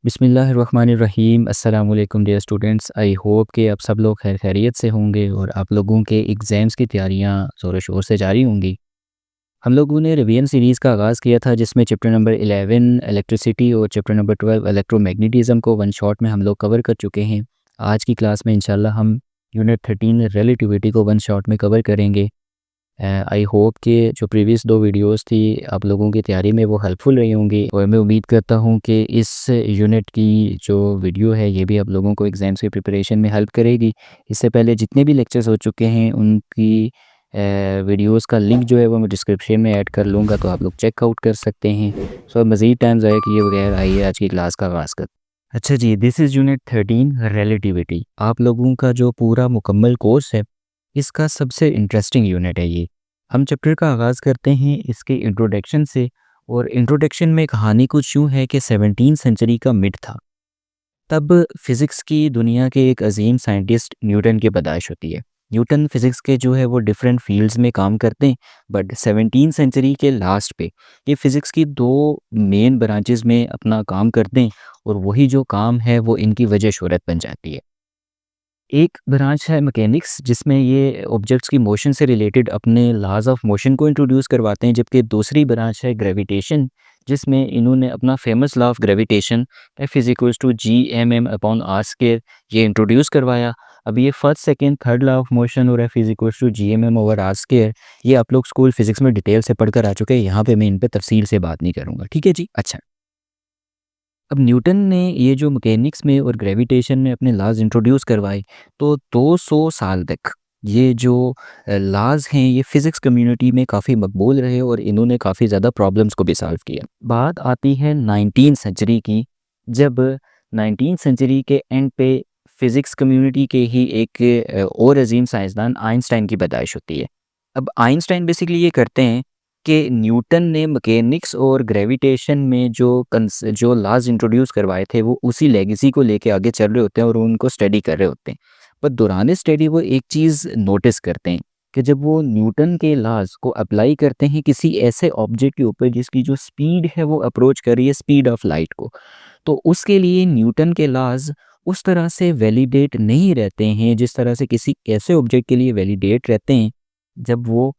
बिस्मिल्लाहिर्रहमानिर्रहीम अस्सलाम वालेकुम डियर स्टूडेंट्स। आई होप कि आप सब लोग खैर खैरियत से होंगे और आप लोगों के एग्ज़ाम्स की तैयारियां ज़ोर शोर से जारी होंगी। हम लोगों ने रिवीजन सीरीज़ का आगाज़ किया था जिसमें चैप्टर नंबर 11 इलेक्ट्रिसिटी और चैप्टर नंबर 12 इलेक्ट्रोमैग्नेटिज़म को वन शॉट में हम लोग कवर कर चुके हैं। आज की क्लास में इंशाल्लाह हम यूनिट 13 रिलेटिविटी को वन शॉट में कवर करेंगे। आई होप कि जो प्रीवियस दो वीडियोस थी आप लोगों की तैयारी में वो हेल्पफुल रही होंगी और मैं उम्मीद करता हूँ कि इस यूनिट की जो वीडियो है ये भी आप लोगों को एग्ज़ाम्स की प्रिपरेशन में हेल्प करेगी। इससे पहले जितने भी लेक्चर्स हो चुके हैं उनकी वीडियोस का लिंक जो है वो मैं डिस्क्रिप्शन में ऐड कर लूँगा, तो आप लोग चेकआउट कर सकते हैं। सो मज़ीद टाइम ज़ाया किए बगैर आइए आज की क्लास का आगाज़ करते हैं। अच्छा जी, दिस इज़ यूनिट 13 रिलेटिविटी। आप लोगों का जो पूरा मुकम्मल कोर्स है इसका सबसे इंटरेस्टिंग यूनिट है ये। हम चैप्टर का आगाज़ करते हैं इसके इंट्रोडक्शन से, और इंट्रोडक्शन में कहानी कुछ यूँ है कि 17वीं सेंचुरी का मिड था। तब फ़िज़िक्स की दुनिया के एक अज़ीम साइंटिस्ट न्यूटन की पैदाइश होती है। न्यूटन फ़िज़िक्स के जो है वो डिफरेंट फ़ील्ड्स में काम करते हैं, बट 17वीं सेंचुरी के लास्ट पे ये फ़िज़िक्स की दो मेन ब्रांचेज़ में अपना काम करते हैं, और वही जो काम है वो इनकी वजह शोहरत बन जाती है। एक ब्रांच है मैकेनिक्स जिसमें ये ऑब्जेक्ट्स की मोशन से रिलेटेड अपने लॉज ऑफ मोशन को इंट्रोड्यूस करवाते हैं, जबकि दूसरी ब्रांच है ग्रेविटेशन जिसमें इन्होंने अपना famous law of gravitation F is equals to G M M upon R square ये इंट्रोड्यूस करवाया। अब ये first second third law of motion और F is equals to G M M over R square ये आप लोग school physics में detail से पढ़कर आ चुके हैं, यहाँ पे मैं इन पे तफसील से बात नहीं करूँगा। ठीक है जी। अच्छा, अब न्यूटन ने ये जो मैकेनिक्स में और ग्रेविटेशन में अपने लॉज इंट्रोड्यूस करवाए, तो 200 साल तक ये जो लॉज हैं ये फिज़िक्स कम्युनिटी में काफ़ी मकबूल रहे और इन्होंने काफ़ी ज़्यादा प्रॉब्लम्स को भी सॉल्व किया। बात आती है 19 सेंचुरी की, जब 19 सेंचुरी के एंड पे फिज़िक्स कम्युनिटी के ही एक और अजीम साइंसदान आइंस्टाइन की पैदाइश होती है। अब आइंस्टाइन बेसिकली ये करते हैं कि न्यूटन ने मैकेनिक्स और ग्रेविटेशन में जो लॉज इंट्रोड्यूस करवाए थे वो उसी लेगेसी को लेके आगे चल रहे होते हैं और उनको स्टडी कर रहे होते हैं। पर दौरान स्टडी वो एक चीज़ नोटिस करते हैं कि जब वो न्यूटन के लॉज को अप्लाई करते हैं किसी ऐसे ऑब्जेक्ट के ऊपर जिसकी जो स्पीड है वो अप्रोच कर रही है स्पीड ऑफ लाइट को, तो उसके लिए न्यूटन के लॉज उस तरह से वैलिडेट नहीं रहते हैं जिस तरह से किसी ऐसे ऑब्जेक्ट के लिए वैलिडेट रहते हैं जब वो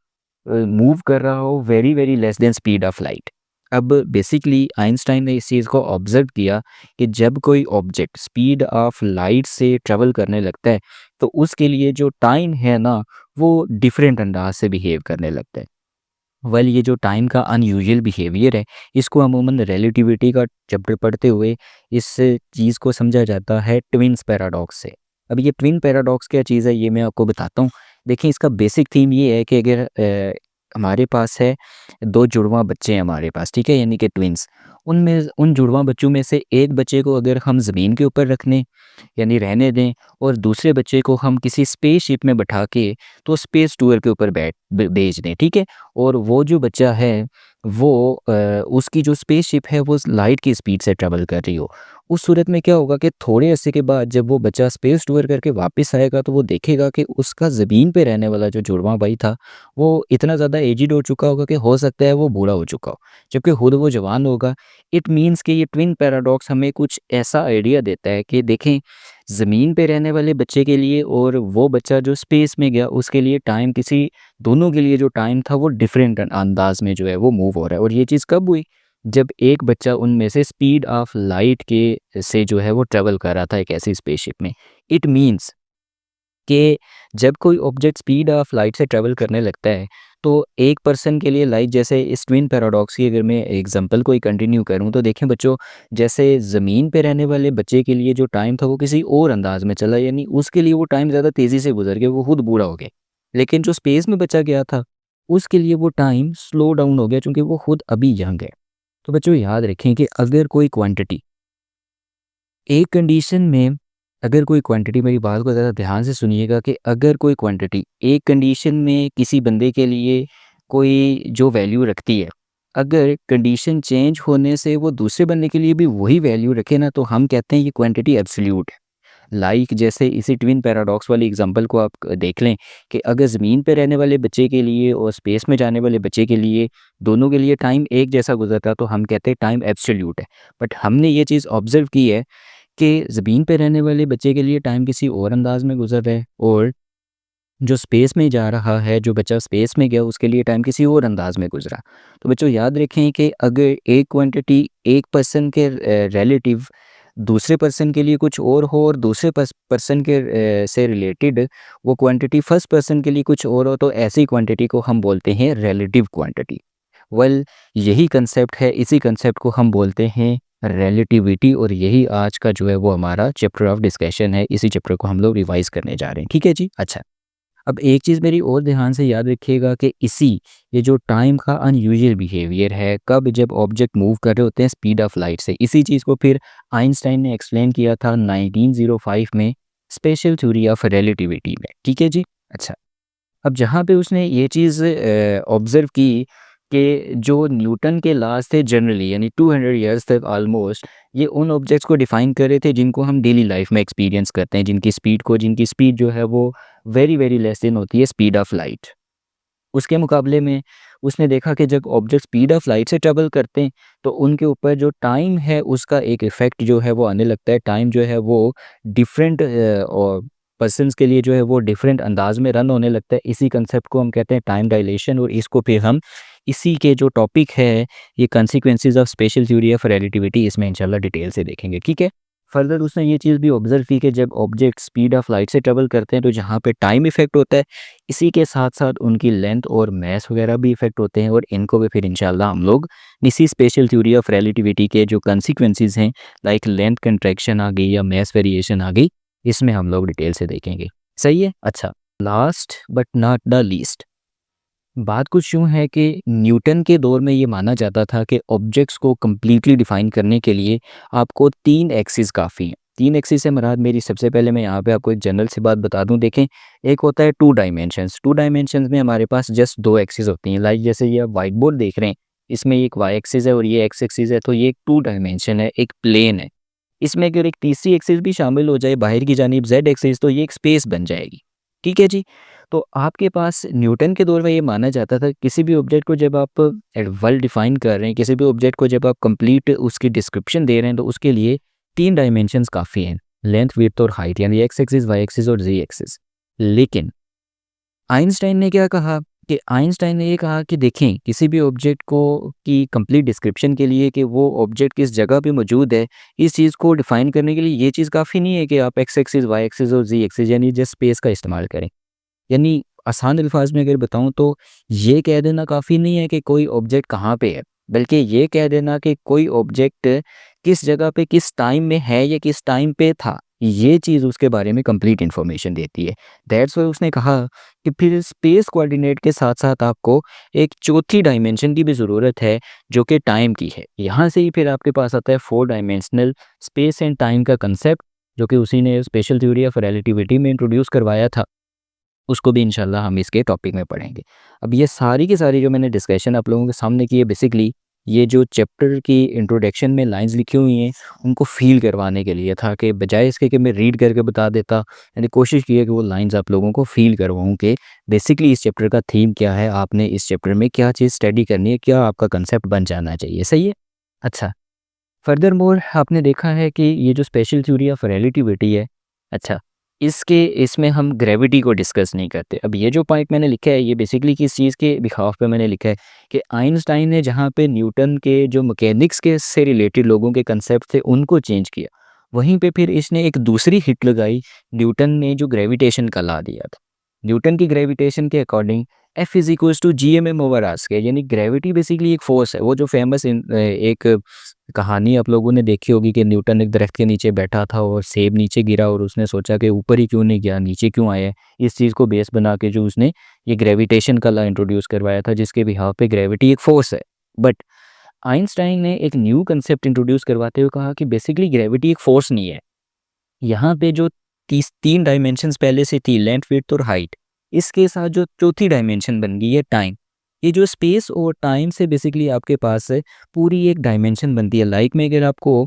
मूव कर रहा हो very very less than speed of light. अब बेसिकली आइंस्टाइन ने इस चीज़ को ऑब्जर्व किया कि जब कोई ऑब्जेक्ट स्पीड ऑफ लाइट से ट्रेवल करने लगता है तो उसके लिए जो टाइम है ना वो डिफरेंट अंदाज से बिहेव करने लगता है। वेल ये जो टाइम का अनयूजुअल बिहेवियर है इसको अमूमन रिलेटिविटी का चैप्टर पढ़ते हुए इस चीज़ को समझा जाता है ट्विन्स पैराडॉक्स से। अब ये ट्विन पैराडॉक्स क्या चीज़ है ये मैं आपको बताता हूँ। देखिए इसका बेसिक थीम ये है कि अगर हमारे पास है दो जुड़वा बच्चे हैं हमारे पास, ठीक है, यानी कि ट्विन्स। उनमें उन जुड़वा बच्चों में से एक बच्चे को अगर हम ज़मीन के ऊपर रखने यानी रहने दें और दूसरे बच्चे को हम किसी स्पेसशिप में बैठा के तो स्पेस टूर के ऊपर भेज दें, ठीक है, और वो जो बच्चा है वो उसकी जो स्पेसशिप है वो लाइट की स्पीड से ट्रेवल कर रही हो, उस सूरत में क्या होगा कि थोड़े अरसे के बाद जब वो बच्चा स्पेस टूर करके वापस आएगा तो वो देखेगा कि उसका ज़मीन पे रहने वाला जो जुड़वा भाई था वो इतना ज़्यादा एजिड हो चुका होगा कि हो सकता है वो बूढ़ा हो चुका हो, जबकि खुद वो जवान होगा। इट मीन्स कि ये ट्विन पैराडॉक्स हमें कुछ ऐसा आइडिया देता है कि देखें ज़मीन पे रहने वाले बच्चे के लिए और वो बच्चा जो स्पेस में गया उसके लिए टाइम किसी दोनों के लिए जो टाइम था वो डिफरेंट अंदाज में जो है वो मूव हो रहा है। और ये चीज़ कब हुई? जब एक बच्चा उनमें से स्पीड ऑफ लाइट के से जो है वो ट्रेवल कर रहा था एक ऐसी स्पेसशिप में। इट मीन्स कि जब कोई ऑब्जेक्ट स्पीड ऑफ लाइट से ट्रैवल करने लगता है तो एक पर्सन के लिए लाइट, जैसे इस ट्विन पैराडॉक्स की अगर मैं एग्जांपल कोई कंटिन्यू करूं तो देखें बच्चों, जैसे ज़मीन पे रहने वाले बच्चे के लिए जो टाइम था वो किसी और अंदाज में चला, यानी उसके लिए वो टाइम ज़्यादा तेज़ी से गुजर गया, वो खुद बूढ़ा हो गया। लेकिन जो स्पेस में बच्चा गया था उसके लिए वो टाइम स्लो डाउन हो गया क्योंकि वो खुद अभी यंग है। तो बच्चों याद रखें कि अगर कोई क्वांटिटी एक कंडीशन में, अगर कोई क्वांटिटी, मेरी बात को ज़्यादा ध्यान से सुनिएगा, कि अगर कोई क्वांटिटी एक कंडीशन में किसी बंदे के लिए कोई जो वैल्यू रखती है, अगर कंडीशन चेंज होने से वो दूसरे बंदे के लिए भी वही वैल्यू रखे ना तो हम कहते हैं ये क्वांटिटी एब्सोल्यूट है। लाइक जैसे इसी ट्विन पैराडॉक्स वाली एग्जांपल को आप देख लें कि अगर ज़मीन पे रहने वाले बच्चे के लिए और स्पेस में जाने वाले बच्चे के लिए दोनों के लिए टाइम एक जैसा गुजरता तो हम कहते हैं टाइम एब्सोल्यूट है। बट हमने ये चीज़ ऑब्ज़र्व की है कि ज़मीन पे रहने वाले बच्चे के लिए टाइम किसी और अंदाज में गुजर रहा है और जो स्पेस में जा रहा है, जो बच्चा स्पेस में गया उसके लिए टाइम किसी और अंदाज में गुजरा। तो बच्चों याद रखें कि अगर एक क्वांटिटी एक पर्सन के रिलेटिव दूसरे पर्सन के लिए कुछ और हो और दूसरे पर्सन के से रिलेटेड वो क्वांटिटी फर्स्ट पर्सन के लिए कुछ और हो तो ऐसी क्वांटिटी को हम बोलते हैं रिलेटिव क्वांटिटी। वेल यही कंसेप्ट है, इसी कंसेप्ट को हम बोलते हैं रिलेटिविटी और यही आज का जो है वो हमारा चैप्टर ऑफ डिस्कशन है। इसी चैप्टर को हम लोग रिवाइज करने जा रहे हैं। ठीक है जी। अच्छा, अब एक चीज़ मेरी और ध्यान से याद रखिएगा कि ये जो टाइम का अनयूजुअल बिहेवियर है कब जब ऑब्जेक्ट मूव कर रहे होते हैं स्पीड ऑफ लाइट से, इसी चीज़ को फिर आइंस्टाइन ने एक्सप्लेन किया था 1905 में स्पेशल थ्योरी ऑफ रिलेटिविटी में। ठीक है जी। अच्छा, अब जहाँ पे उसने ये चीज़ ऑब्ज़र्व की कि जो न्यूटन के लॉज़ थे जनरली यानी 200 इयर्स तक ऑलमोस्ट ये उन ऑब्जेक्ट्स को डिफ़ाइन कर रहे थे जिनको हम डेली लाइफ में एक्सपीरियंस करते हैं, जिनकी स्पीड जो है वो वेरी वेरी लेस देन होती है स्पीड ऑफ लाइट। उसके मुकाबले में उसने देखा कि जब ऑब्जेक्ट स्पीड ऑफ लाइट से ट्रैवल करते हैं तो उनके ऊपर जो टाइम है उसका एक इफ़ेक्ट जो है वो आने लगता है। टाइम जो है वो डिफरेंट और पर्सन्स के लिए जो है वो डिफरेंट अंदाज में रन होने लगता है। इसी कंसेप्ट को हम कहते हैं टाइम डायलेशन और इसको फिर हम इसी के जो टॉपिक है ये consequences of special theory of relativity इसमें इंशाल्लाह डिटेल से देखेंगे। ठीक है। फर्दर उसने ये चीज़ भी ऑब्जर्व की कि जब ऑब्जेक्ट स्पीड ऑफ लाइट से ट्रैवल करते हैं तो जहाँ पे टाइम इफ़ेक्ट होता है इसी के साथ-साथ उनकी लेंथ और मास वगैरह भी इफ़ेक्ट होते हैं और इनको भी फिर इंशाल्लाह हम लोग इसी स्पेशल थ्योरी ऑफ रिलेटिविटी के जो कॉन्सिक्वेंसेस हैं लाइक लेंथ कंट्रैक्शन आ गई या मास वेरिएशन आ गई, इसमें हम लोग डिटेल से देखेंगे। सही है? अच्छा, last but not the least बात कुछ यूँ है कि न्यूटन के दौर में ये माना जाता था कि ऑब्जेक्ट्स को कंप्लीटली डिफ़ाइन करने के लिए आपको 3 एक्सिस काफ़ी हैं। 3 एक्सिस से मुराद मेरी सबसे पहले मैं यहाँ पे आपको एक जनरल सी बात बता दूँ। देखें, एक होता है 2 डायमेंशंस। 2 डायमेंशंस में हमारे पास जस्ट 2 एक्सिस होती हैं। लाइक जैसे ये आप व्हाइट बोर्ड देख रहे हैं, इसमें एक वाई एक्सिस है और ये एक्स एक्सिस है, तो ये एक 2 डायमेंशन है, एक प्लेन है। इसमें अगर एक तीसरी एक्सिस भी शामिल हो जाए बाहर की जानिब ज़ेड एक्सिस तो ये एक स्पेस बन जाएगी। ठीक है जी? तो आपके पास न्यूटन के दौर में ये माना जाता था किसी भी ऑब्जेक्ट को जब आप वेल डिफाइन कर रहे हैं, किसी भी ऑब्जेक्ट को जब आप कंप्लीट उसकी डिस्क्रिप्शन दे रहे हैं तो उसके लिए 3 डायमेंशंस काफ़ी हैं, लेंथ, विड्थ और हाइट यानी एक्स एक्सिस, वाई एक्सिस और जी एक्सिस। लेकिन आइंस्टाइन ने क्या कहा कि आइंस्टाइन ने ये कहा कि देखें किसी भी ऑब्जेक्ट को की कंप्लीट डिस्क्रिप्शन के लिए कि वो ऑब्जेक्ट किस जगह पे मौजूद है, इस चीज़ को डिफाइन करने के लिए ये चीज़ काफ़ी नहीं है कि आप एक्स एक्सिस, वाई एक्सिस और जी एक्सिस यानी जस्ट स्पेस का इस्तेमाल करें। यानी आसान अल्फाज में अगर बताऊँ तो ये कह देना काफ़ी नहीं है कि कोई ऑब्जेक्ट कहाँ पे है, बल्कि ये कह देना कि कोई ऑब्जेक्ट किस जगह पे किस टाइम में है या किस टाइम पे था, ये चीज़ उसके बारे में कंप्लीट इन्फॉर्मेशन देती है। दैट्स व्हाई उसने कहा कि फिर स्पेस कोऑर्डिनेट के साथ-साथ आपको एक चौथी डायमेंशन की भी ज़रूरत है जो कि टाइम की है। यहाँ से ही फिर आपके पास आता है 4 डायमेंशनल स्पेस एंड टाइम का कंसेप्ट जो कि उसी ने स्पेशल थ्योरी ऑफ रिलेटिविटी में इंट्रोड्यूस करवाया था। उसको भी इंशाल्लाह हम इसके टॉपिक में पढ़ेंगे। अब ये सारी की सारी जो मैंने डिस्कशन आप लोगों के सामने की है बेसिकली ये जो चैप्टर की इंट्रोडक्शन में लाइंस लिखी हुई हैं उनको फ़ील करवाने के लिए था कि बजाय इसके कि मैं रीड करके बता देता, मैंने कोशिश की है कि वो लाइंस आप लोगों को फ़ील करवाऊँ कि बेसिकली इस चैप्टर का थीम क्या है, आपने इस चैप्टर में क्या चीज़ स्टडी करनी है, क्या आपका कंसेप्ट बन जाना चाहिए। सही है? अच्छा, फर्दरमोर आपने देखा है कि ये जो स्पेशल थ्योरी ऑफ रिलेटिविटी है, अच्छा, इसमें हम ग्रेविटी को डिस्कस नहीं करते। अब ये जो पॉइंट मैंने लिखा है ये बेसिकली किस चीज़ के बिहाफ पे मैंने लिखा है कि आइंस्टाइन ने जहाँ पे न्यूटन के जो मैकेनिक्स के से रिलेटेड लोगों के कंसेप्ट थे उनको चेंज किया, वहीं पे फिर इसने एक दूसरी हिट लगाई, न्यूटन ने जो ग्रेविटेशन का लॉ दिया था। न्यूटन की ग्रेविटेशन के according F is equals to GMM over R square यानी ग्रेविटी बेसिकली एक फोर्स है। वो जो फेमस एक कहानी आप लोगों ने देखी होगी कि न्यूटन एक दरख्त के नीचे बैठा था और सेब नीचे गिरा और उसने सोचा कि ऊपर ही क्यों नहीं गया, नीचे क्यों आया है। इस चीज़ को बेस बना के जो उसने ये ग्रेविटेशन का लॉ इंट्रोड्यूस करवाया था जिसके बिहाफ पे ग्रेविटी एक फोर्स है। बट आइंस्टाइन ने एक न्यू कंसेप्ट इंट्रोड्यूस करवाते हुए कहा कि बेसिकली ग्रेविटी एक फोर्स नहीं है। यहाँ पे जो 3 डायमेंशंस पहले से थी लेंथ, विड्थ और हाइट, इसके साथ जो चौथी डायमेंशन बन गई है टाइम। ये जो स्पेस और टाइम से बेसिकली आपके पास पूरी एक डायमेंशन बनती है। लाइक में अगर आपको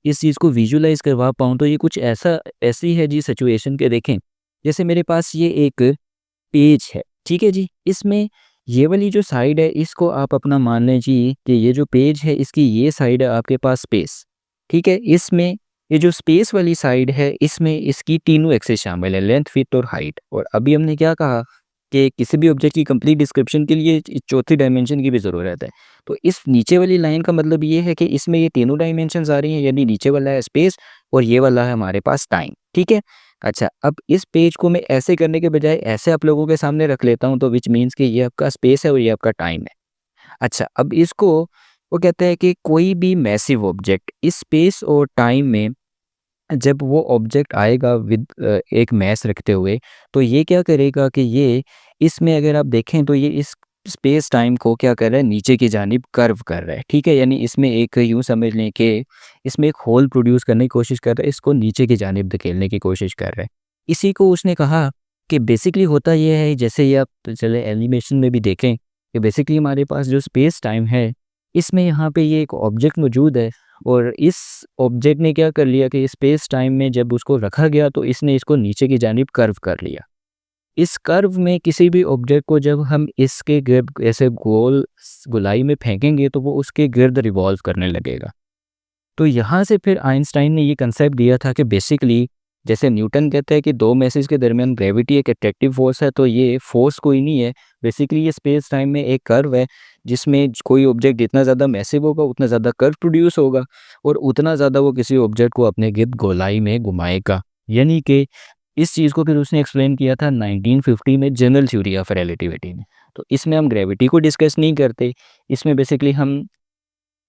इस चीज़ को विजुलाइज़ करवा पाऊँ, तो ये कुछ ऐसी है जी सिचुएशन के देखें, जैसे मेरे पास ये एक पेज है, ठीक है जी? इसमें ये वाली जो साइड है इसको आप अपना मान लें जी कि ये जो पेज है इसकी ये साइड है आपके पास स्पेस, ठीक है? इसमें ये जो स्पेस वाली साइड है इसमें इसकी तीनों एक्सेस शामिल है, लेंथ, विड्थ और हाइट। और अभी हमने क्या कहा कि किसी भी ऑब्जेक्ट की कंप्लीट डिस्क्रिप्शन के लिए चौथी डायमेंशन की भी ज़रूरत है। तो इस नीचे वाली लाइन का मतलब ये है कि इसमें ये तीनों डायमेंशंस आ रही हैं, यानी नीचे वाला है स्पेस और ये वाला है हमारे पास टाइम, ठीक है? अच्छा, अब इस पेज को मैं ऐसे करने के बजाय ऐसे आप लोगों के सामने रख लेता हूँ, तो व्हिच मीन्स कि ये आपका स्पेस है और ये आपका टाइम है। अच्छा, अब इसको वो कहते हैं कि कोई भी मैसिव ऑब्जेक्ट इस स्पेस और टाइम में जब वो ऑब्जेक्ट आएगा विद एक मास रखते हुए, तो ये क्या करेगा कि ये इसमें अगर आप देखें तो ये इस स्पेस टाइम को क्या कर रहा है, नीचे की जानिब कर्व कर रहा है, ठीक है? यानी इसमें एक यूँ समझ लें कि इसमें एक होल प्रोड्यूस करने की कोशिश कर रहा है, इसको नीचे की जानिब धकेलने की कोशिश कर रहा है। इसी को उसने कहा कि बेसिकली होता ये है, जैसे ये आप चले एनिमेशन में भी देखें कि बेसिकली हमारे पास जो स्पेस टाइम है, इसमें यहाँ पे ये एक ऑब्जेक्ट मौजूद है और इस ऑब्जेक्ट ने क्या कर लिया कि स्पेस टाइम में जब उसको रखा गया तो इसने इसको नीचे की जानिब कर्व कर लिया। इस कर्व में किसी भी ऑब्जेक्ट को जब हम इसके गिर्द ऐसे गोलाई में फेंकेंगे तो वो उसके गिर्द रिवॉल्व करने लगेगा। तो यहाँ से फिर आइंस्टाइन ने ये कंसेप्ट दिया था कि बेसिकली जैसे न्यूटन कहते हैं कि दो मैसेज के दरमियान ग्रेविटी एक अट्रैक्टिव फोर्स है, तो ये फोर्स कोई नहीं है, बेसिकली ये स्पेस टाइम में एक कर्व है जिसमें कोई ऑब्जेक्ट जितना ज़्यादा मैसिव होगा उतना ज़्यादा कर्व प्रोड्यूस होगा और उतना ज़्यादा वो किसी ऑब्जेक्ट को अपने गिर्द गोलाई में घुमाएगा। यानी कि इस चीज़ को फिर उसने एक्सप्लेन किया था 1950 में जनरल थ्योरी ऑफ रिलेटिविटी में। तो इसमें हम ग्रेविटी को डिस्कस नहीं करते, इसमें बेसिकली हम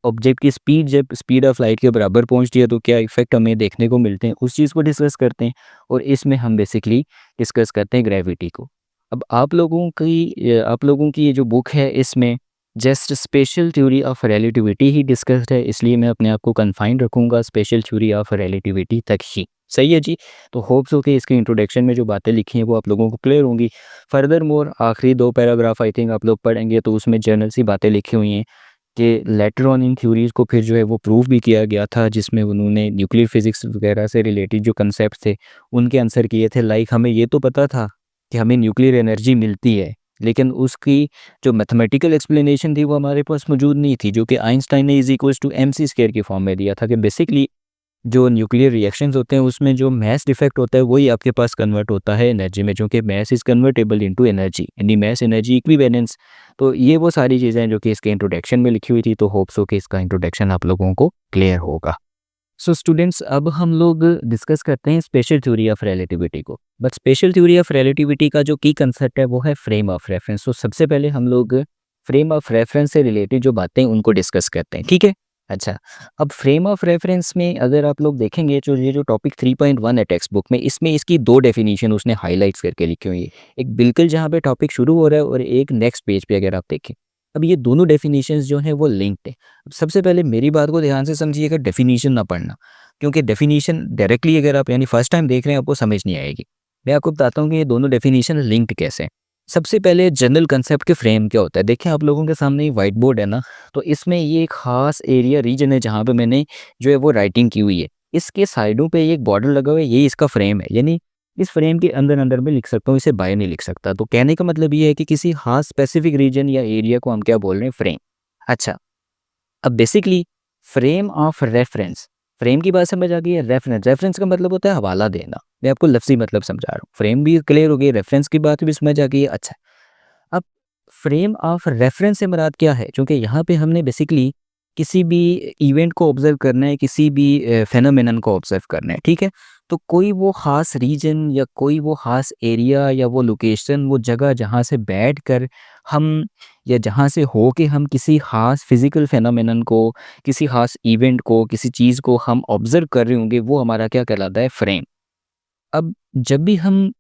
ऑब्जेक्ट की स्पीड जब स्पीड ऑफ लाइट के बराबर पहुंचती है तो क्या इफ़ेक्ट हमें देखने को मिलते हैं, उस चीज़ को डिस्कस करते हैं। और इसमें हम बेसिकली डिस्कस करते हैं ग्रेविटी को। अब आप लोगों की ये जो बुक है इसमें just special theory of relativity he discussed है, इसलिए मैं अपने आप को कन्फाइंड रखूँगा स्पेशल थ्योरी ऑफ रिलेटिविटी तक ही। सही है जी? तो होप्स हो कि इसके इंट्रोडक्शन में जो बातें लिखी हैं वो आप लोगों को क्लियर होंगी। फर्दर मोर आखिरी 2 पैराग्राफ आई थिंक आप लोग पढ़ेंगे तो उसमें जनरल सी बातें लिखी हुई हैं कि लेटर ऑन इन थ्योरीज़ को फिर जो है वो प्रूव भी किया गया था, जिसमें उन्होंने न्यूक्लियर फिज़िक्स वगैरह से रिलेटेड जो कंसेप्ट थे उनके आंसर किए थे। लाइक हमें ये तो पता था कि हमें न्यूक्लियर एनर्जी मिलती है, लेकिन उसकी जो मैथमेटिकल एक्सप्लेनेशन थी वो हमारे पास मौजूद नहीं थी, जो कि आइंस्टाइन ने is equals to MC square की फॉर्म में दिया था कि बेसिकली जो न्यूक्लियर रिएक्शंस होते हैं उसमें जो मास डिफेक्ट होता है वही आपके पास कन्वर्ट होता है एनर्जी में, जो कि mass is convertible into energy, यानी मास एनर्जी इक्विवेलेंस। तो ये वो सारी चीज़ें हैं जो कि इसके इंट्रोडक्शन में लिखी हुई थी, तो होप्स हो कि इसका इंट्रोडक्शन आप लोगों को क्लियर होगा। सो स्टूडेंट्स, अब हम लोग डिस्कस करते हैं स्पेशल थ्योरी ऑफ रिलेटिविटी को। But special theory of relativity का जो की कंसेप्ट है वो है फ्रेम ऑफ रेफरेंस। तो सबसे पहले हम लोग फ्रेम ऑफ रेफरेंस से रिलेटेड जो बातें उनको डिस्कस करते हैं, ठीक है? अच्छा, अब फ्रेम ऑफ रेफरेंस में अगर आप लोग देखेंगे जो ये जो टॉपिक 3.1 है टेक्स्ट बुक में, इसमें इसकी 2 डेफिनेशन उसने हाइलाइट्स करके लिखी हुई है। एक बिल्कुल जहाँ पे टॉपिक शुरू हो रहा है और एक नेक्स्ट पेज पे अगर आप देखें। अब ये दोनों डेफिनेशंस जो हैं वो लिंक्ड है। अब सबसे पहले मेरी बात को ध्यान से समझिएगा, डेफिनेशन ना पढ़ना, क्योंकि डेफिनेशन डायरेक्टली अगर आप यानी फर्स्ट टाइम देख रहे हैं आपको समझ नहीं आएगी। मैं आपको बताता हूँ कि ये दोनों डेफिनेशन लिंक्ड कैसे हैं। सबसे पहले जनरल कंसेप्ट के फ्रेम क्या होता है। देखिए आप लोगों के सामने ये व्हाइट बोर्ड है ना, तो इसमें ये एक ख़ास एरिया रीजन है जहाँ पे मैंने जो है वो राइटिंग की हुई है। इसके साइडों पे ये एक बॉर्डर लगा हुआ है, यही इसका फ्रेम है। यानी इस फ्रेम के अंदर अंदर में लिख सकता हूँ, इसे बाहर नहीं लिख सकता। तो कहने का मतलब ये है कि किसी ख़ास स्पेसिफिक रीजन या एरिया को हम क्या बोल रहे हैं, फ्रेम। अच्छा, अब basically frame of reference, frame की बात समझ आ गई है। रेफरेंस, रेफरेंस का मतलब होता है हवाला देना। मैं आपको लफ्ज़ी मतलब समझा रहा हूँ। फ्रेम भी क्लियर हो गई, रेफरेंस की बात भी समझ आ गई है। अच्छा, अब फ्रेम ऑफ रेफरेंस से मुराद क्या है? क्योंकि यहाँ पे हमने बेसिकली किसी भी इवेंट को ऑब्ज़र्व करना है, किसी भी फेनोमेनन को ऑब्ज़र्व करना है, ठीक है? तो कोई वो ख़ास रीजन या कोई वो ख़ास एरिया या वो लोकेशन, वो जगह जहाँ से बैठकर हम या जहाँ से हो के हम किसी ख़ास फ़िज़िकल फेनोमेनन को, किसी ख़ास इवेंट को, किसी चीज़ को हम ऑब्ज़र्व कर रहे होंगे, वो हमारा क्या कहलाता है, फ्रेम। अब जब भी हम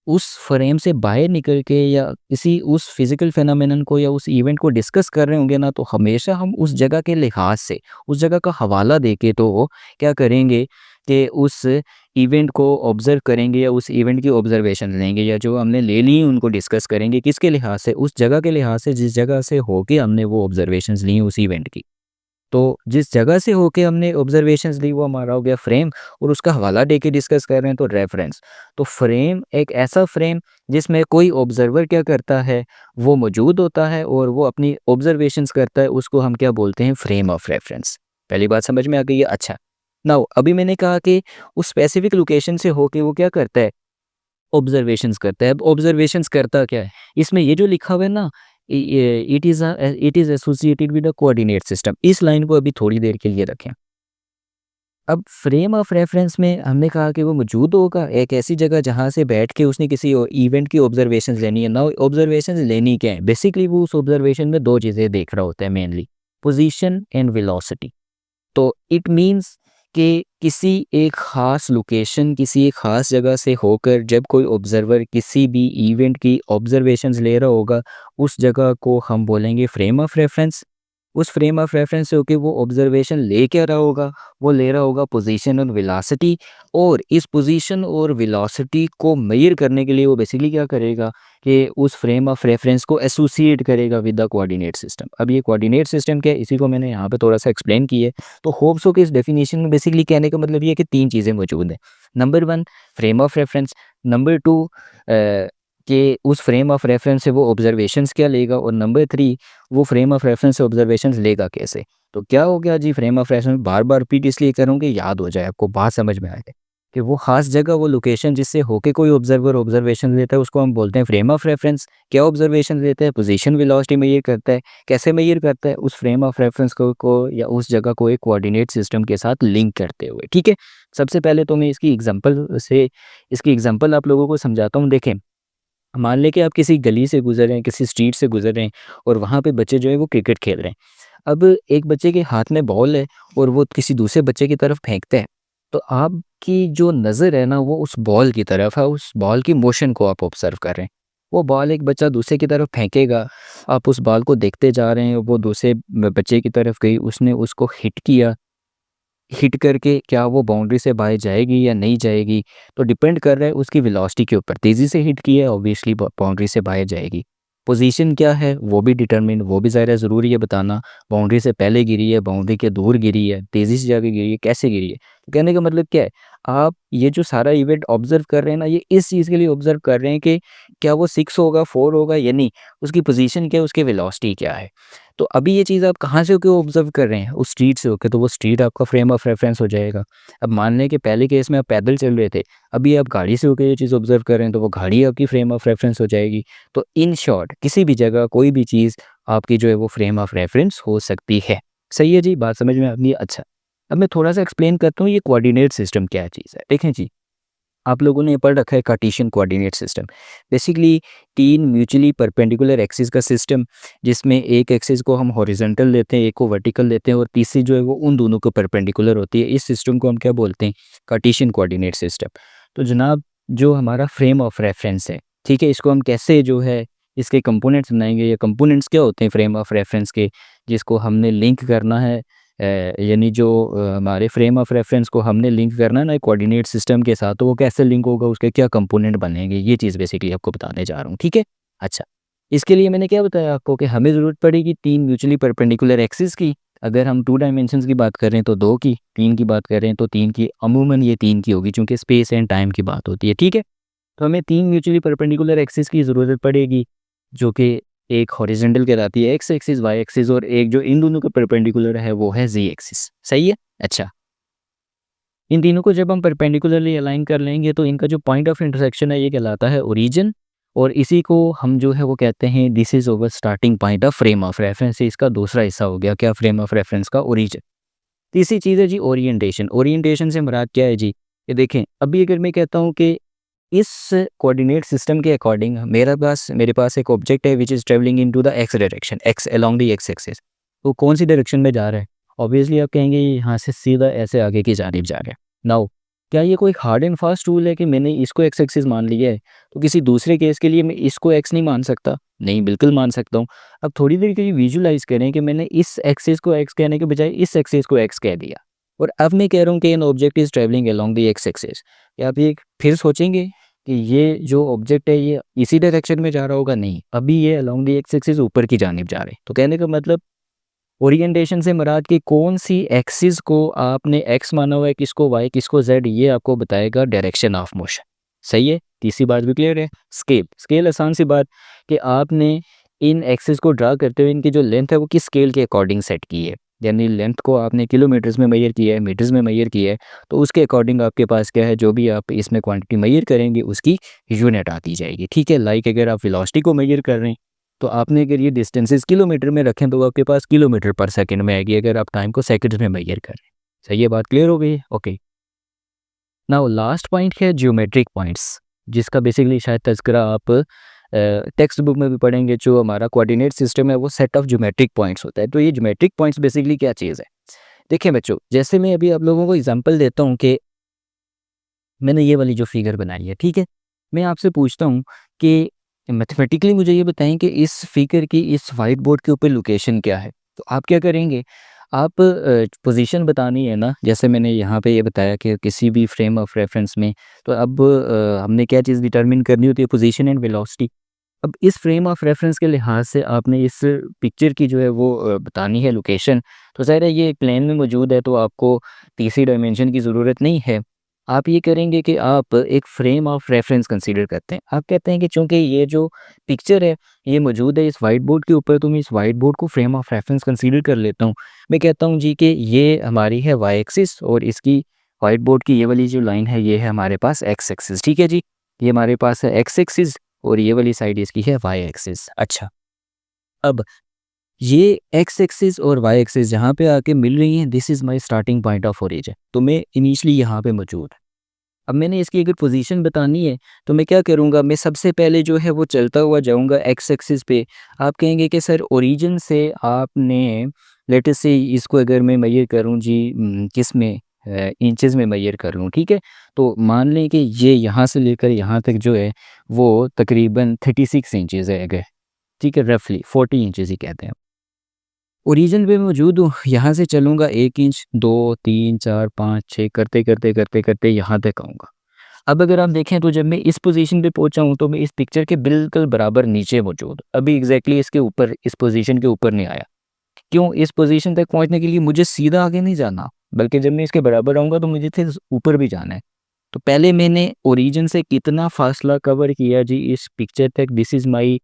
उस फ्रेम से बाहर निकल के या किसी उस फिज़िकल फेनोमेनन को या उस इवेंट को डिस्कस कर रहे होंगे ना, तो हमेशा हम उस जगह के लिहाज से, उस जगह का हवाला देके तो क्या करेंगे कि उस इवेंट को ऑब्ज़र्व करेंगे या उस इवेंट की ऑब्ज़र्वेशन लेंगे या जो हमने ले ली उनको डिस्कस करेंगे। किसके लिहाज से? उस जगह के लिहाज से जिस जगह से होके हमने वो ऑब्ज़र्वेशंस ली हैं उस इवेंट की। तो जिस जगह से होके हमने ऑब्जर्वेशंस ली वो हमारा हो गया फ्रेम, और उसका हवाला दे के डिस्कस कर रहे हैं तो रेफरेंस। तो फ्रेम एक ऐसा फ्रेम जिसमें कोई ऑब्जर्वर क्या करता है, वो मौजूद होता है और वो अपनी ऑब्जर्वेशंस करता है, उसको हम क्या बोलते हैं, फ्रेम ऑफ रेफरेंस। पहली बात समझ में आ गई है? अच्छा, नाउ अभी मैंने कहा कि उस स्पेसिफिक लोकेशन से होके वो क्या करता है, ऑब्जर्वेशंस करता है। अब ऑब्जर्वेशंस करता क्या है, इसमें ये जो लिखा हुआ है ना, it is associated with a coordinate system, इस लाइन को अभी थोड़ी देर के लिए रखें। अब फ्रेम ऑफ रेफरेंस में हमने कहा कि वो मौजूद होगा एक ऐसी जगह जहाँ से बैठ के उसने किसी इवेंट की ऑब्जर्वेशंस लेनी है। ना ऑब्जर्वेशंस लेनी क्या है, बेसिकली वो उस ऑब्जर्वेशन में दो चीज़ें देख रहा होता है मेनली, पोजीशन एंड वेलोसिटी। तो इट मीन्स कि किसी एक ख़ास लोकेशन, किसी एक ख़ास जगह से होकर जब कोई ऑब्ज़र्वर किसी भी इवेंट की ऑब्ज़र्वेशंस ले रहा होगा, उस जगह को हम बोलेंगे फ्रेम ऑफ रेफरेंस। उस फ्रेम ऑफ रेफरेंस से होके वो ऑब्ज़र्वेशन ले क्या रहा होगा, वो ले रहा होगा पोजीशन और वेलोसिटी। और इस पोजीशन और वेलोसिटी को मेज़र करने के लिए वो बेसिकली क्या करेगा कि उस फ्रेम ऑफ रेफरेंस को एसोसिएट करेगा विद द कोऑर्डिनेट सिस्टम। अब ये कोऑर्डिनेट सिस्टम क्या है, इसी को मैंने यहाँ पे थोड़ा सा एक्सप्लेन किया है। तो होप सो कि इस डेफिनेशन में बेसिकली कहने का मतलब ये है कि 3 चीज़ें मौजूद हैं। Number 1 frame of reference, number 2 कि उस फ्रेम ऑफ रेफरेंस से वो ऑब्जर्वेशंस क्या लेगा, और नंबर 3 वो फ्रेम ऑफ रेफरेंस से ऑब्जर्वेशंस लेगा कैसे। तो क्या हो गया जी, फ्रेम ऑफ रेफरेंस बार-बार रिपीट इसलिए करूँ कि याद हो जाए, आपको बात समझ में आए कि वो ख़ास जगह, वो लोकेशन जिससे होके कोई ऑब्जर्वर ऑब्जर्वेशन लेता है उसको हम बोलते हैं फ्रेम ऑफ रेफरेंस। क्या ऑब्जर्वेशन लेता है, पोजीशन वेलोसिटी मेजर करता है। कैसे मेजर करता है, उस फ्रेम ऑफ रेफरेंस को या उस जगह को एक कोऑर्डिनेट सिस्टम के साथ लिंक करते हुए। ठीक है, सबसे पहले तो मैं इसकी एग्जांपल आप लोगों को समझाता हूँ। देखें, मान लें कि आप किसी गली से गुजर रहे हैं, किसी स्ट्रीट से गुजर रहे हैं, और वहाँ पे बच्चे जो है वो क्रिकेट खेल रहे हैं। अब एक बच्चे के हाथ में बॉल है और वो किसी दूसरे बच्चे की तरफ फेंकता है, तो आपकी जो नज़र है ना वो उस बॉल की तरफ है, उस बॉल की मोशन को आप ऑब्जर्व कर रहे हैं। वो बॉल एक बच्चा दूसरे की तरफ फेंकेगा, आप उस बॉल को देखते जा रहे हैं, वो दूसरे बच्चे की तरफ गई, उसने उसको हिट किया, हिट करके क्या वो बाउंड्री से बाहर जाएगी या नहीं जाएगी, तो डिपेंड कर रहा है उसकी वेलोसिटी के ऊपर। तेज़ी से हिट की है, ऑब्वियसली बाउंड्री से बाहर जाएगी। पोजीशन क्या है वो भी डिटरमिन, वो भी ज़ाहिर है ज़रूरी है बताना। बाउंड्री से पहले गिरी है, बाउंड्री के दूर गिरी है, तेज़ी से जाके गिरी है, कैसे गिरी है। तो कहने का मतलब क्या है, आप ये जो सारा इवेंट ऑब्जर्व कर रहे हैं ना, ये इस चीज़ के लिए ऑब्जर्व कर रहे हैं कि क्या वो 6 होगा, 4 होगा या नहीं, उसकी पोजीशन क्या है, उसकी वेलोसिटी क्या है। तो अभी ये चीज़ आप कहाँ से होके ऑब्ज़र्व कर रहे हैं? उस स्ट्रीट से होके, तो वो स्ट्रीट आपका फ्रेम ऑफ रेफ़रेंस हो जाएगा। अब मान लें कि पहले केस में आप पैदल चल रहे थे, अभी आप गाड़ी से होके ये चीज़ ऑब्ज़र्व कर रहे हैं, तो वो गाड़ी आपकी फ्रेम ऑफ रेफ़रेंस हो जाएगी। तो इन शॉर्ट किसी भी जगह कोई भी चीज़ आपकी जो है वो फ्रेम ऑफ रेफ़रेंस हो सकती है। सही है जी, बात समझ में आ गई? अच्छा, अब मैं थोड़ा-सा एक्सप्लेन करता हूँ ये कोऑर्डिनेट सिस्टम क्या चीज़ है। देखें जी, आप लोगों ने पढ़ रखा है Cartesian coordinate system. Basically 3 mutually perpendicular axis का सिस्टम, जिसमें एक एक्सिस को हम हॉरिजॉन्टल लेते हैं, एक को वर्टिकल लेते हैं, और तीसरी जो है वो उन दोनों को परपेंडिकुलर होती है। इस सिस्टम को हम क्या बोलते हैं, कार्टेशियन कोऑर्डिनेट सिस्टम। तो जनाब, जो हमारा फ्रेम ऑफ रेफरेंस है, ठीक है, इसको हम कैसे जो है इसके कंपोनेंट्स बनाएंगे, या कंपोनेंट्स क्या होते हैं फ्रेम ऑफ रेफरेंस के, जिसको हमने लिंक करना है, यानी जो हमारे फ्रेम ऑफ रेफरेंस को हमने लिंक करना है ना कोऑर्डिनेट सिस्टम के साथ, तो वो कैसे लिंक होगा, उसके क्या कंपोनेंट बनेंगे, ये चीज़ बेसिकली आपको बताने जा रहा हूँ। ठीक है, अच्छा, इसके लिए मैंने क्या बताया आपको कि हमें ज़रूरत पड़ेगी 3 म्यूचुअली परपेंडिकुलर एक्सिस की। अगर हम 2 डायमेंशंस की बात कर रहे हैं तो 2 की, 3 की बात कर रहे हैं तो 3 की, अमूमन ये 3 की होगी क्योंकि स्पेस एंड टाइम की बात होती है। ठीक है, तो हमें 3 म्यूचुअली परपेंडिकुलर एक्सिस की ज़रूरत पड़ेगी, जो कि एक हॉरिजॉन्टल कहलाती है एक्स एक्सिस, वाई एक्सिस, और एक जो इन दोनों के परपेंडिकुलर है वो है जी एक्सिस। सही है? अच्छा, इन तीनों को जब हम परपेंडिकुलरली अलाइन कर लेंगे तो इनका जो पॉइंट ऑफ इंटरसेक्शन है ये कहलाता है ओरिजिन, और इसी को हम जो है वो कहते हैं this is over starting point of frame of reference. इसका दूसरा हिस्सा हो गया क्या, फ्रेम ऑफ रेफरेंस का ओरिजिन। तीसरी चीज़ है जी ओरिएंटेशन। ओरिएंटेशन से मुराद क्या है जी, ये देखें, अभी अगर मैं कहता हूँ कि इस कोऑर्डिनेट सिस्टम के अकॉर्डिंग मेरे पास एक ऑब्जेक्ट है which is travelling into the x direction, x along the x axis. तो कौन सी डायरेक्शन में जा रहा है? ऑब्वियसली आप कहेंगे ये यहाँ से सीधा ऐसे आगे की जानिब जा रहा है। नाउ, क्या ये कोई हार्ड एंड फास्ट रूल है कि मैंने इसको एक्स एक्सिस मान लिया है तो किसी दूसरे केस के लिए मैं इसको एक्स नहीं मान सकता? नहीं, बिल्कुल मान सकता हूँ। अब थोड़ी देर के लिए विजुलाइज करें कि मैंने इस एक्सिस को एक्स कहने के बजाय इस एक्सिस को एक्स कह दिया, और अब मैं कह रहा हूँ कि N object is travelling along the x axis. क्या आप ये फिर सोचेंगे कि ये जो ऑब्जेक्ट है ये इसी डायरेक्शन में जा रहा होगा? नहीं, अभी ये अलोंग द एक्स एक्सिस ऊपर की जानिब जा रहे हैं। तो कहने का मतलब ओरिएंटेशन से मुराद कि कौन सी एक्सिस को आपने एक्स माना हुआ है, किसको वाई, किसको जेड, ये आपको बताएगा डायरेक्शन ऑफ मोशन। सही है, तीसरी बात भी क्लियर है। स्केल, स्केल आसान सी बात कि आपने इन एक्सिस को ड्रा करते हुए इनकी जो लेंथ है वो किस स्केल के अकॉर्डिंग सेट की है, यानी लेंथ को आपने किलोमीटर्स में मेजर किया है, मीटर्स में मेजर किया है, तो उसके अकॉर्डिंग आपके पास क्या है, जो भी आप इसमें क्वांटिटी मेजर करेंगे उसकी यूनिट आती जाएगी। ठीक है, लाइक अगर आप वेलोसिटी को मेजर कर रहे हैं तो आपने अगर ये डिस्टेंसेस किलोमीटर में रखें तो वो आपके पास किलोमीटर पर सेकंड में आएगी, अगर आप टाइम को सेकंड्स में मेजर कर रहे हैं। सही है, बात क्लियर हो गई? ओके, नाउ लास्ट पॉइंट है ज्योमेट्रिक पॉइंट्स, जिसका बेसिकली शायद तज़किरा आप टेक्स्ट बुक में भी पढ़ेंगे। जो हमारा कोऑर्डिनेट सिस्टम है वो सेट ऑफ ज्योमेट्रिक पॉइंट्स होता है। तो ये ज्योमेट्रिक पॉइंट्स बेसिकली क्या चीज़ है? देखिए बच्चों, जैसे मैं अभी आप लोगों को एग्जांपल देता हूँ कि मैंने ये वाली जो फिगर बनाई है, ठीक है, मैं आपसे पूछता हूँ कि मैथमेटिकली मुझे ये बताएं कि इस फिगर की इस वाइट बोर्ड के ऊपर लोकेशन क्या है। तो आप क्या करेंगे, आप पोजीशन बतानी है ना, जैसे मैंने यहाँ पे ये बताया कि किसी भी फ्रेम ऑफ रेफरेंस में, तो अब हमने क्या चीज़ डिटरमिन करनी होती है, पोजीशन एंड वेलोसिटी। अब इस फ्रेम ऑफ रेफरेंस के लिहाज से आपने इस पिक्चर की जो है वो बतानी है लोकेशन। तो ज़ाहिर है ये प्लेन में मौजूद है तो आपको तीसरी डायमेंशन की ज़रूरत नहीं है। आप ये करेंगे कि आप एक फ्रेम ऑफ रेफरेंस कंसीडर करते हैं। आप कहते हैं कि चूँकि ये जो पिक्चर है ये मौजूद है इस वाइट बोर्ड के ऊपर, तो मैं इस वाइट बोर्ड को फ्रेम ऑफ रेफरेंस कंसीडर कर लेता हूँ। मैं कहता हूँ जी कि ये हमारी है वाई एक्सिस और इसकी वाइट बोर्ड की ये वाली जो लाइन है ये है हमारे पास एक्स एक्सिस। ठीक है जी, ये हमारे पास है एक्स एक्सिस और ये वाली साइड इसकी है वाई एक्सिस। अच्छा, अब ये एक्स एक्सिस और वाई एक्सिस जहाँ पे आके मिल रही हैं, this is my starting point of origin. तो मैं इनिशियली यहाँ पे मौजूद। अब मैंने इसकी अगर पोजीशन बतानी है तो मैं क्या करूँगा, मैं सबसे पहले जो है वो चलता हुआ जाऊँगा एक्स एक्सिस पे। आप कहेंगे कि सर ओरिजिन से आपने लेट अस से इसको अगर मैं मेजर करूँ जी किस में इंचेस में मेजर कर लूँ, ठीक है। तो मान लें कि ये यहाँ से लेकर यहाँ तक जो है वो तकरीबन 36 इंचेस है अगर, ठीक है, रफली 40 इंचेस ही कहते हैं। ओरिजिन पे मौजूद हूँ, यहाँ से चलूँगा 1 इंच, 2, 3, 4, 5, 6 करते करते करते करते यहाँ तक आऊँगा। अब अगर आप देखें तो जब मैं इस पोजीशन पे पहुँचा हूँ तो मैं इस पिक्चर के बिल्कुल बराबर नीचे मौजूद, अभी एग्जैक्टली इसके ऊपर, इस पोजीशन के ऊपर नहीं आया। क्यों? इस पोजीशन तक पहुँचने के लिए मुझे सीधा आगे नहीं जाना, बल्कि जब मैं इसके बराबर आऊँगा तो मुझे थे ऊपर भी जाना है। तो पहले मैंने ओरिजिन से कितना फासला कवर किया जी इस पिक्चर तक, this is my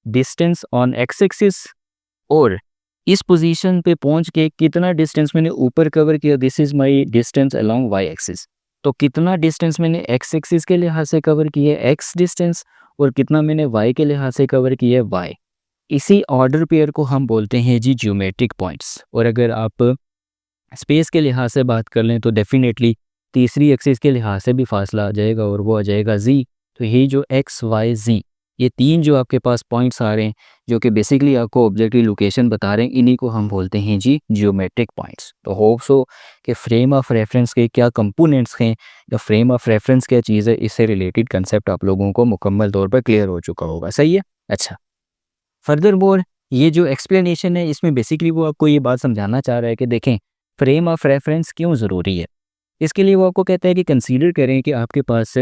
distance on x axis, और इस पोजीशन पे पहुंच के कितना डिस्टेंस मैंने ऊपर कवर किया, this is my distance along Y axis. तो कितना डिस्टेंस मैंने एक्स एक्सिस के लिहाज से कवर किया है एक्स डिस्टेंस, और कितना मैंने वाई के लिहाज से कवर किया है वाई। इसी ऑर्डर पेयर को हम बोलते हैं जी ज्योमेट्रिक पॉइंट्स। और अगर आप स्पेस के लिहाज से बात कर लें तो डेफिनेटली तीसरी एक्सिस के लिहाज से भी फासला आ जाएगा और वो आ जाएगा जी। तो ये जो एक्स वाई जी, ये तीन जो आपके पास पॉइंट्स आ रहे हैं जो कि बेसिकली आपको ऑब्जेक्ट की लोकेशन बता रहे हैं, इन्हीं को हम बोलते हैं जी जियोमेट्रिक पॉइंट्स। तो होप सो कि फ्रेम ऑफ रेफरेंस के क्या कंपोनेंट्स हैं या फ्रेम ऑफ रेफरेंस क्या चीज़ है, इससे रिलेटेड कंसेप्ट आप लोगों को मुकम्मल तौर पर क्लियर हो चुका होगा। सही है। अच्छा, फर्दर मोर ये जो एक्सप्लेनेशन है इसमें बेसिकली वो आपको ये बात समझाना चाह रहा है कि देखें फ्रेम ऑफ रेफरेंस क्यों ज़रूरी है। इसके लिए वो आपको कहता है कि कंसीडर करें कि आपके पास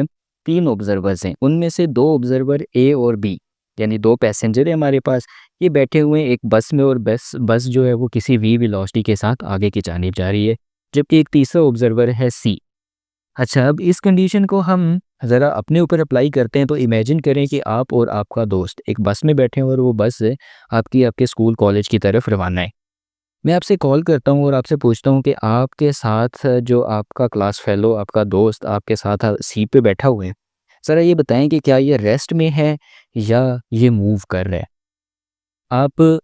तीन ऑब्जर्वर्स हैं, उनमें से दो ऑब्जर्वर ए और बी, यानी दो पैसेंजर है हमारे पास, ये बैठे हुए हैं एक बस में, और बस बस जो है वो किसी वी वेलोसिटी के साथ आगे की जानिब जा रही है, जबकि एक तीसरा ऑब्जर्वर है सी। अच्छा, अब इस कंडीशन को हम ज़रा अपने ऊपर अप्लाई करते हैं। तो इमेजिन करें कि आप और आपका दोस्त एक बस में बैठे हैं और वो बस आपकी आपके स्कूल कॉलेज की तरफ रवाना है। मैं आपसे कॉल करता हूँ और आपसे पूछता हूँ कि आपके साथ जो आपका क्लास फेलो, आपका दोस्त आपके साथ सीट पे बैठा हुआ है, ज़रा ये बताएं कि क्या ये रेस्ट में है या ये मूव कर रहा है। आप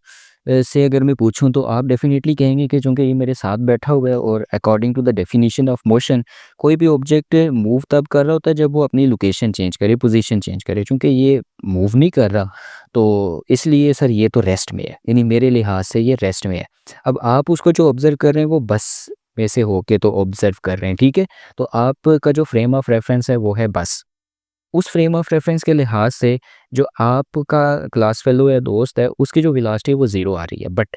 से अगर मैं पूछूं तो आप डेफिनेटली कहेंगे कि चूँकि ये मेरे साथ बैठा हुआ है और according to the definition of motion कोई भी ऑब्जेक्ट मूव तब कर रहा होता है जब वो अपनी लोकेशन चेंज करे, पोजीशन चेंज करे। चूँकि ये मूव नहीं कर रहा तो इसलिए सर ये तो रेस्ट में है, यानी मेरे लिहाज से ये रेस्ट में है। अब आप उसको जो ऑब्ज़र्व कर रहे हैं वो बस में से होके तो ऑब्ज़र्व कर रहे हैं, ठीक है। तो आपका जो फ्रेम ऑफ रेफरेंस है वो है बस। उस फ्रेम ऑफ रेफरेंस के लिहाज से जो आपका क्लास फेलो या दोस्त है उसकी जो वेलोसिटी है वो ज़ीरो आ रही है। बट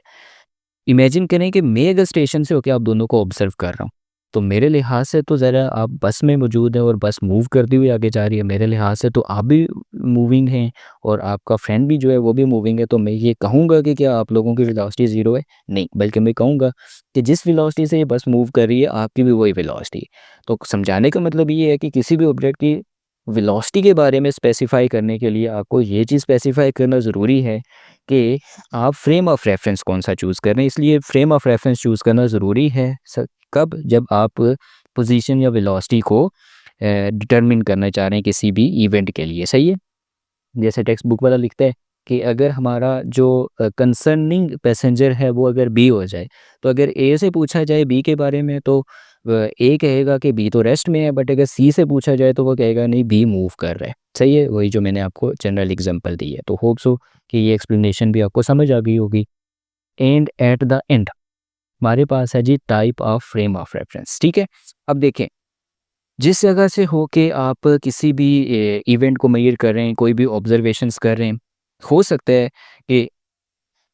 इमेजिन करें कि मैं अगर स्टेशन से होकर आप दोनों को ऑब्जर्व कर रहा हूँ, तो मेरे लिहाज से तो ज़रा आप बस में मौजूद हैं और बस मूव करती हुई आगे जा रही है, मेरे लिहाज से तो आप भी मूविंग हैं और आपका फ्रेंड भी जो है वो भी मूविंग है, तो मैं ये कहूँगा कि क्या आप लोगों की वेलोसिटी ज़ीरो है? नहीं, बल्कि मैं कहूँगा कि जिस वेलोसिटी से ये बस मूव कर रही है, आपकी भी वही वेलोसिटी है। तो समझाने का मतलब ये है कि किसी भी ऑब्जेक्ट की वेलोसिटी के बारे में स्पेसिफ़ाई करने के लिए आपको ये चीज़ स्पेसिफ़ाई करना ज़रूरी है कि आप फ्रेम ऑफ रेफ़रेंस कौन-सा चूज़ कर रहे हैं। इसलिए फ्रेम ऑफ रेफ़रेंस चूज़ करना ज़रूरी है कब? जब आप पोज़ीशन या वेलोसिटी को डिटरमिन करना चाह रहे हैं किसी भी इवेंट के लिए, सही है? जैसे टेक्स्ट बुक वाला लिखता है कि अगर हमारा जो कंसर्निंग पैसेंजर है वो अगर बी हो जाए, तो अगर ए से पूछा जाए बी के बारे में तो ए कहेगा कि बी तो रेस्ट में है, बट अगर सी से पूछा जाए तो वो कहेगा नहीं बी मूव कर रहा है। सही है? वही जो मैंने आपको जनरल एग्जांपल दी है। तो होप सो कि ये एक्सप्लेनेशन भी आपको समझ आ गई होगी। एंड एट द एंड हमारे पास है जी type of frame of reference, ठीक है? अब देखें, जिस जगह से होके आप किसी भी इवेंट को मेज़र कर रहे हैं, कोई भी ऑब्जर्वेशंस कर रहे हैं, हो सकता है कि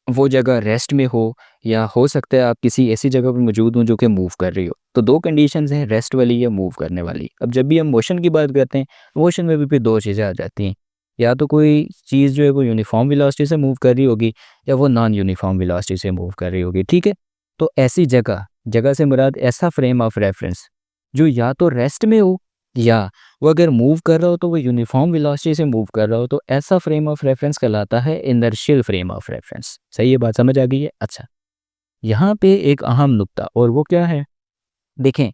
वो जगह रेस्ट में हो या हो सकता है आप किसी ऐसी जगह पर मौजूद हों जो कि मूव कर रही हो। तो 2 कंडीशंस हैं, रेस्ट वाली या मूव करने वाली। अब जब भी हम मोशन की बात करते हैं, मोशन में भी फिर 2 चीज़ें आ जाती हैं। या तो कोई चीज़ जो है वो यूनिफ़ॉर्म वेलोसिटी से मूव कर रही होगी या वो नॉन यूनिफ़ॉर्म वेलोसिटी से मूव कर रही होगी, ठीक है? तो ऐसी जगह, जगह से मुराद ऐसा फ्रेम ऑफ रेफ़रेंस जो या तो रेस्ट में हो या वो अगर मूव कर रहा हो तो वो यूनिफ़ॉर्म वेलोसिटी से मूव कर रहा हो, तो ऐसा फ्रेम ऑफ रेफ़रेंस कहलाता है इनर्शियल फ्रेम ऑफ रेफ़रेंस। सही है, बात समझ आ गई है? अच्छा, यहाँ पे एक अहम नुक्ता और वो क्या है? देखें,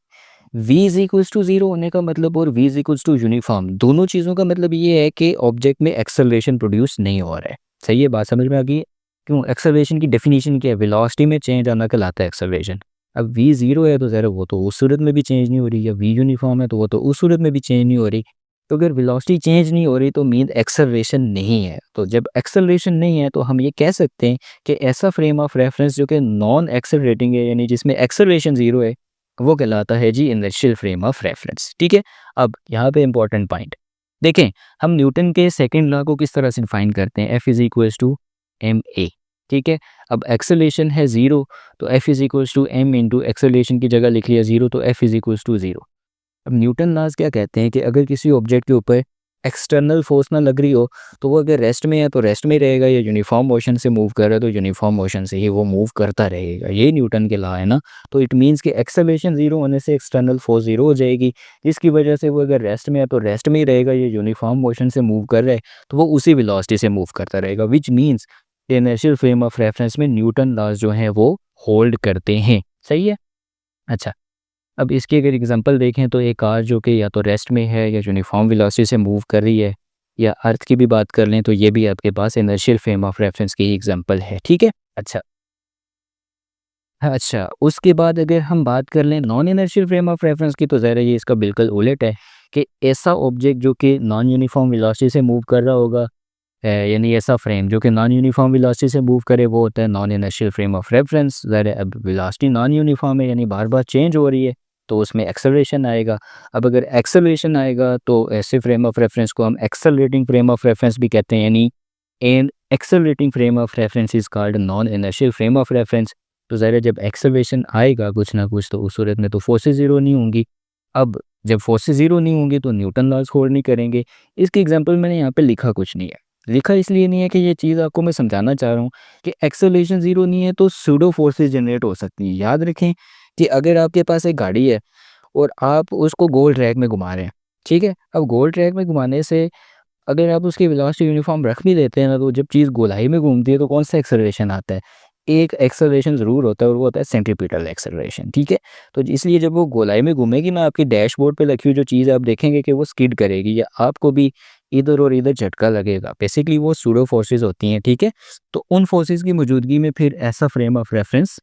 v इज़ इक्वल्स टू 0 होने का मतलब और v is equals to uniform, दोनों चीज़ों का मतलब ये है कि ऑब्जेक्ट में एक्सेलरेशन प्रोड्यूस नहीं हो रहा है। सही है, बात समझ में आ गई है? क्यों? एक्सेलरेशन की डेफ़िनिशन क्या है? वेलोसिटी में चेंज आना कहलाता है एक्सेलरेशन। अब v 0 है तो ज़रा वो तो उस सूरत में भी चेंज नहीं हो रही, या v यूनिफ़ॉर्म है तो वो तो उस सूरत में भी चेंज नहीं हो रही। तो अगर वेलोसिटी चेंज नहीं हो रही तो मीन एक्सेलरेशन नहीं है। तो जब एक्सेलरेशन नहीं है तो हम ये कह सकते हैं कि ऐसा फ्रेम ऑफ रेफ़रेंस जो कि नॉन एक्सेलरेटिंग है, यानी जिसमें एक्सेलरेशन 0 है, वो कहलाता है जी इनर्शियल फ्रेम ऑफ रेफ़रेंस, ठीक है? अब यहाँ पे इम्पोर्टेंट पॉइंट देखें, हम न्यूटन के सेकंड लॉ को किस तरह से डिफाइन करते हैं? F is equals to ma, ठीक है? अब एक्सेलरेशन है 0 तो F is equals to m into acceleration की जगह लिख लिया 0 तो F इज़ इक्वल्स टू 0। अब न्यूटन लॉज़ क्या कहते हैं कि अगर किसी ऑब्जेक्ट के ऊपर एक्सटर्नल फोर्स ना लग रही हो तो वो अगर रेस्ट में है तो रेस्ट में ही रहेगा, या यूनिफॉर्म मोशन से मूव कर रहा है तो यूनिफॉर्म मोशन से ही वो मूव करता रहेगा। ये न्यूटन के लॉ है ना। तो इट मीन्स कि एक्सेलरेशन 0 होने से एक्सटर्नल फोर्स 0 हो जाएगी, जिसकी वजह से वो अगर रेस्ट में है तो रेस्ट में ही रहेगा, ये यूनिफॉर्म मोशन से मूव कर रहा है तो वो उसी वेलोसिटी से मूव करता रहेगा, which means inertial frame of reference में न्यूटन लॉज जो हैं वो होल्ड करते हैं। सही है? अच्छा, अब इसकी अगर एग्जांपल देखें तो एक कार जो कि या तो रेस्ट में है या यूनिफॉर्म वेलोसिटी से मूव कर रही है, या अर्थ की भी बात कर लें तो ये भी आपके पास इनर्शियल फ्रेम ऑफ रेफरेंस की एग्जांपल है, ठीक है? अच्छा, अच्छा, उसके बाद अगर हम बात कर लें non inertial frame of reference की, तो ज़ाहिर है ये इसका बिल्कुल उलट है कि ऐसा ऑब्जेक्ट जो कि नॉन यूनिफॉर्म वेलोसिटी से मूव कर रहा होगा, यानी ऐसा फ्रेम जो कि नॉन यूनिफॉर्म वेलोसिटी से मूव करे, वो होता है non inertial frame of reference. ज़ाहिर है अब वेलोसिटी नॉन यूनिफॉर्म है, यानी बार बार चेंज हो रही है, तो उसमें एक्सेलरेशन आएगा। अब अगर एक्सेलरेशन आएगा तो ऐसे फ्रेम ऑफ रेफरेंस को हम एक्सेलरेटिंग फ्रेम ऑफ रेफरेंस भी कहते हैं, यानी and accelerating frame of reference is called non inertial frame of reference. तो ज़ाहिर है जब एक्सेलरेशन आएगा कुछ ना कुछ, तो उस सूरत में तो फोर्सेस ज़ीरो नहीं होंगी। अब जब फोर्सेस ज़ीरो नहीं होंगी तो न्यूटन लॉज होल्ड नहीं करेंगे। इसकी एग्जांपल मैंने यहाँ पे लिखा कुछ नहीं है, लिखा इसलिए नहीं है कि ये चीज़ आपको मैं समझाना चाह रहा हूँ कि एक्सेलरेशन ज़ीरो नहीं है तो सूडो फोर्सेस जनरेट हो सकती हैं। याद रखें कि अगर आपके पास एक गाड़ी है और आप उसको गोल ट्रैक में घुमा रहे हैं, ठीक है? अब गोल ट्रैक में घुमाने से अगर आप उसकी वेलोसिटी यूनिफॉर्म रख भी देते हैं ना, तो जब चीज़ गोलाई में घूमती है तो कौन सा एक्सेलरेशन आता है? एक एक्सेलरेशन ज़रूर होता है और वो होता है सेंट्रीपिटल एक्सेलरेशन, ठीक है? तो इसलिए जब वो गोलाई में घूमेगी ना, आपकी डैशबोर्ड पे रखी हुई जो चीज़ आप देखेंगे कि वो स्किड करेगी या आपको भी इधर और इधर झटका लगेगा। बेसिकली वो सूडो फोर्सेस होती हैं, ठीक है? तो उन फोर्सेस की मौजूदगी में फिर ऐसा फ्रेम ऑफ रेफरेंस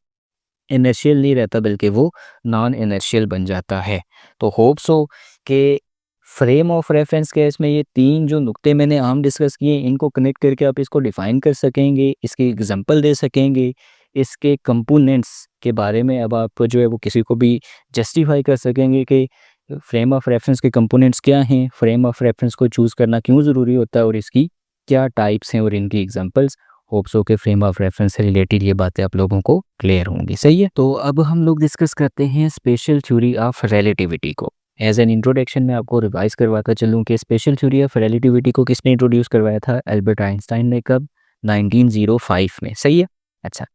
इनर्शियल नहीं रहता बल्कि वो नॉन इनर्शियल बन जाता है। तो होप सो कि फ्रेम ऑफ रेफरेंस के इसमें ये 3 जो नुक्ते मैंने आम डिस्कस किए, इनको कनेक्ट करके आप इसको डिफ़ाइन कर सकेंगे, इसकी एग्ज़ाम्पल दे सकेंगे, इसके कंपोनेंट्स के बारे में अब आप जो है वो किसी को भी जस्टिफ़ाई कर सकेंगे कि फ्रेम ऑफ रेफरेंस के कंपोनेंट्स क्या हैं, फ्रेम ऑफ रेफरेंस को चूज़ करना क्यों ज़रूरी होता है और इसकी क्या टाइप्स हैं और इनकी एग्ज़ाम्पल्स। होप सो के फ्रेम ऑफ रेफरेंस से रिलेटेड ये बातें आप लोगों को क्लियर होंगी, सही है? तो अब हम लोग डिस्कस करते हैं स्पेशल थ्योरी ऑफ रिलेटिविटी को। एज एन इंट्रोडक्शन मैं आपको रिवाइज करवाता चलूँ कि स्पेशल थ्योरी ऑफ रिलेटिविटी को किसने इंट्रोड्यूस करवाया था? एल्बर्ट आइंस्टाइन ने। कब? 1905 में। सही है। अच्छा,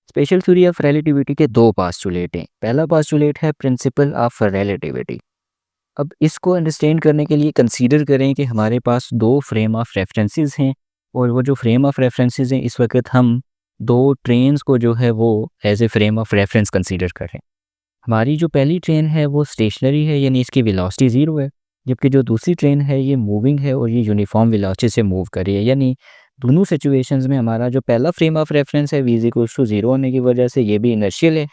स्पेशल थ्योरी ऑफ रिलेटिविटी के दो पास्टुलेट हैं। पहला पास्टुलेट है प्रिंसिपल ऑफ रिलेटिविटी। अब इसको अंडरस्टैंड करने के लिए कंसीडर करें कि हमारे पास दो फ्रेम ऑफ रेफरेंसेस हैं, और वो जो फ्रेम ऑफ रेफरेंसेस हैं, इस वक्त हम दो ट्रेन्स को जो है वो as a frame of reference consider कर रहे हैं। हमारी जो पहली ट्रेन है वो स्टेशनरी है, यानी इसकी वेलोसिटी ज़ीरो है, जबकि जो दूसरी ट्रेन है ये मूविंग है और ये यूनिफॉर्म वेलोसिटी से मूव कर रही है। यानी दोनों सिचुएशंस में हमारा जो पहला फ्रेम ऑफ रेफरेंस है v=0 होने की वजह से ये भी इनर्शियल है,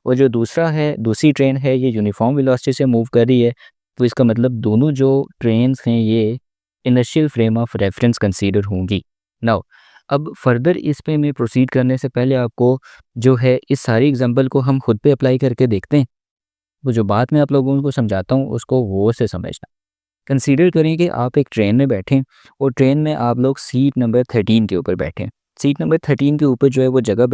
और जो दूसरी ट्रेन है ये यूनिफॉर्म वेलोसिटी से मूव कर रही है। तो इसका मतलब दोनों जो ट्रेन्स हैं ये inertial frame of reference consider होंगी। नाउ अब फर्दर इस पे मैं प्रोसीड करने से पहले आपको जो है इस सारी एग्जांपल को हम खुद पे अप्लाई करके देखते हैं। वो जो बात मैं आप लोगों को समझाता हूँ उसको वो से समझना। कंसीडर करें कि आप एक ट्रेन में बैठें और ट्रेन में आप लोग सीट नंबर 13 के ऊपर बैठें। सीट नंबर 13 के ऊपर जो है वो जगह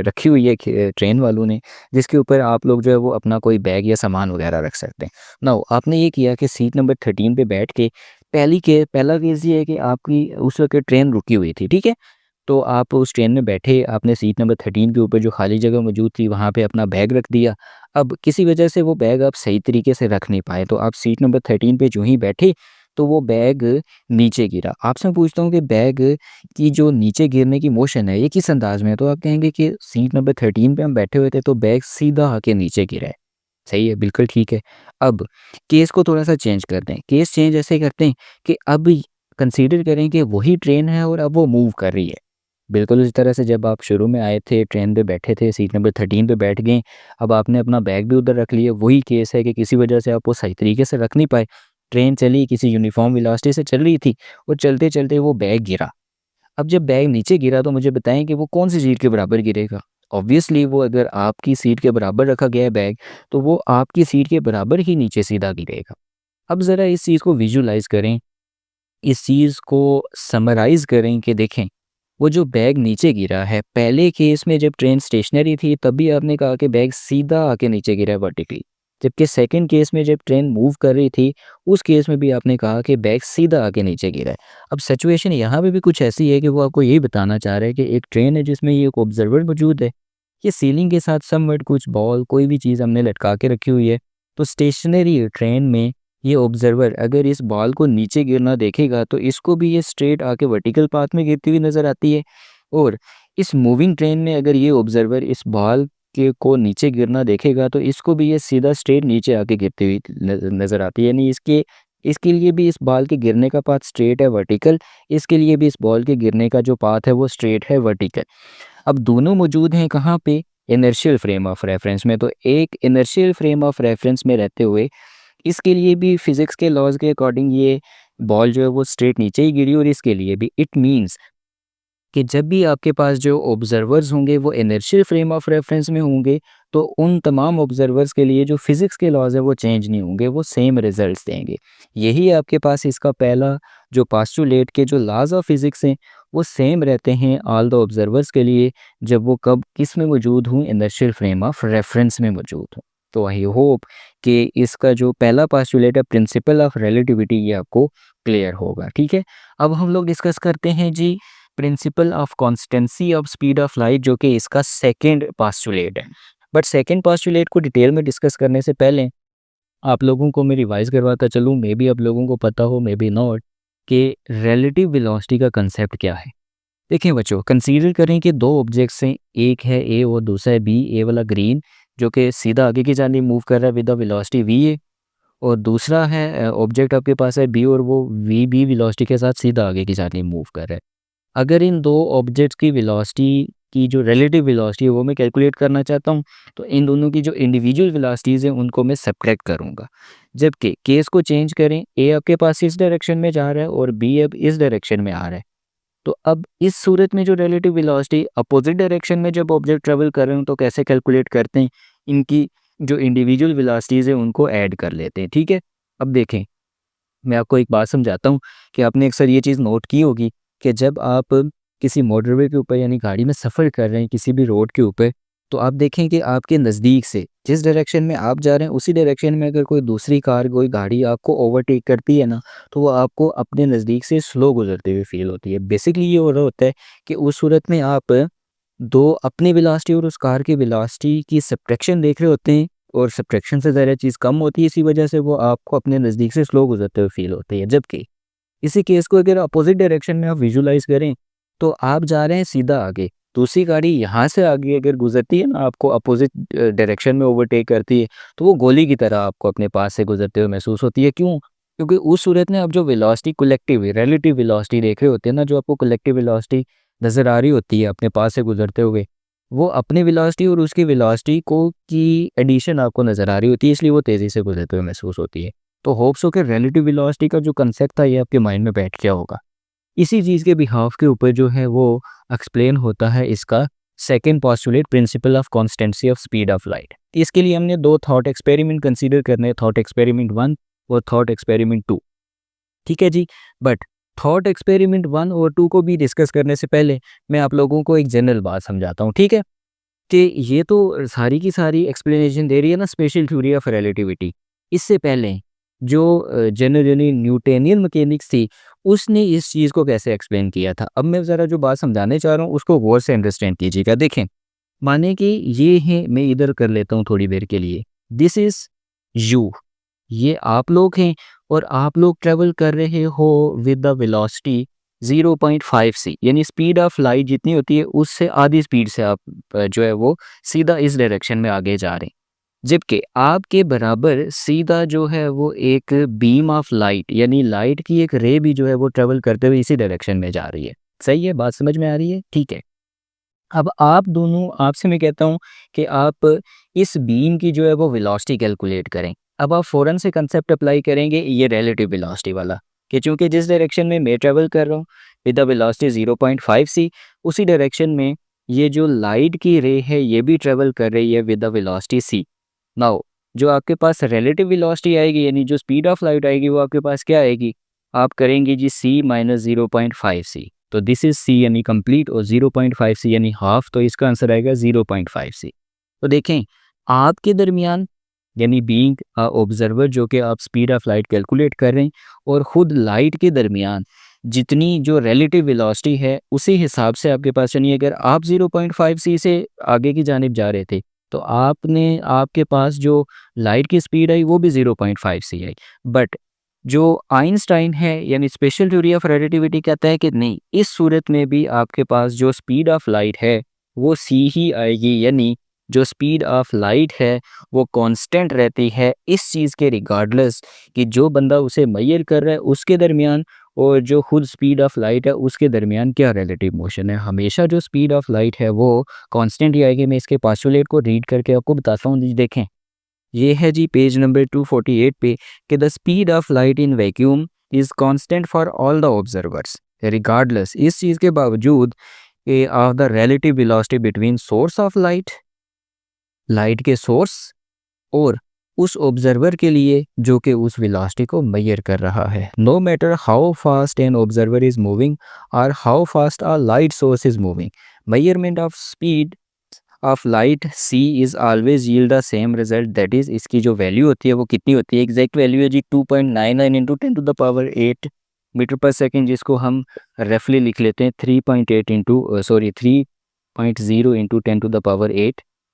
रखी हुई है ट्रेन वालों ने, जिसके ऊपर आप लोग जो है वो अपना कोई बैग या सामान वगैरह रख सकते हैं। नाउ आपने ये किया कि सीट नंबर 13 पे बैठ के पहला केस ये है कि आपकी उस वक्त ट्रेन रुकी हुई थी, ठीक है। तो आप उस ट्रेन में बैठे, आपने सीट नंबर 13 के ऊपर जो खाली जगह मौजूद थी वहाँ पे अपना बैग रख दिया। अब किसी वजह से वो बैग आप सही तरीके से रख नहीं पाए, तो आप सीट नंबर 13 पे जो ही बैठे तो वो बैग नीचे गिरा। आपसे मैं पूछता हूँ कि बैग की जो नीचे गिरने की मोशन है ये किस अंदाज में है? तो आप कहेंगे कि सीट नंबर 13 पे हम बैठे हुए थे तो बैग सीधा आके नीचे गिरा है। सही है, बिल्कुल ठीक है। अब केस को थोड़ा सा चेंज करते हैं। केस चेंज ऐसे करते हैं कि अब कंसीडर करें कि वही ट्रेन है और अब वो मूव कर रही है। बिल्कुल उसी तरह से जब आप शुरू में आए थे, ट्रेन पे बैठे थे, सीट नंबर 13 पे बैठ गए, अब आपने अपना बैग भी उधर रख लिया। वही केस है कि किसी वजह से आप वो सही तरीके से रख नहीं पाए। ट्रेन चली, किसी यूनिफ़ॉर्म वेलोसिटी से चल रही थी और चलते-चलते वो बैग गिरा। अब जब बैग नीचे गिरा तो मुझे बताएँ कि वो कौन-सी सीट के बराबर गिरेगा? ऑब्वियसली वो अगर आपकी सीट के बराबर रखा गया है बैग, तो वो आपकी सीट के बराबर ही नीचे सीधा गिरेगा। अब ज़रा इस चीज़ को विजुअलाइज़ करें, इस चीज़ को समराइज़ करें कि देखें, वो जो बैग नीचे गिरा है, पहले केस में जब ट्रेन स्टेशनरी थी तब भी आपने कहा कि बैग सीधा आके नीचे गिरा है वर्टिकली। जबकि सेकंड केस में जब ट्रेन मूव कर रही थी, उस केस में भी आपने कहा कि बैग सीधा आके नीचे गिरा है। अब सिचुएशन यहाँ पे भी कुछ ऐसी है कि वो आपको यही बताना चाह रहा है कि एक ट्रेन है जिसमें ये एक ऑब्जर्वर मौजूद है। ये सीलिंग के साथ समवट कुछ बॉल कोई भी चीज़ हमने लटका के रखी हुई है। तो स्टेशनरी ट्रेन में ये ऑब्जर्वर अगर इस बॉल को नीचे गिरना देखेगा तो इसको भी ये स्ट्रेट आके वर्टिकल पाथ में गिरती हुई नज़र आती है, और इस मूविंग ट्रेन में अगर ये ऑब्जर्वर इस बॉल के को नीचे गिरना देखेगा तो इसको भी ये सीधा स्ट्रेट नीचे आके गिरती हुई नज़र आती है। यानी इसके इसके लिए भी इस बॉल के गिरने का पाथ स्ट्रेट है वर्टिकल, इसके लिए भी इस बॉल के गिरने का जो पाथ है वो स्ट्रेट है वर्टिकल। अब दोनों मौजूद हैं कहाँ पे? इनर्शियल फ्रेम ऑफ रेफरेंस में। तो एक इनर्शियल फ्रेम ऑफ रेफरेंस में रहते हुए इसके लिए भी फिज़िक्स के लॉज़ के अकॉर्डिंग ये बॉल जो है वो स्ट्रेट नीचे ही गिरी, और इसके लिए भी इट मीन्स कि जब भी आपके पास जो ऑब्जर्वर्स होंगे वो इनर्शियल फ्रेम ऑफ रेफरेंस में होंगे, तो उन तमाम ऑब्जर्वर्स के लिए जो फिज़िक्स के लॉज़ है वो चेंज नहीं होंगे, वो सेम रिजल्ट्स देंगे। यही आपके पास इसका पहला जो पास्टुलेट के जो लॉज़ ऑफ फिज़िक्स हैं वो सेम रहते हैं ऑल द ऑब्जर्वर्स के लिए, जब वो कब किस में मौजूद हों? इनर्शियल फ्रेम ऑफ रेफरेंस में मौजूद हों। तो आई होप कि इसका जो पहला पास्टुलेट है प्रिंसिपल ऑफ रिलेटिविटी ये आपको क्लियर होगा, ठीक है। अब हम लोग डिस्कस करते हैं जी principle of constancy of speed of light, जो कि इसका सेकंड पास्टुलेट है। बट सेकंड पास्टुलेट को डिटेल में डिस्कस करने से पहले आप लोगों को मैं रिवाइज करवाता चलूँ, मे बी आप लोगों को पता हो मे बी नॉट, कि रिलेटिव वेलोसिटी का कंसेप्ट क्या है। देखिए बच्चों, कंसीडर करें कि दो ऑब्जेक्ट्स हैं, एक है ए और दूसरा है बी। ए वाला ग्रीन जो कि सीधा आगे की जानिब मूव कर रहा है विद द वेलोसिटी वी है, और दूसरा है ऑब्जेक्ट आपके पास है बी और वो वी बी वेलोसिटी के साथ सीधा आगे की जानिब मूव कर रहा है। अगर इन दो ऑब्जेक्ट्स की वेलोसिटी की जो रिलेटिव वेलोसिटी है वो मैं कैलकुलेट करना चाहता हूँ, तो इन दोनों की जो इंडिविजुअल वेलोसिटीज़ हैं उनको मैं सब्ट्रैक्ट करूँगा। जबकि केस को चेंज करें, ए आपके पास इस डायरेक्शन में जा रहा है और बी अब इस डायरेक्शन में आ रहा है। तो अब इस सूरत में जो रिलेटिव वेलोसिटी अपोजिट डायरेक्शन में जब ऑब्जेक्ट ट्रेवल कर रहे हो तो कैसे कैलकुलेट करते हैं? इनकी जो इंडिविजुअल वेलोसिटीज़ हैं उनको ऐड कर लेते हैं, ठीक है। अब देखें, मैं आपको एक बात समझाता हूँ कि आपने अक्सर ये चीज़ नोट की होगी कि जब आप किसी मोटरवे के ऊपर यानी गाड़ी में सफ़र कर रहे हैं किसी भी रोड के ऊपर, तो आप देखें कि आपके नज़दीक से जिस डायरेक्शन में आप जा रहे हैं उसी डायरेक्शन में अगर कोई दूसरी कार, कोई गाड़ी आपको ओवरटेक करती है ना, तो वो आपको अपने नज़दीक से स्लो गुज़रते हुए फ़ील होती है। बेसिकली ये हो रहा होता है कि उस सूरत में आप 2 अपनी वेलोसिटी और उस कार की वेलोसिटी की सब्ट्रैक्शन देख रहे होते हैं, और सब्ट्रैक्शन से ज़रा चीज़ कम होती है, इसी वजह से वो आपको अपने नज़दीक से स्लो गुज़रते हुए फ़ील होती है। जबकि इसी केस को अगर अपोज़िट डायरेक्शन में आप विजुअलाइज़ करें, तो आप जा रहे हैं सीधा आगे, दूसरी गाड़ी यहाँ से आगे अगर गुज़रती है ना, आपको अपोज़िट डायरेक्शन में ओवरटेक करती है, तो वो गोली की तरह आपको अपने पास से गुज़रते हुए महसूस होती है। क्यों? क्योंकि उस सूरत में आप जो वेलोसिटी कलेक्टिव रिलेटिव वेलोसिटी देख रहे होते हैं ना, जो आपको कलेक्टिव वेलोसिटी नज़र आ रही होती है अपने पास से गुज़रते हुए, वो अपनी वेलोसिटी और उसकी वेलोसिटी को की एडिशन आपको नज़र आ रही होती है, इसलिए वो तेज़ी से गुज़रते हुए महसूस होती है। तो होप्स हो कि रिलेटिव वेलोसिटी का जो कांसेप्ट था ये आपके माइंड में बैठ गया होगा। इसी चीज़ के बिहाफ के ऊपर जो है वो एक्सप्लेन होता है इसका second postulate, principle of constancy of speed of light. इसके लिए हमने 2 थॉट एक्सपेरिमेंट कंसीडर करने हैं, थॉट एक्सपेरिमेंट 1 और थॉट एक्सपेरिमेंट 2। ठीक है जी। बट थॉट एक्सपेरिमेंट 1 और 2 को भी डिस्कस करने से पहले मैं आप लोगों को एक जनरल बात समझाता हूँ, ठीक है? कि ये तो सारी की सारी एक्सप्लेनेशन दे रही है ना स्पेशल थ्योरी ऑफ रिलेटिविटी। इससे पहले जो जनरली न्यूटोनियन मैकेनिक्स थी, उसने इस चीज़ को कैसे एक्सप्लेन किया था। अब मैं ज़रा जो बात समझाने चाह रहा हूँ उसको गौर से अंडरस्टैंड कीजिएगा। देखें, माने कि ये है, मैं इधर कर लेता हूँ थोड़ी देर के लिए। दिस इज़ यू, ये आप लोग हैं और आप लोग ट्रैवल कर रहे हो विद द वेलोसिटी 0.5 सी, यानी स्पीड ऑफ लाइट जितनी होती है उससे आधी स्पीड से आप जो है वो सीधा इस डायरेक्शन में आगे जा रहे हैं। जबकि आपके बराबर सीधा जो है वो एक बीम ऑफ लाइट, यानी लाइट की एक रे भी जो है वो ट्रेवल करते हुए इसी डायरेक्शन में जा रही है। सही है, बात समझ में आ रही है? ठीक है। अब आप दोनों, आपसे मैं कहता हूँ कि आप इस बीम की जो है वो वेलोसिटी कैलकुलेट करें। अब आप फ़ौरन से कंसेप्ट अप्लाई करेंगे ये रिलेटिव वेलोसिटी वाला, कि चूँकि जिस डायरेक्शन में मैं ट्रैवल कर रहा हूँ विद द वेलोसिटी 0.5 सी, उसी डायरेक्शन में ये जो लाइट की रे है ये भी ट्रैवल कर रही है with the velocity C. Now जो आपके पास रिलेटिव वेलोसिटी आएगी, यानी जो स्पीड ऑफ लाइट आएगी, वो आपके पास क्या आएगी? आप करेंगे जी c माइनस 0.5 सी। तो दिस इज c यानी कंप्लीट, और 0.5 सी यानी हाफ, तो इसका आंसर आएगा 0.5 सी। तो देखें, आपके दरमियान यानी बीइंग ऑब्जर्वर जो कि आप स्पीड ऑफ लाइट कैलकुलेट कर रहे हैं, और ख़ुद लाइट के दरमियान जितनी जो रिलेटिव वेलोसिटी है उसी हिसाब से आपके पास, यानी अगर आप 0.5 सी से आगे की जानिब जा रहे थे, तो आपके पास जो लाइट की स्पीड आई वो भी 0.5 सी आई। बट जो आइंस्टाइन है यानी स्पेशल थ्योरी ऑफ रिलेटिविटी कहता है कि नहीं, इस सूरत में भी आपके पास जो स्पीड ऑफ लाइट है वो सी ही आएगी, यानी जो स्पीड ऑफ लाइट है वो कांस्टेंट रहती है इस चीज़ के रिगार्डलेस कि जो बंदा उसे मेजर कर रहा है उसके दरमियान और जो खुद स्पीड ऑफ लाइट है उसके दरमियान क्या रिलेटिव मोशन है। हमेशा जो स्पीड ऑफ लाइट है वो कांस्टेंट ही आएगी। मैं इसके पोस्टुलेट को रीड करके आपको बताता हूँ जी। देखें, ये है जी पेज नंबर 248 पे कि the speed of light in vacuum is constant for all the observers regardless, इस चीज़ के बावजूद of the relative velocity between source of light, light के सोर्स, और उस ऑब्जर्वर के लिए जो कि उस वेलोसिटी को मेजर कर रहा है। No matter how fast an observer is moving और how fast a light source is moving, measurement of speed of light C is always yield the same result. That is, इसकी जो value होती है वो कितनी होती है? एग्जैक्ट वैल्यू है जी 2.99 इंटू 10⁻8 मीटर पर सेकेंड, जिसको हम रफली लिख लेते हैं 3.8 इंटू 3.0 इंटू 10⁸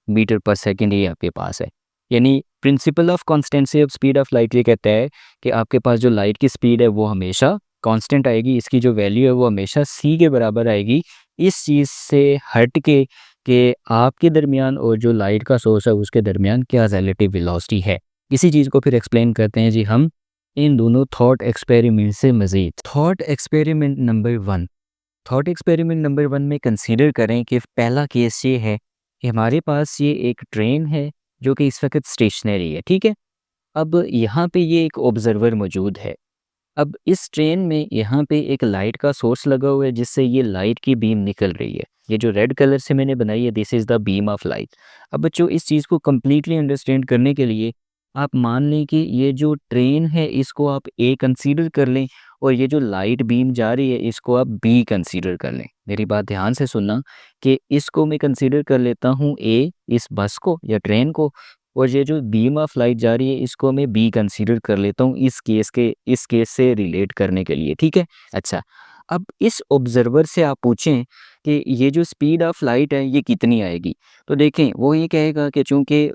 मीटर पर सेकेंड, ये आपके पास है। यानी principal of constancy of speed of light ये कहता है कि आपके पास जो लाइट की स्पीड है वो हमेशा कांस्टेंट आएगी, इसकी जो वैल्यू है वो हमेशा c के बराबर आएगी। इस चीज़ से हट के कि आपके दरमियान और जो लाइट का सोर्स है उसके दरमियान क्या रिलेटिव वेलोसिटी है। इसी चीज़ को फिर एक्सप्लेन करते हैं जी हम इन दोनों थॉट एक्सपेरिमेंट से मज़ीद। Thought experiment number 1, thought experiment number 1 में कंसीडर करें कि पहला केस ये है कि हमारे पास ये एक ट्रेन है जो कि इस वक्त स्टेशनरी है, ठीक है। अब यहाँ पे ये एक ऑब्जर्वर मौजूद है। अब इस ट्रेन में यहाँ पे एक लाइट का सोर्स लगा हुआ है जिससे ये लाइट की बीम निकल रही है। ये जो रेड कलर से मैंने बनाई है, this is the beam of light. अब बच्चों, इस चीज़ को कम्प्लीटली अंडरस्टैंड करने के लिए आप मान लें कि ये जो ट्रेन है इसको आप ए कंसीडर कर लें और ये जो लाइट बीम जा रही है इसको आप बी कंसीडर कर लें। मेरी बात ध्यान से सुनना कि इसको मैं कंसीडर कर लेता हूँ ए, इस बस को या ट्रेन को, और ये जो बीम ऑफ लाइट जा रही है इसको मैं बी कंसीडर कर लेता हूँ इस केस से रिलेट करने के लिए, ठीक है। अच्छा, अब इस ऑब्जर्वर से आप पूछें कि ये जो स्पीड ऑफ लाइट है ये कितनी आएगी, तो देखें वो ये कहेगा कि चूँकि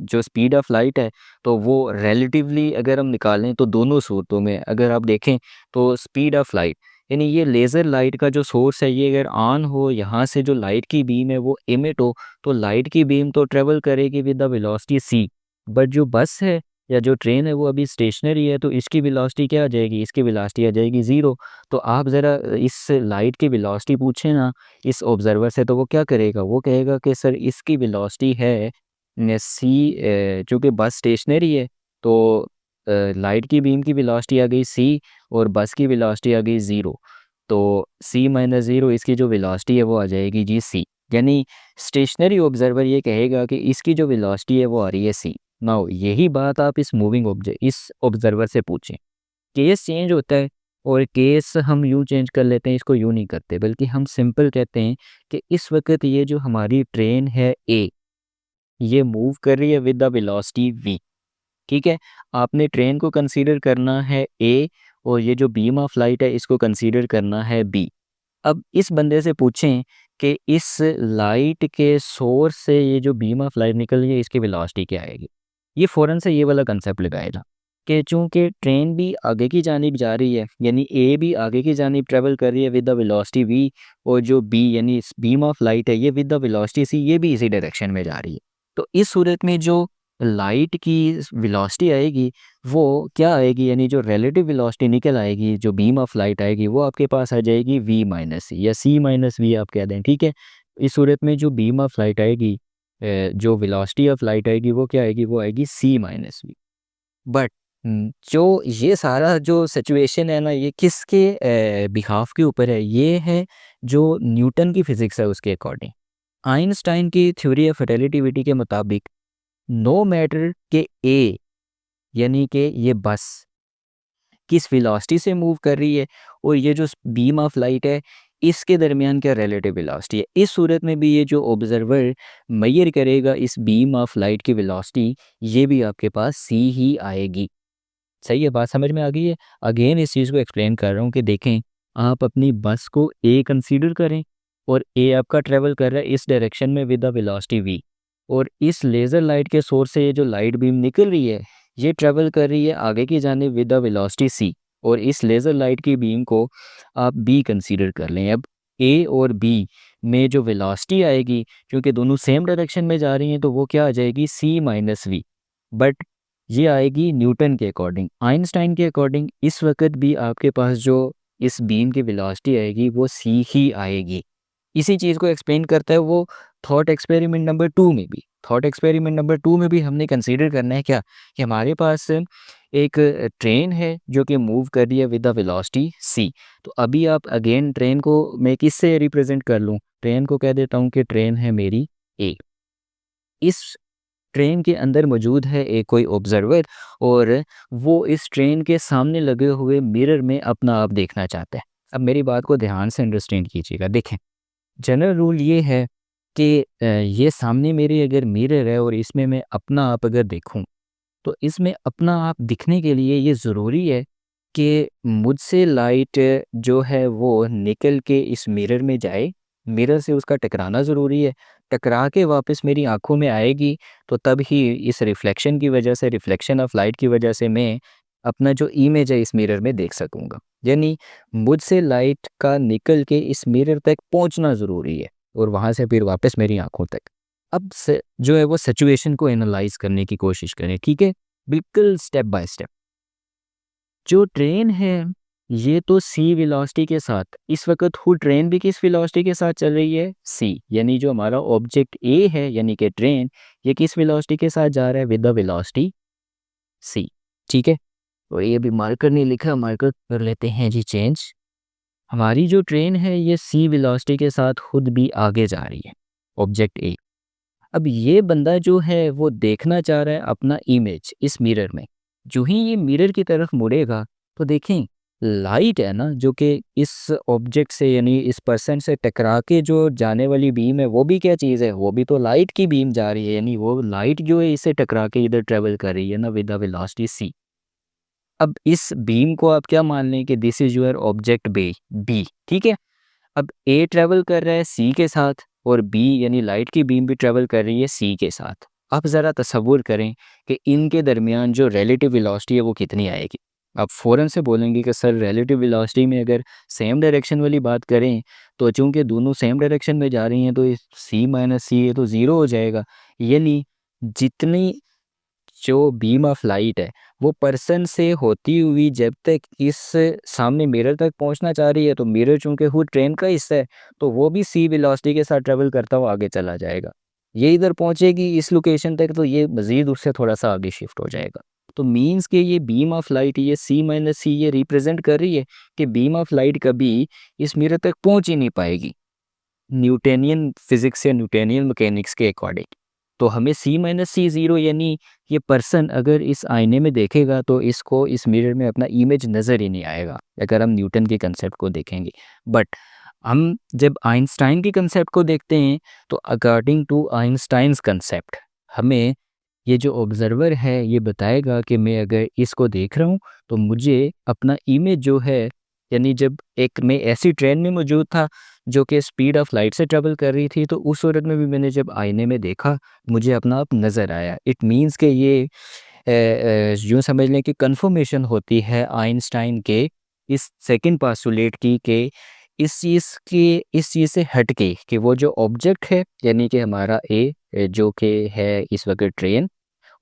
जो स्पीड ऑफ लाइट है तो वो रिलेटिवली अगर हम निकालें तो दोनों सूरतों में अगर आप देखें तो स्पीड ऑफ लाइट यानी ये लेज़र लाइट का जो सोर्स है ये अगर ऑन हो, यहाँ से जो लाइट की बीम है वो इमिट हो, तो लाइट की बीम तो ट्रेवल करेगी with the velocity C. But जो बस है या जो ट्रेन है वो अभी स्टेशनरी है, तो इसकी वेलोसिटी क्या आ जाएगी, इसकी वेलोसिटी आ जाएगी ज़ीरो। तो आप ज़रा इस लाइट की वेलोसिटी पूछें ना इस ऑब्जर्वर से, तो वो क्या करेगा, वो कहेगा कि सर इसकी वेलोसिटी है सी, चूँकि बस स्टेशनरी है तो लाइट की बीम की वेलोसिटी आ गई सी और बस की वेलोसिटी आ गई ज़ीरो। तो सी माइनस ज़ीरो इसकी जो वेलोसिटी है वो आ जाएगी जी सी। यानी स्टेशनरी ऑब्जर्वर ये कहेगा कि इसकी जो वेलोसिटी है वो आ रही है सी। नाउ यही बात आप इस ऑब्जर्वर से पूछें। केस चेंज होता है और केस हम यूँ चेंज कर लेते हैं, इसको यूँ नहीं करते, बल्कि हम सिंपल कहते हैं कि इस वक़्त ये जो हमारी ट्रेन है ए, ये मूव कर रही है विद द वेलोसिटी वी, ठीक है। आपने ट्रेन को कंसीडर करना है ए और ये जो बीम ऑफ लाइट है इसको कंसीडर करना है बी। अब इस बंदे से पूछें कि इस लाइट के सोर्स से ये जो बीम ऑफ लाइट निकल रही है इसकी वेलोसिटी क्या आएगी। ये फ़ौरन से ये वाला कंसेप्ट लगाएगा कि चूँकि ट्रेन भी आगे की जानिब जा रही है यानी ए भी आगे की जानिब ट्रेवल कर रही है विद द वेलोसिटी वी, और जो बी यानी बीम ऑफ लाइट है ये विद द वेलोसिटी सी ये भी इसी डायरेक्शन में जा रही है। तो इस सूरत में जो लाइट की वेलोसिटी आएगी वो क्या आएगी, यानी जो रिलेटिव वेलोसिटी निकल आएगी, जो बीम ऑफ लाइट आएगी वो आपके पास आ जाएगी v माइनस सी या c माइनस वी आप कह दें, ठीक है। इस सूरत में जो बीम ऑफ लाइट आएगी, जो वेलोसिटी ऑफ लाइट आएगी वो क्या आएगी, वो आएगी c माइनस वी। बट जो ये सारा जो सिचुएशन है ना ये किसके बिहाफ के ऊपर है, ये है जो न्यूटन की फिज़िक्स है उसके अकॉर्डिंग। आइंस्टाइन की थ्योरी ऑफ रिलेटिविटी के मुताबिक नो मैटर के ए यानी कि ये बस किस वेलोसिटी से मूव कर रही है और ये जो बीम ऑफ लाइट है इसके दरमियान क्या रिलेटिव वेलोसिटी है, इस सूरत में भी ये जो ऑब्जर्वर मेजर करेगा इस बीम ऑफ लाइट की वेलोसिटी ये भी आपके पास सी ही आएगी। सही है, बात समझ में आ गई है। अगेन इस चीज़ को एक्सप्लेन कर रहा हूँ कि देखें आप अपनी बस को ए कंसीडर करें और ए आपका ट्रेवल कर रहा है इस डायरेक्शन में विद द वेलोसिटी वी, और इस लेज़र लाइट के सोर्स से ये जो लाइट बीम निकल रही है ये ट्रेवल कर रही है आगे की जानिब विद द वेलोसिटी सी, और इस लेज़र लाइट की बीम को आप बी कंसीडर कर लें। अब ए और बी में जो वेलोसिटी आएगी क्योंकि दोनों सेम डायरेक्शन में जा रही हैं तो वो क्या आ जाएगी सी माइनस वी। बट ये आएगी न्यूटन के अकॉर्डिंग। आइंस्टाइन के अकॉर्डिंग इस वक्त भी आपके पास जो इस बीम की वेलोसिटी आएगी वो सी ही आएगी। इसी चीज़ को एक्सप्लेन करता है वो थॉट एक्सपेरिमेंट नंबर 2 में भी। थॉट एक्सपेरिमेंट नंबर 2 में भी हमने कंसीडर करना है क्या कि हमारे पास एक ट्रेन है जो कि मूव कर रही है विद द वेलोसिटी सी। तो अभी आप अगेन ट्रेन को मैं किससे रिप्रेजेंट कर लूँ, ट्रेन को कह देता हूँ कि ट्रेन है मेरी ए। इस ट्रेन के अंदर मौजूद है एक कोई ऑब्जर्वर और वो इस ट्रेन के सामने लगे हुए मिरर में अपना आप देखना चाहता है। अब मेरी बात को ध्यान से अंडरस्टैंड कीजिएगा। देखें जनरल रूल ये है कि ये सामने मेरे अगर मिरर है और इसमें मैं अपना आप अगर देखूं तो इसमें अपना आप दिखने के लिए ये ज़रूरी है कि मुझसे लाइट जो है वो निकल के इस मिरर में जाए, मिरर से उसका टकराना ज़रूरी है, टकरा के वापस मेरी आँखों में आएगी तो तब ही इस रिफ्लेक्शन की वजह से, रिफ्लेक्शन ऑफ लाइट की वजह से मैं अपना जो इमेज है इस मिरर में देख सकूँगा। यानी मुझसे लाइट का निकल के इस मिरर तक पहुँचना ज़रूरी है और वहाँ से फिर वापस मेरी आँखों तक। अब से जो है वो सिचुएशन को एनालाइज़ करने की कोशिश करें, ठीक है? बिल्कुल स्टेप बाय स्टेप। जो ट्रेन है ये तो सी वेलोसिटी के साथ इस वक्त वो ट्रेन भी किस वेलोसिटी के साथ चल रही है सी, यानी जो हमारा ऑब्जेक्ट ए है यानी कि ट्रेन ये किस वेलोसिटी के साथ जा रहा है विद द वेलोसिटी सी, ठीक है। और ये भी मार्कर नहीं लिखा, मार्कर कर लेते हैं जी चेंज। हमारी जो ट्रेन है ये सी वेलोसिटी के साथ खुद भी आगे जा रही है ऑब्जेक्ट ए। अब ये बंदा जो है वो देखना चाह रहा है अपना इमेज इस मिरर में। जो ही ये मिरर की तरफ मुड़ेगा तो देखें, लाइट है ना जो कि इस ऑब्जेक्ट से यानी इस पर्सन से टकरा के जो जाने वाली बीम है, वो भी क्या चीज़ है, वो भी तो लाइट की बीम जा रही है, यानी वो लाइट जो है इससे टकरा के इधर ट्रेवल कर रही है ना विद द वेलोसिटी सी। अब इस बीम को आप क्या मान लें कि this is your object B B, ठीक है। अब ए ट्रेवल कर रहा है सी के साथ और बी यानी लाइट की बीम भी ट्रेवल कर रही है सी के साथ। आप ज़रा तसव्वुर करें कि इनके दरमियान जो रिलेटिव वेलोसिटी है वो कितनी आएगी। आप फ़ौरन से बोलेंगे कि सर रिलेटिव वेलोसिटी में अगर सेम डायरेक्शन वाली बात करें तो चूंकि दोनों सेम डायरेक्शन में जा रही हैं तो सी माइनस सी ये तो ज़ीरो हो जाएगा। यानी जितनी जो बीम ऑफ लाइट है वो पर्सन से होती हुई जब तक इस सामने मिरर तक पहुंचना चाह रही है तो मिरर चूंकि खुद ट्रेन का हिस्सा है तो वो भी सी वेलोसिटी के साथ ट्रेवल करता हुआ आगे चला जाएगा। ये इधर पहुंचेगी इस लोकेशन तक तो ये मज़ीद उससे थोड़ा सा आगे शिफ्ट हो जाएगा। तो मीन्स के ये बीम ऑफ लाइट ये सी माइनस सी ये रिप्रेजेंट कर रही है कि बीम ऑफ लाइट कभी इस मिरर तक पहुंच ही नहीं पाएगी न्यूटनियन फिजिक्स या न्यूटनियन मैकेनिक्स के अकॉर्डिंग। तो हमें सी माइनस सी ज़ीरो यानी ये पर्सन अगर इस आईने में देखेगा तो इसको इस मिरर में अपना इमेज नज़र ही नहीं आएगा अगर हम न्यूटन के कंसेप्ट को देखेंगे। बट हम जब आइंस्टाइन के कंसेप्ट को देखते हैं तो अकॉर्डिंग टू आइंस्टाइन्स कंसेप्ट हमें ये जो ऑब्ज़र्वर है ये बताएगा कि मैं अगर इसको देख रहा हूँ तो मुझे अपना इमेज जो है यानी जब एक मैं ऐसी ट्रेन में मौजूद था जो कि स्पीड ऑफ लाइट से ट्रेवल कर रही थी तो उस सूरत में भी मैंने जब आईने में देखा मुझे अपना आप नज़र आया। इट मीन्स कि ये यूँ समझ लें कि कंफर्मेशन होती है आइंस्टाइन के इस सेकंड पास्टुलेट की कि इस चीज़ से हट के कि वो जो ऑब्जेक्ट है यानी कि हमारा जो कि है इस वक्त ट्रेन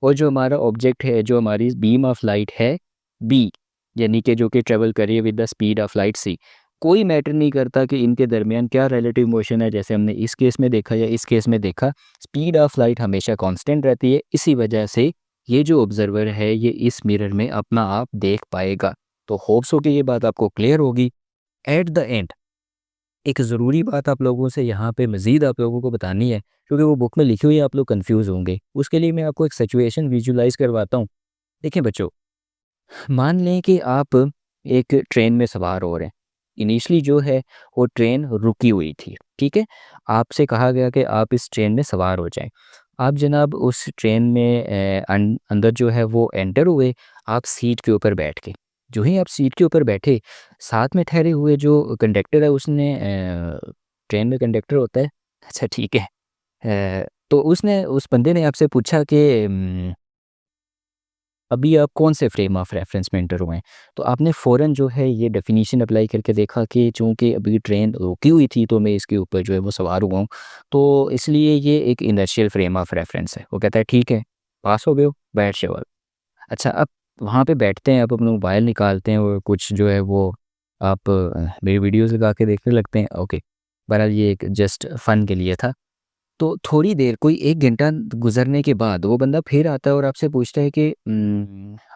और जो हमारा ऑब्जेक्ट है जो हमारी बीम ऑफ लाइट है बी यानी कि जो कि ट्रेवल कर रही है with the speed of light C, कोई मैटर नहीं करता कि इनके दरमियान क्या रिलेटिव मोशन है जैसे हमने इस केस में देखा या इस केस में देखा, स्पीड ऑफ लाइट हमेशा कांस्टेंट रहती है। इसी वजह से ये जो ऑब्जर्वर है ये इस मिरर में अपना आप देख पाएगा। तो होप्स हो कि ये बात आपको क्लियर होगी। एट द एंड एक ज़रूरी बात आप लोगों से यहाँ पे मज़ीद आप लोगों को बतानी है क्योंकि वो बुक में लिखी हुई है, आप लोग कंफ्यूज होंगे। उसके लिए मैं आपको एक सिचुएशन विजुलाइज करवाता हूँ। देखिए बच्चों, मान लें कि आप एक ट्रेन में सवार हो रहे हैं। इनिशियली जो है वो ट्रेन रुकी हुई थी, ठीक है। आपसे कहा गया कि आप इस ट्रेन में सवार हो जाएं। आप जनाब उस ट्रेन में अंदर जो है वो एंटर हुए। आप सीट के ऊपर बैठ के जो ही आप सीट के ऊपर बैठे साथ में ठहरे हुए जो कंडक्टर है उसने ट्रेन में कंडक्टर होता है, अच्छा ठीक है। तो उसने उस बंदे ने आपसे पूछा कि अभी आप कौन से फ्रेम ऑफ रेफरेंस में एंटर हुए हैं। तो आपने फ़ौरन जो है ये डेफिनेशन अप्लाई करके देखा कि चूँकि अभी ट्रेन रुकी हुई थी तो मैं इसके ऊपर जो है वो सवार हुआ हूँ, तो इसलिए ये एक इनर्शियल फ्रेम ऑफ रेफरेंस है। वो कहता है ठीक है, पास हो गए हो, बैठ जाओ अब। अच्छा, अब वहाँ पे बैठते हैं, आप अपना मोबाइल निकालते हैं और कुछ जो है वो आप मेरी वीडियोज़ लगा के देखने लगते हैं। ओके, बहरहाल ये एक जस्ट फ़न के लिए था। तो थोड़ी देर कोई 1 घंटा गुज़रने के बाद वो बंदा फिर आता है और आपसे पूछता है कि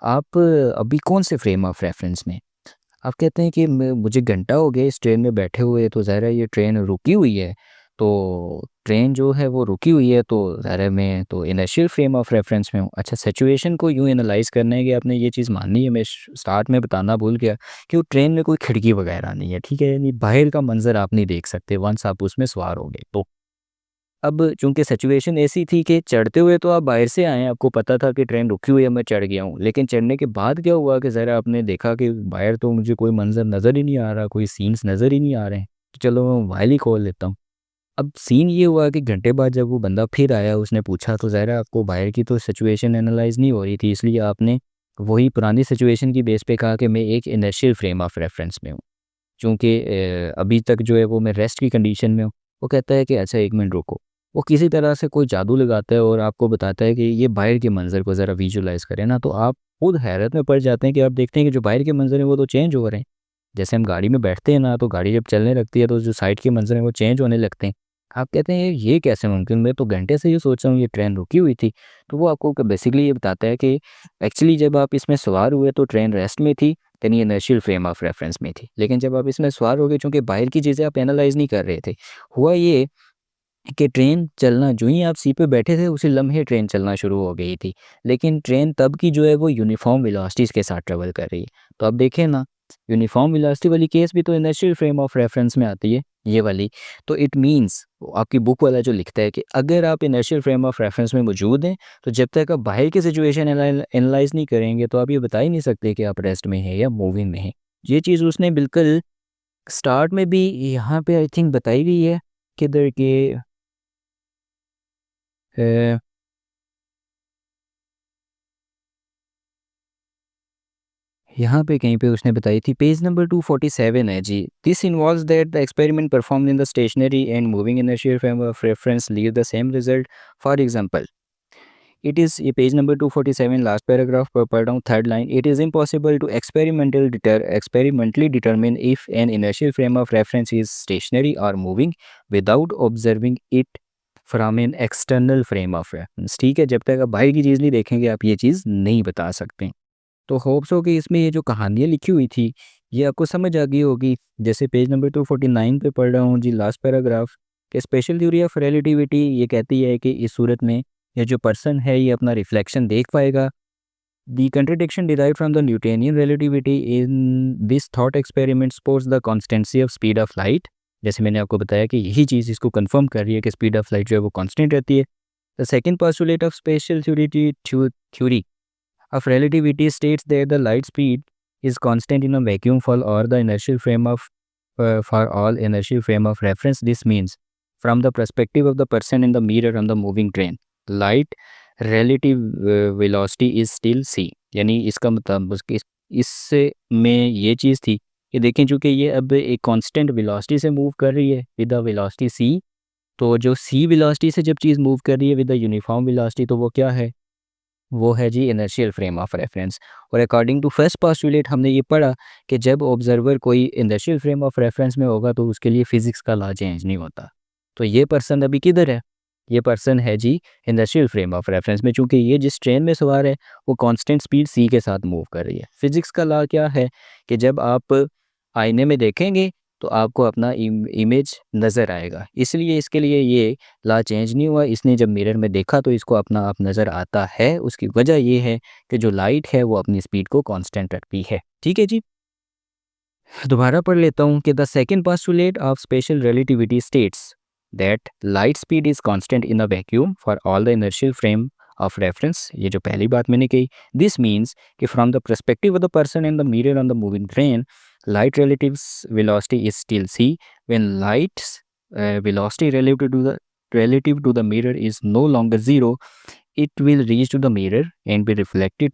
आप अभी कौन से फ्रेम ऑफ रेफ़रेंस में? आप कहते हैं कि मैं मुझे घंटा हो गया इस ट्रेन में बैठे हुए, तो ज़ाहिर है ये ट्रेन रुकी हुई है। तो ट्रेन जो है वो रुकी हुई है तो ज़ाहिर है मैं तो इनर्शियल फ्रेम ऑफ रेफ़रेंस में हूँ। अच्छा, सिचुएशन को यूँ एनालाइज़ करना है कि आपने ये चीज़ माननी है, मैं स्टार्ट में बताना भूल गया कि वो ट्रेन में कोई खिड़की वग़ैरह नहीं है, ठीक है? यानी बाहर का मंज़र आप नहीं देख सकते वन्स आप उसमें सवार हो गए तो। अब चूँकि सिचुएशन ऐसी थी कि चढ़ते हुए तो आप बाहर से आए हैं, आपको पता था कि ट्रेन रुकी हुई है, मैं चढ़ गया हूँ। लेकिन चढ़ने के बाद क्या हुआ कि ज़रा आपने देखा कि बाहर तो मुझे कोई मंज़र नज़र ही नहीं आ रहा, कोई सीन्स नज़र ही नहीं आ रहे हैं। तो चलो मैं मोबाइल ही खोल लेता हूँ। अब सीन ये हुआ कि घंटे बाद जब वो बंदा फिर आया, उसने पूछा तो ज़ाहिर है आपको बाहर की तो सिचुएशन एनालाइज़ नहीं हो रही थी, इसलिए आपने वही पुरानी सिचुएशन की बेस पे कहा कि मैं एक इनर्शियल फ्रेम ऑफ रेफ़रेंस में हूँ। चूँकि अभी तक जो है वो मैं रेस्ट की कंडीशन में हूँ। वो कहता है कि अच्छा 1 मिनट रुको। वो किसी तरह से कोई जादू लगाता है और आपको बताता है कि ये बाहर के मंज़र को ज़रा विजुअलाइज़ करें ना, तो आप खुद हैरत में पड़ जाते हैं कि आप देखते हैं कि जो बाहर के मंज़र हैं वो तो चेंज हो रहे हैं। जैसे हम गाड़ी में बैठते हैं ना, तो गाड़ी जब चलने लगती है तो जो साइड के मंज़र हैं वो चेंज होने लगते हैं। आप कहते हैं ये कैसे मुमकिन, मैं तो घंटे से ये सोच रहा हूँ ये ट्रेन रुकी हुई थी। तो वो आपको बेसिकली ये बताता है कि एक्चुअली जब आप इसमें सवार हुए तो ट्रेन रेस्ट में थी, यानी इनर्शियल फ्रेम ऑफ रेफरेंस में थी। लेकिन जब आप इसमें सवार हो गए चूँकि बाहर की चीज़ें आप एनालाइज़ नहीं कर रहे थे। हुआ ये कि ट्रेन चलना, जो ही आप सीट पे बैठे थे उसी लम्हे ट्रेन चलना शुरू हो गई थी। लेकिन ट्रेन तब की जो है वो यूनिफ़ॉर्म वेलोसिटीज़ के साथ ट्रैवल कर रही है। तो अब देखें ना, यूनिफ़ॉर्म वेलोसिटी वाली केस भी तो इनर्शियल फ्रेम ऑफ रेफरेंस में आती है, ये वाली। तो इट मीन्स आपकी बुक वाला जो लिखता है कि अगर आप इनर्शियल फ्रेम ऑफ रेफरेंस में मौजूद हैं, तो जब तक आप बाहर की सिचुएशन एनालाइज़ नहीं करेंगे तो आप ये बता ही नहीं सकते कि आप रेस्ट में हैं या मूविंग में हैं। ये चीज़ उसने बिल्कुल स्टार्ट में भी यहाँ पे आई थिंक बताई हुई है, किधर के अ, यहाँ पे कहीं पे उसने बताई थी, पेज नंबर 247 है जी। This involves that the experiment performed in the stationary and moving inertial frame of reference leave the same result. For example, it is, ये पेज नंबर 247 लास्ट पैराग्राफ पर पढ़ रहा हूँ, third line. It is impossible to experimentally determine if an inertial frame of reference is stationary और moving without observing it from an external frame of reference. ठीक है, जब तक आप बाहर की चीज़ नहीं देखेंगे आप ये चीज़ नहीं बता सकते। तो होप्स हो कि इसमें ये जो कहानियाँ लिखी हुई थी ये आपको समझ आ गई होगी। जैसे पेज नंबर 249 पे पढ़ रहा हूँ जी, लास्ट पैराग्राफ, कि स्पेशल थ्योरी ऑफ रिलेटिविटी ये कहती है कि इस सूरत में ये जो पर्सन है ये अपना रिफ्लेक्शन देख पाएगा। The contradiction derive from the Newtonian relativity in this thought experiment supports the constituency of speed of light. जैसे मैंने आपको बताया कि यही चीज़ इसको कंफर्म कर रही है कि स्पीड ऑफ लाइट जो है वो कांस्टेंट रहती है। The second postulate of special theory of relativity states that the light speed is constant in a vacuum for all the inertial frame of for all inertial frame of reference. This means from the perspective of the person in the mirror on the moving train, light relative velocity is still c। यानी इसका मतलब इससे में ये चीज़ थी कि देखें चूँकि ये अब एक कांस्टेंट वेलोसिटी से मूव कर रही है विद द वेलोसिटी c। तो जो c वेलोसिटी से जब चीज़ मूव कर रही है विद द यूनिफॉर्म वेलोसिटी, तो वो क्या है, वो है जी इनर्शियल फ्रेम ऑफ रेफरेंस। और अकॉर्डिंग टू फर्स्ट पोस्टुलेट हमने ये पढ़ा कि जब ऑब्जर्वर कोई इनर्शियल फ्रेम ऑफ रेफरेंस में होगा तो उसके लिए फिजिक्स का लॉ चेंज नहीं होता। तो ये पर्सन अभी किधर है, ये पर्सन है जी इनर्शियल फ्रेम ऑफ रेफरेंस में, चूँकि ये जिस ट्रेन में सवार है वो कांस्टेंट स्पीड सी के साथ मूव कर रही है। फिजिक्स का लॉ क्या है कि जब आप आईने में देखेंगे तो आपको अपना इमेज नज़र आएगा, इसलिए इसके लिए ये ला चेंज नहीं हुआ। इसने जब मिरर में देखा तो इसको अपना आप नज़र आता है। उसकी वजह ये है कि जो लाइट है वो अपनी स्पीड को कांस्टेंट रखती है। ठीक है जी, दोबारा पढ़ लेता हूँ कि the second postulate of special relativity states that light speed is constant in a vacuum for all the inertial frame of reference. ये जो पहली बात मैंने कही, दिस मीन्स कि from the perspective of the person in the mirror on the moving train, light relatives velocity is still c when light's velocity relative to the mirror is no longer zero. It will reach to the mirror and be reflected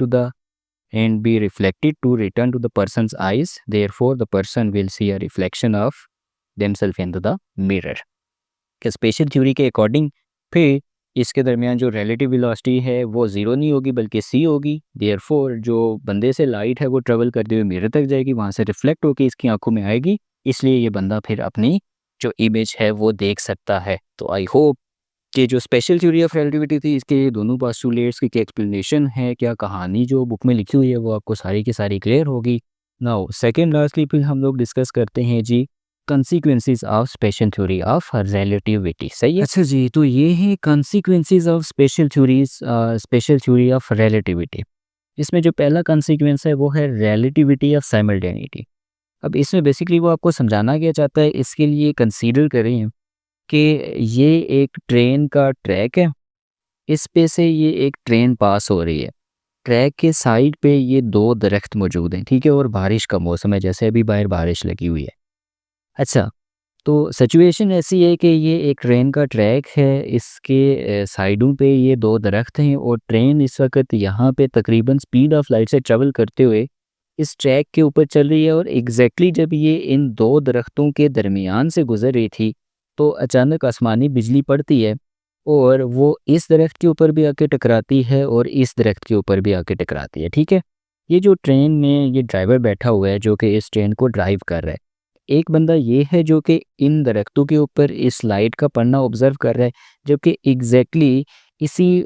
to return to the person's eyes. Therefore the person will see a reflection of themselves into the mirror। कि special theory के according फिर इसके दरमियान जो relative velocity है वो zero नहीं होगी बल्कि सी होगी। देयरफॉर जो बंदे से लाइट है वो ट्रेवल करते हुए मिरर तक जाएगी, वहाँ से रिफ्लेक्ट होकर इसकी आंखों में आएगी, इसलिए ये बंदा फिर अपनी जो इमेज है वो देख सकता है। तो आई होप कि जो स्पेशल थ्योरी ऑफ रिलेटिविटी थी इसके ये दोनों पोस्टुलेट्स की क्या एक्सप्लेनेशन है, क्या कहानी जो बुक में लिखी हुई है वो आपको सारी की सारी क्लियर होगी। नाउ सेकेंड लास्टली फिर हम लोग डिस्कस करते हैं जी consequences of special theory of relativity. सही है, अच्छा जी, तो ये है consequences of special theory of relativity. इसमें जो पहला consequence है वो है रिलेटिविटी ऑफ साइमल्टेनिटी। अब इसमें बेसिकली वो आपको समझाना क्या चाहता है, इसके लिए कंसीडर करें कि ये एक ट्रेन का ट्रैक है, इस पे से ये एक ट्रेन पास हो रही है। ट्रैक के साइड पे ये दो दरख्त मौजूद हैं, ठीक है, और बारिश का मौसम है, जैसे अभी बाहर बारिश लगी हुई है। अच्छा, तो सिचुएशन ऐसी है कि ये एक ट्रेन का ट्रैक है, इसके साइडों पे ये दो दरख्त हैं और ट्रेन इस वक्त यहाँ पे तकरीबन स्पीड ऑफ लाइट से ट्रेवल करते हुए इस ट्रैक के ऊपर चल रही है। और एग्जैक्टली जब ये इन दो दरख्तों के दरमियान से गुजर रही थी तो अचानक आसमानी बिजली पड़ती है और वो इस दरख्त के ऊपर भी आके टकराती है और इस दरख्त के ऊपर भी आके टकराती है। ठीक है, ये जो ट्रेन में ये ड्राइवर बैठा हुआ है जो कि इस ट्रेन को ड्राइव कर रहा है, एक बंदा ये है जो कि इन दरख्तों के ऊपर इस लाइट का पड़ना ऑब्जर्व कर रहा है, जबकि एग्जैक्टली इसी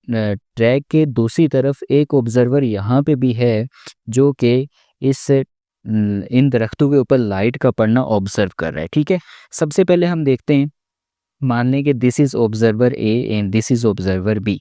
ट्रैक के दूसरी तरफ एक ऑब्जर्वर यहाँ पे भी है जो कि इस इन दरख्तों के ऊपर लाइट का पड़ना ऑब्जर्व कर रहा है। ठीक है, सबसे पहले हम देखते हैं मान लें कि this is observer A and this is observer B.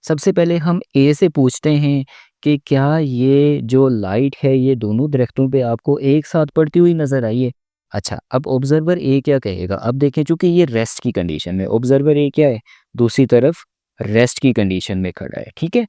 सबसे पहले हम ए से पूछते हैं कि क्या ये जो लाइट है ये दोनों दरख्तों पे आपको एक साथ पड़ती हुई नज़र आई है? अच्छा, अब ऑब्जर्वर ए क्या कहेगा? अब देखें, चूँकि ये रेस्ट की कंडीशन में, ऑब्जर्वर ए क्या है? दूसरी तरफ रेस्ट की कंडीशन में खड़ा है, ठीक है?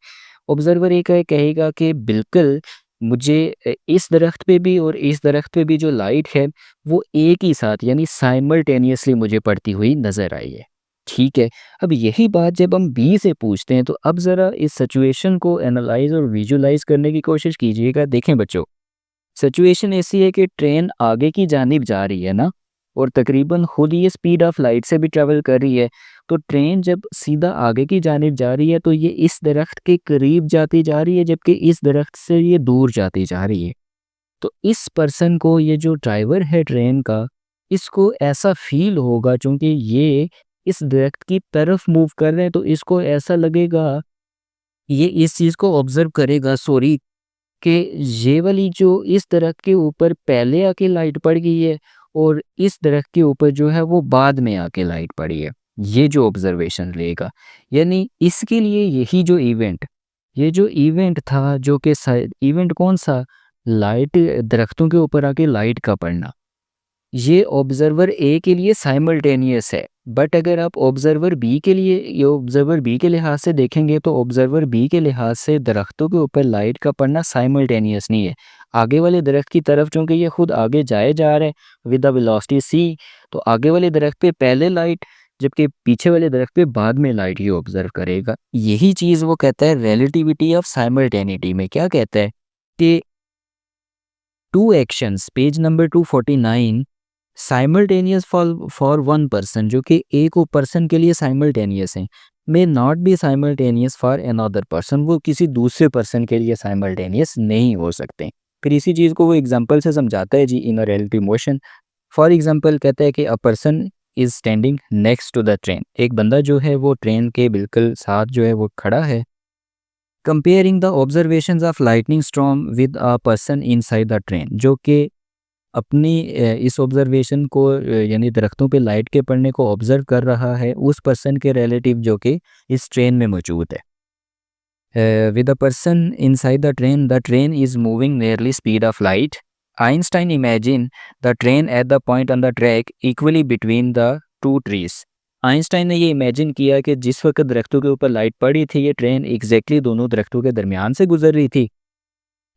ऑब्जर्वर ए क्या कहेगा कि बिल्कुल मुझे इस दरख्त पे भी और इस दरख्त पे भी जो लाइट है वो एक ही साथ यानी साइमल्टेनियसली मुझे पड़ती हुई नज़र आई है, ठीक है? अब यही बात जब हम बी से पूछते हैं तो अब ज़रा इस सिचुएशन को एनालाइज़ और विजुअलाइज़ करने की कोशिश कीजिएगा। देखें बच्चों, सिचुएशन ऐसी है कि ट्रेन आगे की जानिब जा रही है ना, और तकरीबन खुद ये स्पीड ऑफ लाइट से भी ट्रैवल कर रही है। तो ट्रेन जब सीधा आगे की जानिब जा रही है तो ये इस दरख्त के करीब जाती जा रही है, जबकि इस दरख्त से ये दूर जाती जा रही है। तो इस पर्सन को, ये जो ड्राइवर है ट्रेन का, इसको ऐसा फील होगा, चूँकि ये इस दरख्त की तरफ मूव कर रहे हैं तो इसको ऐसा लगेगा, ये इस चीज़ को ऑब्ज़र्व करेगा, सॉरी, कि ये वाली जो इस दरख्त के ऊपर पहले आके लाइट पड़ गई है और इस दरख्त के ऊपर जो है वो बाद में आके लाइट पड़ी है। ये जो ऑब्ज़र्वेशन रहेगा, यानी इसके लिए यही जो इवेंट, ये जो इवेंट था, जो कि इवेंट कौन-सा? लाइट, दरख्तों के ऊपर आके लाइट का पड़ना। ये ऑब्जर्वर ए के लिए साइमल्टेनियस है, बट अगर आप ऑब्जर्वर बी के लिए, ये ऑब्जर्वर बी के लिहाज से देखेंगे तो ऑब्जर्वर बी के लिहाज से दरख्तों के ऊपर लाइट का पड़ना साइमल्टेनियस नहीं है। आगे वाले दरख्त की तरफ चूँकि ये खुद आगे जाए जा रहे हैं विद द वेलोसिटी सी, तो आगे वाले दरख्त पे पहले लाइट, जबकि पीछे वाले दरख्त पे बाद में लाइट ये ऑब्जर्व करेगा। यही चीज़ वो कहता है रिलेटिविटी ऑफ साइमल्टेनिटी में। क्या कहता है कि two actions, page number 249, simultaneous for one person, जो कि एक पर्सन के लिए साइमल्टेनियस हैं, may not be simultaneous for another person, वो किसी दूसरे पर्सन के लिए साइमल्टेनियस नहीं हो सकते। फिर इसी चीज़ को वो एग्जांपल से समझाता है जी, in a relative motion. For example कहता है कि a person is standing next to the train, एक बंदा जो है वो ट्रेन के बिल्कुल साथ जो है वो खड़ा है। Comparing the observations of lightning storm with a person inside the train, जो कि अपनी इस ऑब्जर्वेशन को यानी दरख्तों पे लाइट के पड़ने को ऑब्जर्व कर रहा है उस पर्सन के रिलेटिव जो कि इस ट्रेन में मौजूद है। With the person inside the train is moving nearly speed of light. Einstein imagine the train at the point on the track equally between the two trees. Einstein ने ये imagine किया कि जिस वक्त दरख्तों के ऊपर लाइट पड़ी थी, ये ट्रेन एग्जैक्टली दोनों दरख्तों के दरमियान से गुजर रही थी।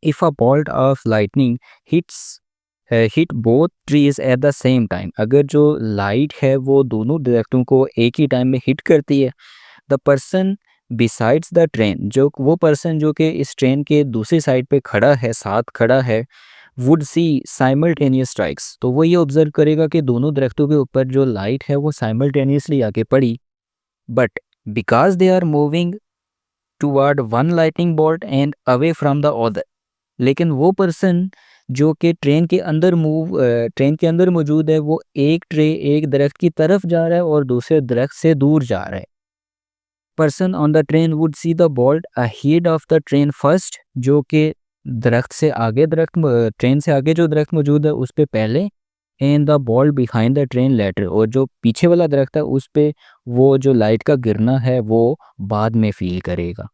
If a bolt of lightning hits hit both trees at the same time, अगर जो लाइट है वो दोनों दरख्तों को एक ही टाइम में हिट करती है, the person besides the train, जो वो पर्सन जो कि इस ट्रेन के दूसरी साइड पे खड़ा है, साथ खड़ा है, वुड सी साइमल्टेनियस स्ट्राइक्स, तो वो ये ऑब्जर्व करेगा कि दोनों दरख्तों के ऊपर जो लाइट है वो साइमल्टेनियसली आके पड़ी, but because they are moving toward one lightning bolt and away from the other, लेकिन वो पर्सन जो कि ट्रेन के अंदर मौजूद है, वो एक दरख्त की तरफ जा रहा है और दूसरे दरख्त से दूर जा रहा है। Person on the train would see the bolt ahead of the train first, जो कि ट्रेन से आगे जो दरख्त मौजूद है उस पे पहले, and the bolt behind the train later, और जो पीछे वाला दरख्त है उस पे वो जो लाइट का गिरना है वो बाद में फील करेगा।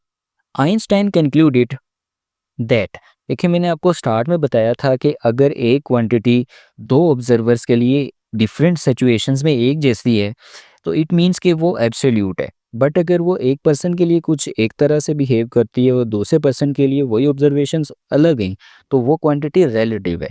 आइंस्टाइन कंक्लूडेड दैट, देखिए मैंने आपको स्टार्ट में बताया था कि अगर एक क्वांटिटी दो ऑब्जर्वर्स के लिए डिफरेंट सिचुएशंस में एक जैसी है तो इट मीन्स कि वो एब्सोल्यूट है, बट अगर वो एक पर्सन के लिए कुछ एक तरह से बिहेव करती है और दूसरे पर्सन के लिए वही ऑब्जर्वेशंस अलग हैं तो वो क्वांटिटी रिलेटिव है।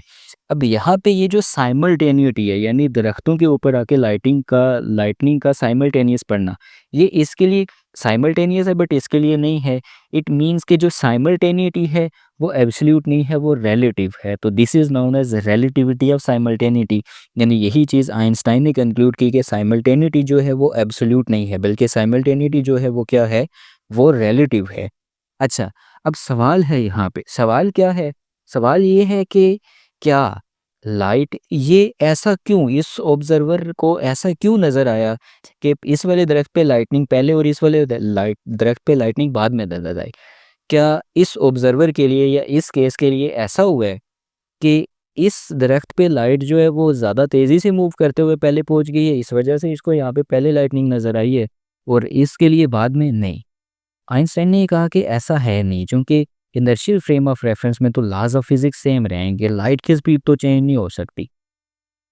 अब यहाँ पे ये जो साइमल्टेनिटी है, यानी दरख्तों के ऊपर आके लाइटनिंग का साइमल्टेनियस पड़ना, ये इसके लिए साइमल्टेनियस है बट इसके लिए नहीं है। इट मीन्स कि जो साइमल्टेनिटी है वो एब्सोल्यूट नहीं है, वो रिलेटिव है। तो this is known as relativity of simultaneity, यानी यही चीज़ आइंस्टाइन ने कंक्लूड की कि साइमल्टेनिटी जो है वो एब्सोल्यूट नहीं है, बल्कि साइमल्टेनिटी जो है वो क्या है, वो रिलेटिव है। अच्छा, अब सवाल है यहाँ पे, सवाल क्या है? सवाल ये है कि क्या लाइट, ये ऐसा क्यों, इस ऑब्जर्वर को ऐसा क्यों नज़र आया कि इस वाले दरख्त पे लाइटनिंग पहले और इस वाले दरख्त पे लाइटनिंग बाद में नजर आई? क्या इस ऑब्जर्वर के लिए या इस केस के लिए ऐसा हुआ है कि इस दरख्त पे लाइट जो है वो ज़्यादा तेज़ी से मूव करते हुए पहले पहुंच गई है, इस वजह से इसको यहाँ पे पहले लाइटनिंग नज़र आई है और इसके लिए बाद में नहीं। आइंस्टाइन ने कहा कि ऐसा है नहीं, क्योंकि इनर्शियल फ्रेम ऑफ रेफरेंस में तो लॉज ऑफ फिजिक्स सेम रहेंगे, लाइट की स्पीड तो चेंज नहीं हो सकती।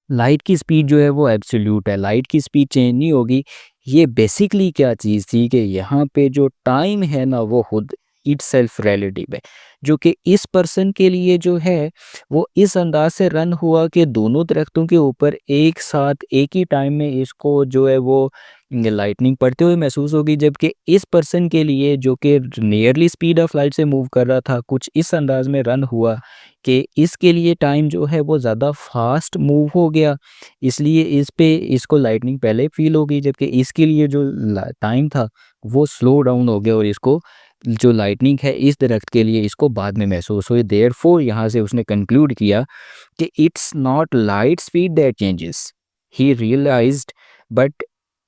लाइट की स्पीड जो है वो एब्सोल्यूट है, लाइट की स्पीड चेंज नहीं होगी। ये बेसिकली क्या चीज़ थी कि यहाँ पे जो टाइम है ना वो खुद इटसेल्फ रिलेटिव है, जो कि इस पर्सन के लिए जो है वो इस अंदाज से रन हुआ कि दोनों दरख्तों के ऊपर एक साथ एक ही टाइम में इसको जो है वो लाइटनिंग पड़ते हुए महसूस होगी, जबकि इस पर्सन के लिए जो कि नियरली स्पीड ऑफ लाइट से मूव कर रहा था कुछ इस अंदाज में रन हुआ कि इसके लिए टाइम जो है वो ज़्यादा फास्ट मूव हो गया, इसलिए इस पे इसको लाइटनिंग पहले फील हो गई, जबकि इसके लिए जो टाइम था वो स्लो डाउन हो गया और इसको जो लाइटनिंग है इस दरख्त के लिए इसको बाद में महसूस हुई। देयरफॉर यहाँ से उसने कंक्लूड किया कि it's not light speed that changes, he realized, but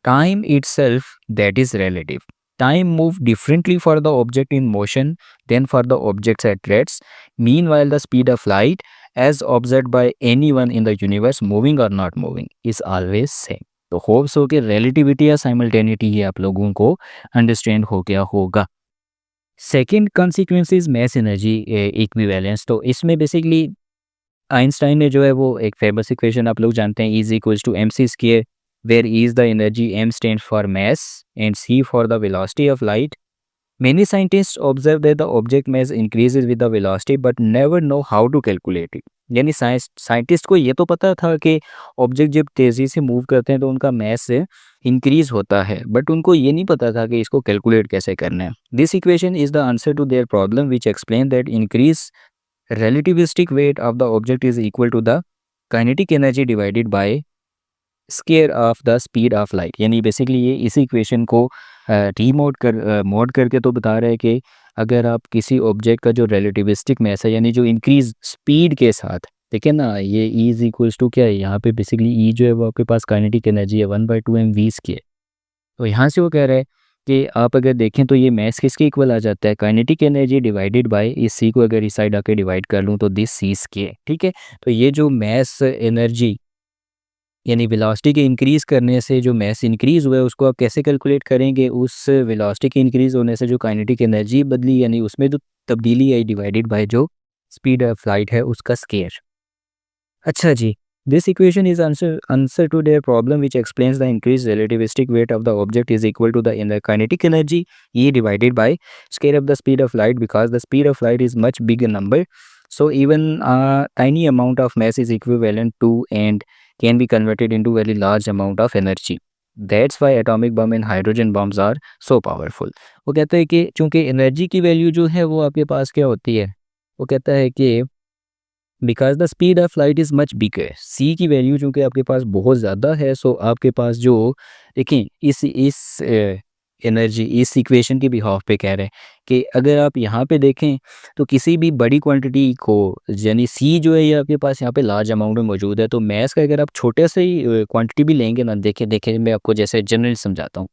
time itself that is relative. Time move differently for the object in motion than for the objects at rest. Meanwhile, the speed of light, as observed by anyone in the universe, moving or not moving, is always same. तो hopes हो कि relativity या साइमल्टेनिटी ही आप लोगों को understand हो गया होगा। Second consequence is mass energy equivalence. तो इसमें बेसिकली आइंस्टाइन ने जो है वो एक फेमस इक्वेशन आप लोग जानते हैं, is equals to M C square, where E is the energy, m stands for mass, and c for the velocity of light. Many scientists observe that the object mass increases with the velocity but never know how to calculate it. यानी scientist को ये तो पता था कि object जब तेज़ी से मूव करते हैं तो उनका मैस इंक्रीज होता है, बट उनको ये नहीं पता था कि इसको कैलकुलेट कैसे करना है। This equation is the answer to their problem which explain that increase relativistic weight of the object is equal to the kinetic energy divided by square of the speed of light. यानी basically ये इसी equation को mode करके तो बता रहे हैं कि अगर आप किसी ऑब्जेक्ट का जो रिलेटिविस्टिक मैस है यानी जो इंक्रीज स्पीड के साथ, देखिए ना ये ई इज इक्वल्स टू क्या है, यहाँ पे बेसिकली ई जो है वो आपके पास काइनेटिक एनर्जी है 1/2 mv स्क्वायर। तो यहाँ से वो कह रहे हैं कि आप अगर देखें तो ये मैस किसके इक्वल आ जाता है, काइनेटिक एनर्जी डिवाइडेड बाय इस सी को अगर इस साइड आके डिवाइड कर लूँ तो दिस सी स्क्वायर। ठीक है, तो ये जो मैस एनर्जी यानी वेलोसिटी के इंक्रीज़ करने से जो मैस इंक्रीज़ हुआ है उसको आप कैसे कैलकुलेट करेंगे, उस वेलोसिटी के इंक्रीज़ होने से जो काइनेटिक एनर्जी बदली यानी उसमें जो तब्दीली आई डिवाइडेड बाय जो स्पीड ऑफ लाइट है उसका स्क्वायर। अच्छा जी, this equation is answer to their problem which explains the increase relativistic weight of the object is equal to the kinetic energy E divided by square of the speed of light, because the speed of light is much bigger number, so even a tiny amount of mass is equivalent to and can be converted into very large amount of energy. That's why atomic bomb and hydrogen bombs are so powerful. वो कहता है कि चूंकि energy की value जो है वो आपके पास क्या होती है, वो कहता है कि because the speed of light is much bigger, C की वैल्यू चूँकि आपके पास बहुत ज़्यादा है, सो आपके पास जो देखें इस एनर्जी इस इक्वेशन के बिहाफ पे कह रहे हैं कि अगर आप यहाँ पे देखें तो किसी भी बड़ी क्वांटिटी को यानी सी जो है ये आपके पास यहाँ पे लार्ज अमाउंट में मौजूद है, तो मैस का अगर आप छोटे से ही क्वांटिटी भी लेंगे ना, देखें देखें मैं आपको जैसे जनरल समझाता हूँ।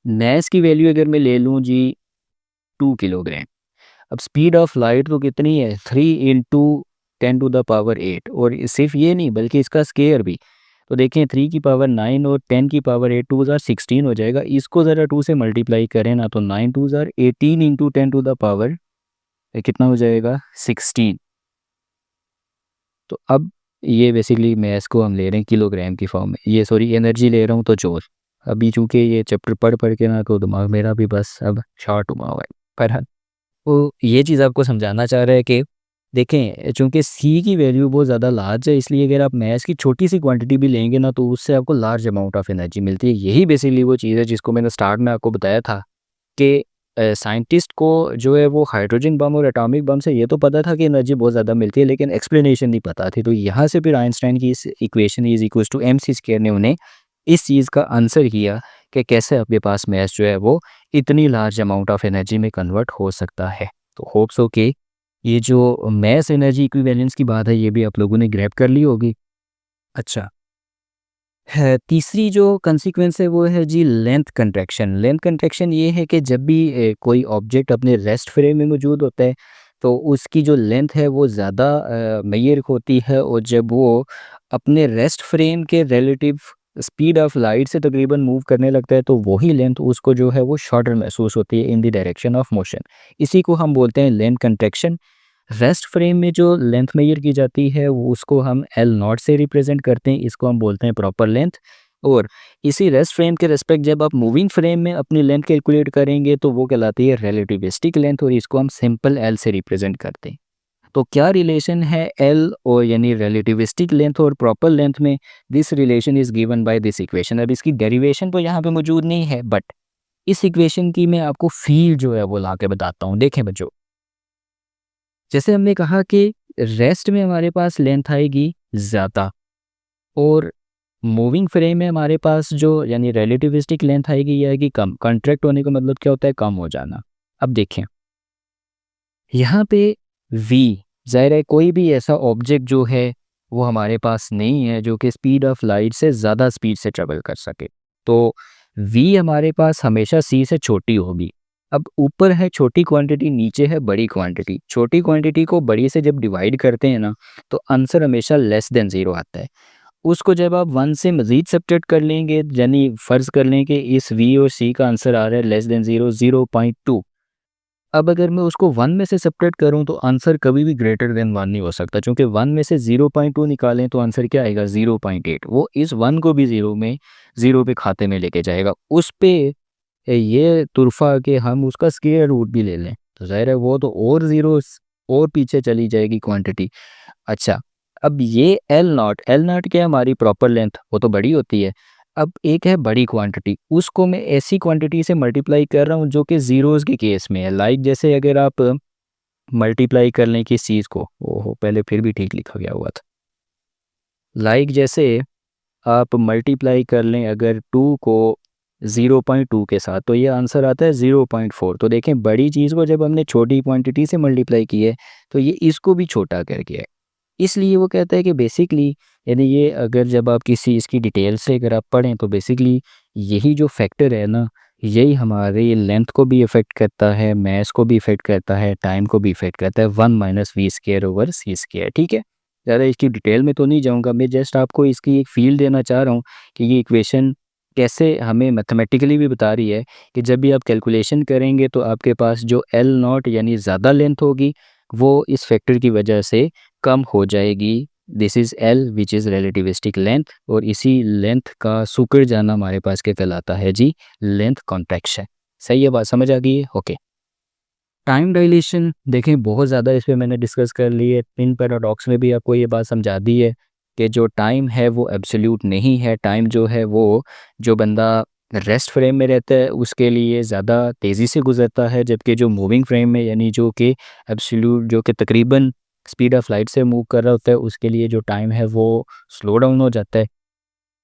मैस की वैल्यू अगर मैं ले लूँ जी 2 किलोग्राम, अब स्पीड ऑफ लाइट तो कितनी है 3 × 10⁸ और सिर्फ ये नहीं बल्कि इसका स्केयर भी, तो देखें 3 की पावर 9 और 10 की पावर 8 2 16 हो जाएगा, इसको ज़रा 2 से मल्टीप्लाई करें ना तो 9 2 18 इंटू 10⁻, कितना हो जाएगा 16। तो अब ये बेसिकली मैस को हम ले रहे हैं किलोग्राम की फॉर्म में, ये सॉरी एनर्जी ले रहा हूँ तो जूल। अभी चूँकि ये चैप्टर पढ़ पढ़ के ना तो दिमाग मेरा भी बस अब शॉर्ट हुआ हुआ है, पर वो ये चीज़ आपको समझाना चाह रहा है कि देखें चूँकि सी की वैल्यू बहुत ज़्यादा लार्ज है, इसलिए अगर आप मैथ्स की छोटी सी क्वांटिटी भी लेंगे ना तो उससे आपको लार्ज अमाउंट ऑफ एनर्जी मिलती है। यही बेसिकली वो चीज़ है जिसको मैंने स्टार्ट में आपको बताया था कि साइंटिस्ट को जो है वो हाइड्रोजन बम और एटॉमिक बम से ये तो पता था कि एनर्जी बहुत ज़्यादा मिलती है, लेकिन एक्सप्लेनेशन नहीं पता थी। तो यहाँ से फिर आइंस्टाइन की इस equation is equals to M C square ने उन्हें इस चीज़ का आंसर किया कि कैसे आपके पास मैथ्स जो है वो इतनी लार्ज अमाउंट ऑफ एनर्जी में कन्वर्ट हो सकता है। तो होप्स हो कि ये जो मैस एनर्जी इक्विवेलेंस की बात है ये भी आप लोगों ने ग्रैब कर ली होगी। अच्छा है, तीसरी जो कंसीक्वेंस है वो है जी लेंथ कंट्रैक्शन। लेंथ कंट्रैक्शन ये है कि जब भी कोई ऑब्जेक्ट अपने रेस्ट फ्रेम में मौजूद होता है तो उसकी जो लेंथ है वो ज़्यादा मेजर होती है, और जब वो अपने रेस्ट फ्रेम के रिलेटिव स्पीड ऑफ लाइट से तकरीबन मूव करने लगता है तो वही लेंथ उसको जो है वो शॉर्टर महसूस होती है in the direction of motion. इसी को हम बोलते हैं लेंथ कंट्रैक्शन। रेस्ट फ्रेम में जो लेंथ मेजर की जाती है वो उसको हम एल नॉट से रिप्रेजेंट करते हैं, इसको हम बोलते हैं प्रॉपर लेंथ। और इसी रेस्ट फ्रेम के रिस्पेक्ट जब आप मूविंग फ्रेम में अपनी लेंथ कैलकुलेट करेंगे तो वो कहलाती है रिलेटिविस्टिक लेंथ, और इसको हम सिंपल एल से रिप्रेजेंट करते हैं। तो क्या रिलेशन है एल और यानी रिलेटिविस्टिक लेंथ और प्रॉपर लेंथ में? This relation is given by this equation. अब इसकी डेरिवेशन तो यहाँ पे मौजूद नहीं है, बट इस इक्वेशन की मैं आपको फील जो है वो ला के बताता हूँ। देखें बच्चों, जैसे हमने कहा कि रेस्ट में हमारे पास लेंथ आएगी ज़्यादा, और मूविंग फ्रेम में हमारे पास जो यानी रिलेटिविस्टिक लेंथ आएगी ये आएगी कम। कॉन्ट्रैक्ट होने का मतलब क्या होता है? कम हो जाना। अब देखें यहाँ पे v, ज़ाहिर है कोई भी ऐसा ऑब्जेक्ट जो है वो हमारे पास नहीं है जो कि स्पीड ऑफ लाइट से ज़्यादा स्पीड से ट्रेवल कर सके, तो v हमारे पास हमेशा c से छोटी होगी। अब ऊपर है छोटी क्वांटिटी, नीचे है बड़ी क्वांटिटी। छोटी क्वांटिटी को बड़ी से जब डिवाइड करते हैं ना तो आंसर हमेशा लेस देन ज़ीरो आता है। उसको जब आप 1 से मज़ीद सब्ट्रैक्ट कर लेंगे, यानी फ़र्ज़ कर लें कि इस v और c का आंसर आ रहा है लेस देन ज़ीरो, 0.2। अब अगर मैं उसको 1 में से सब्ट्रैक्ट करूं तो आंसर कभी भी ग्रेटर देन 1 नहीं हो सकता, क्योंकि 1 में से 0.2 निकालें तो आंसर क्या आएगा? 0.8। वो इस 1 को भी 0 पे खाते में लेके जाएगा। उस पे ये तुरफा कि हम उसका स्क्वायर रूट भी ले लें तो ज़ाहिर है वो तो और ज़ीरोस और पीछे चली जाएगी क्वांटिटी। अच्छा, अब ये एल नॉट क्या है? हमारी प्रॉपर लेंथ, वो तो बड़ी होती है। अब एक है बड़ी क्वांटिटी, उसको मैं ऐसी क्वांटिटी से मल्टीप्लाई कर रहा हूँ जो कि ज़ीरोज़ के केस में है। लाइक जैसे अगर आप मल्टीप्लाई कर लें किस चीज़ को, ओहो पहले फिर भी ठीक लिखा गया हुआ था। लाइक जैसे आप मल्टीप्लाई कर लें अगर 2 को 0.2 के साथ तो ये आंसर आता है 0.4। तो देखें बड़ी चीज़ को जब हमने छोटी क्वांटिटी से मल्टीप्लाई की है तो ये इसको भी छोटा कर गया है। इसलिए वो कहता है कि बेसिकली यानी ये अगर जब आप किसी इसकी डिटेल से अगर आप पढ़ें तो बेसिकली यही जो फैक्टर है ना, यही हमारे लेंथ को भी इफ़ेक्ट करता है, मास को भी इफ़ेक्ट करता है, टाइम को भी इफ़ेक्ट करता है। 1 minus V square over C square. ठीक है, ज़्यादा इसकी डिटेल में तो नहीं जाऊँगा, मैं जस्ट आपको इसकी एक फील देना चाह रहा हूँ कि ये इक्वेशन कैसे हमें मैथमेटिकली भी बता रही है कि जब भी आप कैलकुलेशन करेंगे तो आपके पास जो एल नॉट यानी ज़्यादा लेंथ होगी वो इस फैक्टर की वजह से कम हो जाएगी। This is L which is relativistic length, और इसी लेंथ का सिकुड़ जाना हमारे पास क्या कहलाता है जी? Length contraction. सही है, बात समझ आ गई है? ओके। टाइम डायलेशन देखें बहुत ज़्यादा इस पे मैंने डिस्कस कर ली है। इन पैराडॉक्स में भी आपको ये बात समझा दी है कि जो टाइम है वो एब्सोल्यूट नहीं है। टाइम जो है वो जो बंदा रेस्ट फ्रेम में रहता है उसके लिए ज़्यादा तेज़ी से गुजरता है, जबकि जो मूविंग फ्रेम में यानी जो कि एब्सोल्यूट जो कि तकरीबन स्पीड ऑफ लाइट से मूव कर रहा होता है उसके लिए जो टाइम है वो स्लो डाउन हो जाता है।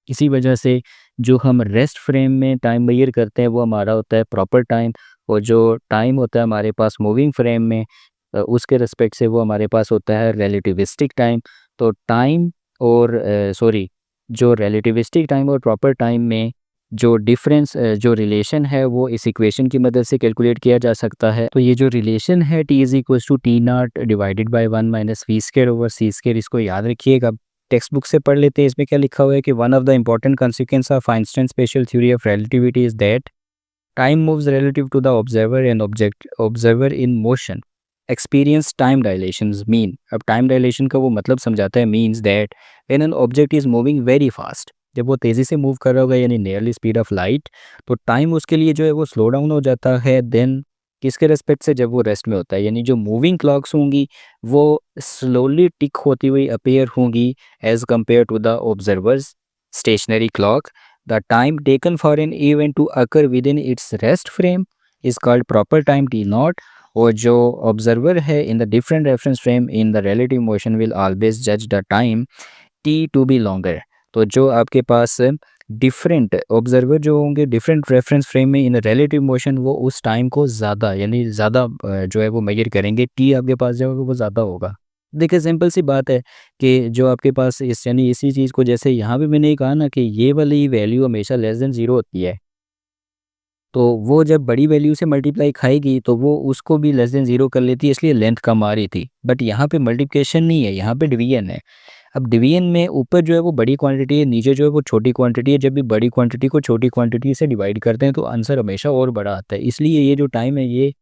इसी वजह से जो हम रेस्ट फ्रेम में टाइम मेजर करते हैं वो हमारा होता है प्रॉपर टाइम, और जो टाइम होता है हमारे पास मूविंग फ्रेम में उसके रिस्पेक्ट से वो हमारे पास होता है रिलेटिविस्टिक टाइम। तो टाइम और सॉरी जो रिलेटिविस्टिक टाइम और प्रॉपर टाइम में जो डिफरेंस जो रिलेशन है वो इस इक्वेशन की मदद से कैलकुलेट किया जा सकता है। तो ये जो रिलेशन है T is equal to T not divided by 1 minus V square over C square, इसको याद रखिएगा। टेक्स्ट बुक से पढ़ लेते हैं। इसमें क्या लिखा हुआ है कि one of the important consequence of Einstein special theory of relativity is that time moves relative to the observer and observer in motion experience time dilations mean. अब टाइम डायलेशन का वो मतलब समझाता है, means that when an object is moving very fast, जब वो तेज़ी से मूव कर रहा होगा यानी नियरली स्पीड ऑफ लाइट, तो टाइम उसके लिए जो है वो स्लो डाउन हो जाता है। देन किसके रेस्पेक्ट से? जब वो रेस्ट में होता है, यानी जो मूविंग क्लॉक्स होंगी वो स्लोली टिक होती हुई अपीयर होंगी as compare to the observer's stationary clock. The time taken for an event to occur with in its rest frame is called proper time T nought, और जो ऑब्जर्वर है in the different reference frame in the relative motion will always जज the time T to be longer. तो जो आपके पास different observer जो होंगे different reference frame में इन रिलेटिव मोशन वो उस टाइम को ज़्यादा यानी ज़्यादा जो है वो मेजर करेंगे, टी आपके पास जो होगा वो ज़्यादा होगा। देखिए सिंपल सी बात है कि जो आपके पास इस यानी इसी चीज़ को जैसे यहाँ भी मैंने कहा ना कि ये वाली वैल्यू हमेशा लेस देन ज़ीरो होती है। तो वो जब बड़ी वैल्यू से मल्टीप्लाई खाएगी तो वो उसको भी लेस देन ज़ीरो कर लेती है, इसलिए लेंथ कम आ रही थी। बट यहाँ पे मल्टीप्लिकेशन नहीं है, यहाँ पे डिवीजन है। अब डिवीजन में ऊपर जो है वो बड़ी क्वांटिटी है, नीचे जो है वो छोटी क्वांटिटी है। जब भी बड़ी क्वांटिटी को छोटी क्वांटिटी से डिवाइड करते हैं तो आंसर हमेशा और बड़ा आता है। इसलिए ये जो टाइम है ये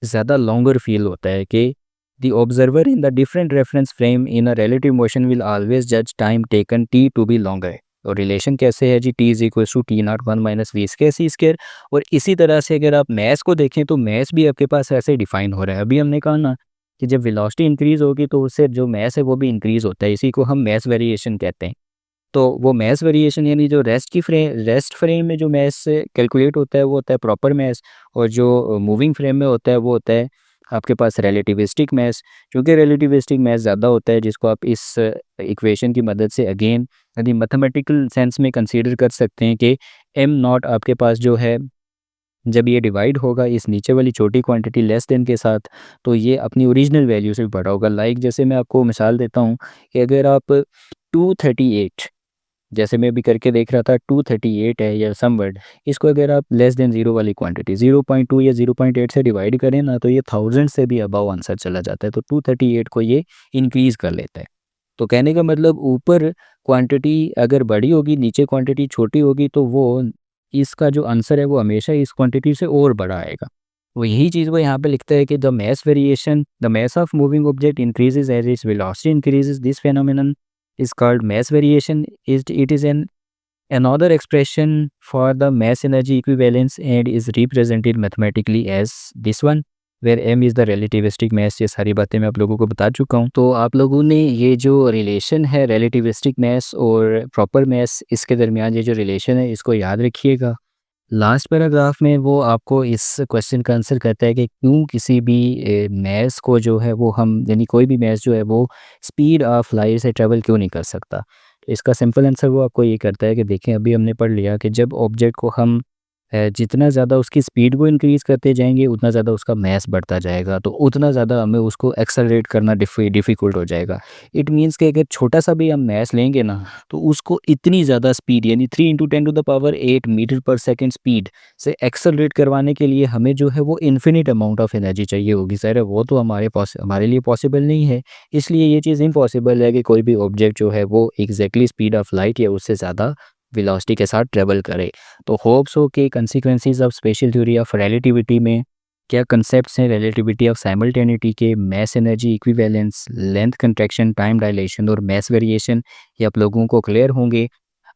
ज़्यादा लॉन्गर फील होता है कि the observer in the different reference frame in a relative motion will always जज time taken T to be longer. और रिलेशन कैसे है जी, T is equal to T nought one minus V square C square. और इसी तरह से अगर आप मैथ्स को देखें तो मैथ्स भी आपके पास ऐसे डिफाइन हो रहा है। अभी हमने कहा ना कि जब वेलोसिटी इंक्रीज़ होगी तो उससे जो मैथ है वो भी इंक्रीज़ होता है, इसी को हम मैथ वेरिएशन कहते हैं। तो वो मैथ वेरिएशन यानी जो रेस्ट फ्रेम में जो मैथ कैलकुलेट होता है वो होता है प्रॉपर मैथ, और जो मूविंग फ्रेम में होता है वो होता है आपके पास रिलेटिविस्टिक मैथ। क्योंकि रिलेटिविस्टिक मैथ ज़्यादा होता है, जिसको आप इस इक्वेशन की मदद से अगेन यदि मैथमेटिकल सेंस में कंसीडर कर सकते हैं कि एम नॉट आपके पास जो है जब ये डिवाइड होगा इस नीचे वाली छोटी क्वांटिटी लेस देन के साथ, तो ये अपनी ओरिजिनल वैल्यू से भी बड़ा होगा। लाइक जैसे मैं आपको मिसाल देता हूँ कि अगर आप 238 जैसे मैं अभी करके देख रहा था 238 है या सम वर्ड, इसको अगर आप लेस देन ज़ीरो वाली क्वांटिटी 0.2 या 0.8 से डिवाइड करें ना तो ये थाउजेंड से भी अबव आंसर चला जाता है। तो 238 को ये इंक्रीज़ कर लेता है। तो कहने का मतलब ऊपर क्वांटिटी अगर बड़ी होगी नीचे क्वांटिटी छोटी होगी तो वो इसका जो आंसर है वो हमेशा इस क्वांटिटी से और बड़ा आएगा। वो यही चीज़ वो यहाँ पे लिखता है कि the mass of moving object increases as its velocity increases. This phenomenon is called mass variation. It is an another expression for the mass energy equivalence and is represented mathematically as this one, where m is the relativistic mass। ये सारी बातें मैं आप लोगों को बता चुका हूँ। तो आप लोगों ने ये जो रिलेशन है relativistic mass और proper mass, इसके दरमियान ये जो रिलेशन है इसको याद रखिएगा। लास्ट पैराग्राफ में वो आपको इस क्वेश्चन का आंसर करता है कि क्यों किसी भी मैथ्स को जो है वो हम यानी कोई भी मैथ्स जो है वो स्पीड ऑफ लाइट से ट्रैवल क्यों नहीं कर सकता। तो इसका सिंपल आंसर वो आपको ये करता है कि देखें अभी हमने पढ़ लिया कि जब ऑब्जेक्ट को हम जितना ज़्यादा उसकी स्पीड को इंक्रीज़ करते जाएंगे उतना ज़्यादा उसका मास बढ़ता जाएगा, तो उतना ज़्यादा हमें उसको एक्सेलरेट करना डिफ़िकल्ट हो जाएगा। इट मीन्स कि अगर छोटा सा भी हम मास लेंगे ना तो उसको इतनी ज़्यादा स्पीड यानी 3 इंटू 10⁸ मीटर पर सेकंड स्पीड से एक्सेलरेट करवाने के लिए हमें जो है वो इन्फिनिट अमाउंट ऑफ एनर्जी चाहिए होगी। सर वो तो हमारे लिए पॉसिबल नहीं है, इसलिए ये चीज़ इम्पॉसिबल है कि कोई भी ऑब्जेक्ट जो है वो एग्जैक्टली स्पीड ऑफ लाइट या उससे ज़्यादा वेलोसिटी के साथ ट्रेवल करे। तो होप्स हो कि consequences of special theory of relativity में क्या कंसेप्ट्स हैं रिलेटिविटी ऑफ साइमल्टेनिटी के, mass energy equivalence, length contraction, time dilation और मैस वेरिएशन, ये आप लोगों को क्लियर होंगे।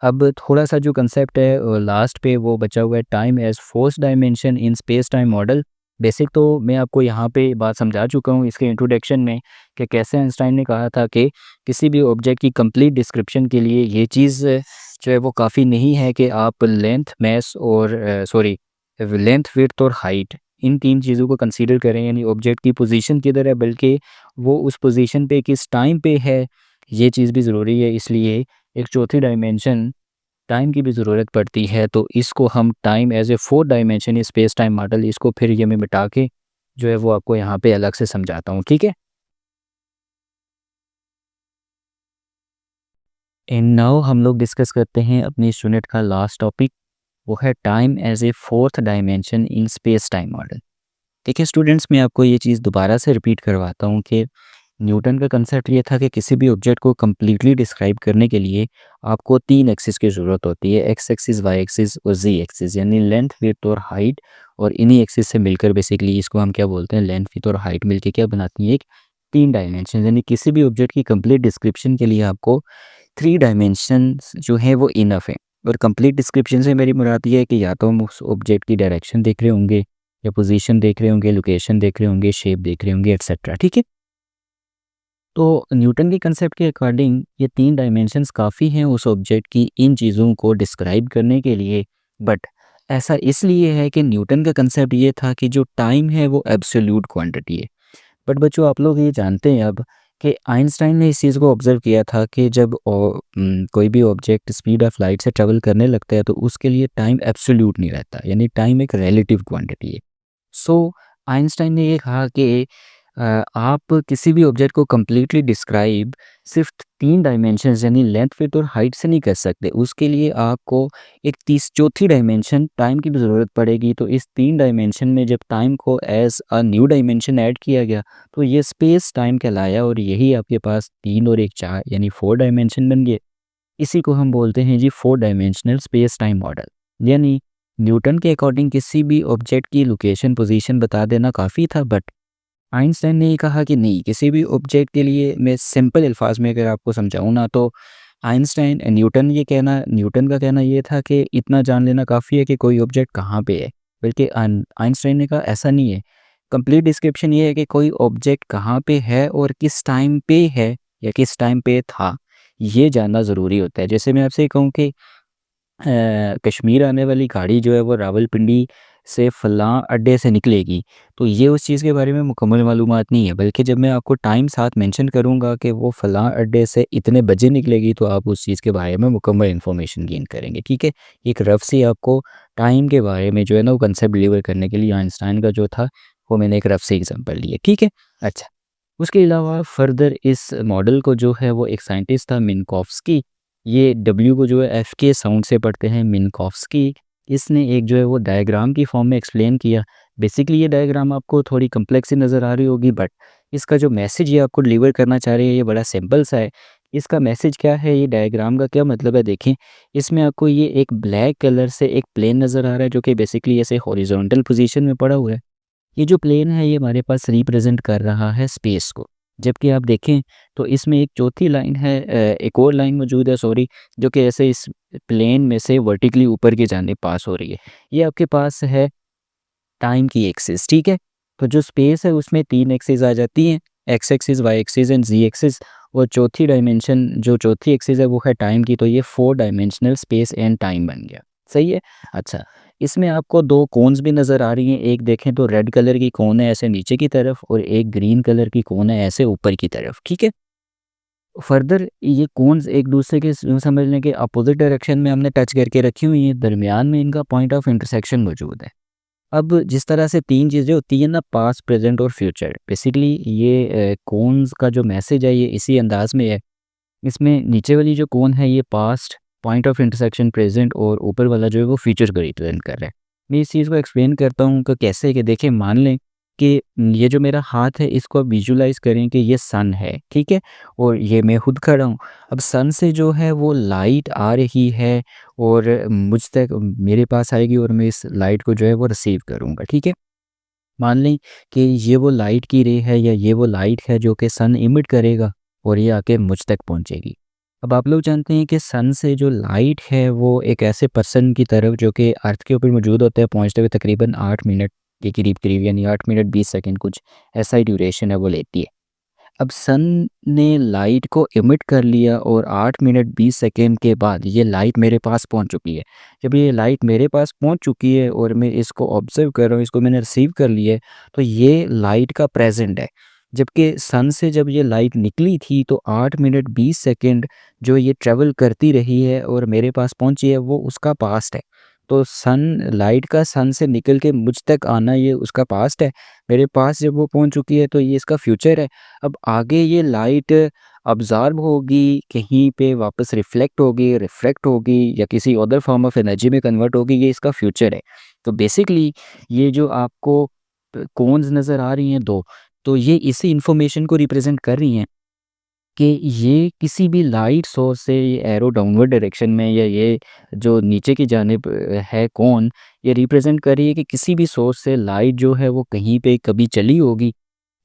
अब थोड़ा सा जो कंसेप्ट है लास्ट पे वो बचा हुआ है, time as fourth dimension in space time model. Basic तो मैं आपको यहाँ पे बात समझा चुका हूँ इसके इंट्रोडक्शन में कि कैसे आइंस्टाइन ने कहा था कि किसी भी ऑब्जेक्ट की कंप्लीट डिस्क्रिप्शन के लिए ये चीज़ जो है वो काफ़ी नहीं है कि आप लेंथ मैस और लेंथ विड्थ और हाइट इन तीन चीज़ों को कंसीडर करें, यानी ऑब्जेक्ट की पोजीशन किधर है बल्कि वो उस पोजीशन पे किस टाइम पे है, ये चीज़ भी ज़रूरी है। इसलिए एक चौथी डायमेंशन टाइम की भी ज़रूरत पड़ती है। तो इसको हम time as a fourth dimension space time model, इसको फिर ये मैं मिटा के जो है वो आपको यहाँ पे अलग से समझाता हूँ, ठीक है। एंड नाउ हम लोग डिस्कस करते हैं अपनी इस यूनिट का लास्ट टॉपिक, वो है time as a fourth dimension in space time model. देखिए स्टूडेंट्स, मैं आपको ये चीज़ दोबारा से रिपीट करवाता हूँ कि न्यूटन का कंसेप्ट ये था कि किसी भी ऑब्जेक्ट को कम्प्लीटली डिस्क्राइब करने के लिए आपको तीन एक्सिस की ज़रूरत होती है, एक्स एक्सिस, वाई एक्सिस और जी एक्सिस, यानी लेंथ, विड्थ और हाइट। और इन्हीं एक्सिस से मिलकर बेसिकली इसको हम क्या बोलते हैं, लेंथ, विड्थ और हाइट मिलकर क्या बनाती है, एक तीन डायमेंशन। यानी किसी भी ऑब्जेक्ट की कंप्लीट डिस्क्रिप्शन के लिए आपको थ्री डायमेंशंस जो है वो इनफ है। और कंप्लीट डिस्क्रिप्शन से मेरी मुराद ये है कि या तो हम उस ऑब्जेक्ट की डायरेक्शन देख रहे होंगे या पोजीशन देख रहे होंगे, लोकेशन देख रहे होंगे, शेप देख रहे होंगे, एक्सेट्रा, ठीक है। तो न्यूटन के कंसेप्ट के अकॉर्डिंग ये तीन डायमेंशंस काफ़ी हैं उस ऑब्जेक्ट की इन चीज़ों को डिस्क्राइब करने के लिए। बट ऐसा इसलिए है कि न्यूटन का कंसेप्ट ये था कि जो टाइम है वो एब्सोल्यूट क्वांटिटी है। बट बच्चों, आप लोग ये जानते हैं अब कि आइंस्टाइन ने इस चीज़ को ऑब्जर्व किया था कि जब कोई भी ऑब्जेक्ट स्पीड ऑफ लाइट से ट्रेवल करने लगता है तो उसके लिए टाइम एब्सोल्यूट नहीं रहता, यानी टाइम एक रिलेटिव क्वांटिटी है। सो आइंस्टाइन ने ये कहा कि आप किसी भी ऑब्जेक्ट को कंप्लीटली डिस्क्राइब सिर्फ 3 डायमेंशंस यानी लेंथ, विड्थ और हाइट से नहीं कर सकते। उसके लिए आपको एक चौथी डायमेंशन टाइम की भी ज़रूरत पड़ेगी। तो इस 3 डायमेंशन में जब टाइम को as a new dimension add किया गया, तो ये स्पेस टाइम कहलाया और यही आपके पास 3 और 1 4 यानी 4 डायमेंशन बन गए। इसी को हम बोलते हैं जी 4 डायमेंशनल स्पेस टाइम मॉडल। यानी न्यूटन के अकॉर्डिंग किसी भी ऑब्जेक्ट की लोकेशन, पोजीशन बता देना काफ़ी था, बट आइंस्टाइन ने ये कहा कि नहीं, किसी भी ऑब्जेक्ट के लिए मैं सिंपल अल्फाज में अगर आपको समझाऊँ ना, तो न्यूटन का कहना ये था कि इतना जान लेना काफ़ी है कि कोई ऑब्जेक्ट कहाँ पे है। बल्कि आइंस्टाइन ने कहा ऐसा नहीं है। कंप्लीट डिस्क्रिप्शन ये है कि कोई ऑब्जेक्ट कहाँ पे है और किस टाइम पे है या किस टाइम पे था, ये जानना ज़रूरी होता है। जैसे मैं आपसे ये कहूँ कि कश्मीर आने वाली गाड़ी जो है वो रावलपिंडी से फ़लाँ अड्डे से निकलेगी, तो ये उस चीज़ के बारे में मुकम्मल मालूमात नहीं है। बल्कि जब मैं आपको टाइम साथ मेंशन करूँगा कि वो फ़लाँ अड्डे से इतने बजे निकलेगी, तो आप उस चीज़ के बारे में मुकम्मल इन्फॉर्मेशन गेन करेंगे, ठीक है? एक रफ़ सी आपको टाइम के बारे में जो है ना वो कंसेप्ट डिलीवर करने के लिए आइंस्टाइन का जो था, वो मैंने एक रफ़ सी एग्ज़ाम्पल ली है, ठीक है? अच्छा, उसके अलावा फ़र्दर इस मॉडल को जो है वो एक साइंटिस्ट था मिन्कोव्स्की, ये डब्ल्यू को जो है एफ के साउंड से पढ़ते हैं, मिन्कोव्स्की। इसने एक जो है वो डायग्राम की फॉर्म में एक्सप्लेन किया। बेसिकली ये डायग्राम आपको थोड़ी कॉम्प्लेक्स सी नज़र आ रही होगी, बट इसका जो मैसेज ये आपको डिलीवर करना चाह रही है ये बड़ा सिंपल सा है। इसका मैसेज क्या है, ये डायग्राम का क्या मतलब है, देखें। इसमें आपको ये एक ब्लैक कलर से एक प्लेन नज़र आ रहा है जो कि बेसिकली ऐसे हॉरिजॉन्टल पोजीशन में पड़ा हुआ है। ये जो प्लेन है ये हमारे पास रिप्रेजेंट कर रहा है स्पेस को। जबकि आप देखें तो इसमें एक चौथी लाइन है, एक और लाइन मौजूद है, सॉरी, जो कि ऐसे इस प्लेन में से वर्टिकली ऊपर की जानिब पास हो रही है। ये आपके पास है टाइम की एक्सिस, ठीक है? तो जो स्पेस है उसमें 3 एक्सिस आ जाती हैं, X axis, Y axis and Z axis. और चौथी एक्सिस है वो है टाइम की, तो ये 4 डायमेंशनल स्पेस एंड टाइम बन गया। सही है? अच्छा, इसमें आपको 2 कोन्स भी नज़र आ रही हैं। एक देखें तो रेड कलर की कोन है ऐसे नीचे की तरफ और एक ग्रीन कलर की कोन है ऐसे ऊपर की तरफ, ठीक है? फर्दर ये कोन्स एक दूसरे के समझने के अपोज़िट डायरेक्शन में हमने टच करके रखी हुई हैं, दरमियान में इनका पॉइंट ऑफ इंटरसेक्शन मौजूद है। अब जिस तरह से 3 चीज़ें होती हैं ना, पास्ट, प्रेज़ेंट और फ्यूचर, बेसिकली ये कोन्स का जो मैसेज है ये इसी अंदाज़ में है। इसमें नीचे वाली जो कोन है ये past, point of intersection present और ऊपर वाला जो है वो फ्यूचर को रिप्रेज़ेंट कर रहा है। मैं इस चीज़ को एक्सप्लेन करता हूँ कि कैसे, कि देखिए मान लें कि ये जो मेरा हाथ है इसको आप विजुअलाइज़ करें कि ये सन है, ठीक है? और ये मैं खुद खड़ा हूँ। अब सन से जो है वो लाइट आ रही है और मुझ तक मेरे पास आएगी और मैं इस लाइट को जो है वो रिसीव करूँगा, ठीक है? मान लें कि ये वो लाइट की रे है या ये वो लाइट है जो कि सन इमिट करेगा और ये आके मुझ तक पहुंचेगी। अब आप लोग जानते हैं कि सन से जो लाइट है वो एक ऐसे पर्सन की तरफ जो कि अर्थ के ऊपर मौजूद होते हैं पहुंचते हुए तकरीबन 8 मिनट के करीब करीब, यानी 8 मिनट 20 सेकंड, कुछ ऐसा ही ड्यूरेशन है वो लेती है। अब सन ने लाइट को एमिट कर लिया और 8 मिनट 20 सेकंड के बाद ये लाइट मेरे पास पहुंच चुकी है। जब ये लाइट मेरे पास पहुंच चुकी है और मैं इसको ऑब्ज़र्व कर रहा हूँ, इसको मैंने रिसीव कर लिया है, तो ये लाइट का प्रेज़ेंट है। जबकि सन से जब ये लाइट निकली थी तो 8 मिनट 20 सेकंड जो ये ट्रैवल करती रही है और मेरे पास पहुंची है वो उसका पास्ट है। तो लाइट का सन से निकल के मुझ तक आना ये उसका पास्ट है। मेरे पास जब वो पहुंच चुकी है तो ये इसका फ्यूचर है। अब आगे ये लाइट अब्ज़ॉर्ब होगी, कहीं पे वापस रिफ्लेक्ट होगी, रिफ्रैक्ट होगी या किसी अदर फॉर्म ऑफ एनर्जी में कन्वर्ट होगी, ये इसका फ्यूचर है। तो बेसिकली ये जो आपको कोन्स नज़र आ रही हैं 2, तो ये इसी इन्फॉर्मेशन को रिप्रेज़ेंट कर रही हैं कि ये किसी भी लाइट सोर्स से ये एरो डाउनवर्ड डायरेक्शन में या ये जो नीचे की जानिब है कोन, ये रिप्रेज़ेंट कर रही है कि किसी भी सोर्स से लाइट जो है वो कहीं पे कभी चली होगी।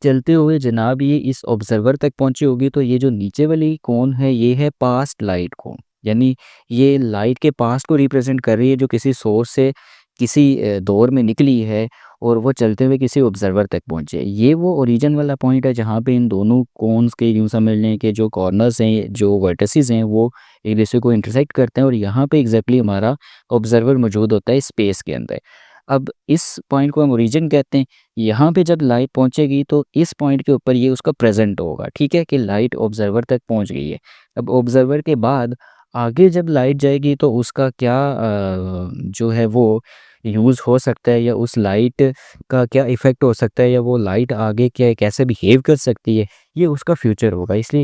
चलते हुए जनाब ये इस ऑब्ज़र्वर तक पहुँची होगी, तो ये जो नीचे वाली कोन है ये है पास्ट लाइट कोन। यानी ये लाइट के पास्ट को रिप्रेज़ेंट कर रही है जो किसी सोर्स से किसी दौर में निकली है और वो चलते हुए किसी ऑब्ज़र्वर तक पहुँचे। ये वो ओरिजिन वाला पॉइंट है जहाँ पे इन दोनों कोन्स के यूँ समझ लें कि जो कॉर्नर्स हैं, जो वर्टिसेस हैं, वो एक दूसरे को इंटरसेक्ट करते हैं और यहाँ पे एग्ज़ैक्टली हमारा ऑब्ज़र्वर मौजूद होता है स्पेस के अंदर। अब इस पॉइंट को हम ओरिजिन कहते हैं। यहाँ पे जब लाइट पहुँचेगी तो इस पॉइंट के ऊपर ये उसका प्रेज़ेंट होगा, ठीक है? कि लाइट ऑब्ज़र्वर तक पहुँच गई है। अब ऑब्ज़र्वर के बाद आगे जब लाइट जाएगी तो उसका क्या जो है वो यूज़ हो सकता है या उस लाइट का क्या इफ़ेक्ट हो सकता है या वो लाइट आगे क्या कैसे बिहेव कर सकती है, ये उसका फ्यूचर होगा। इसलिए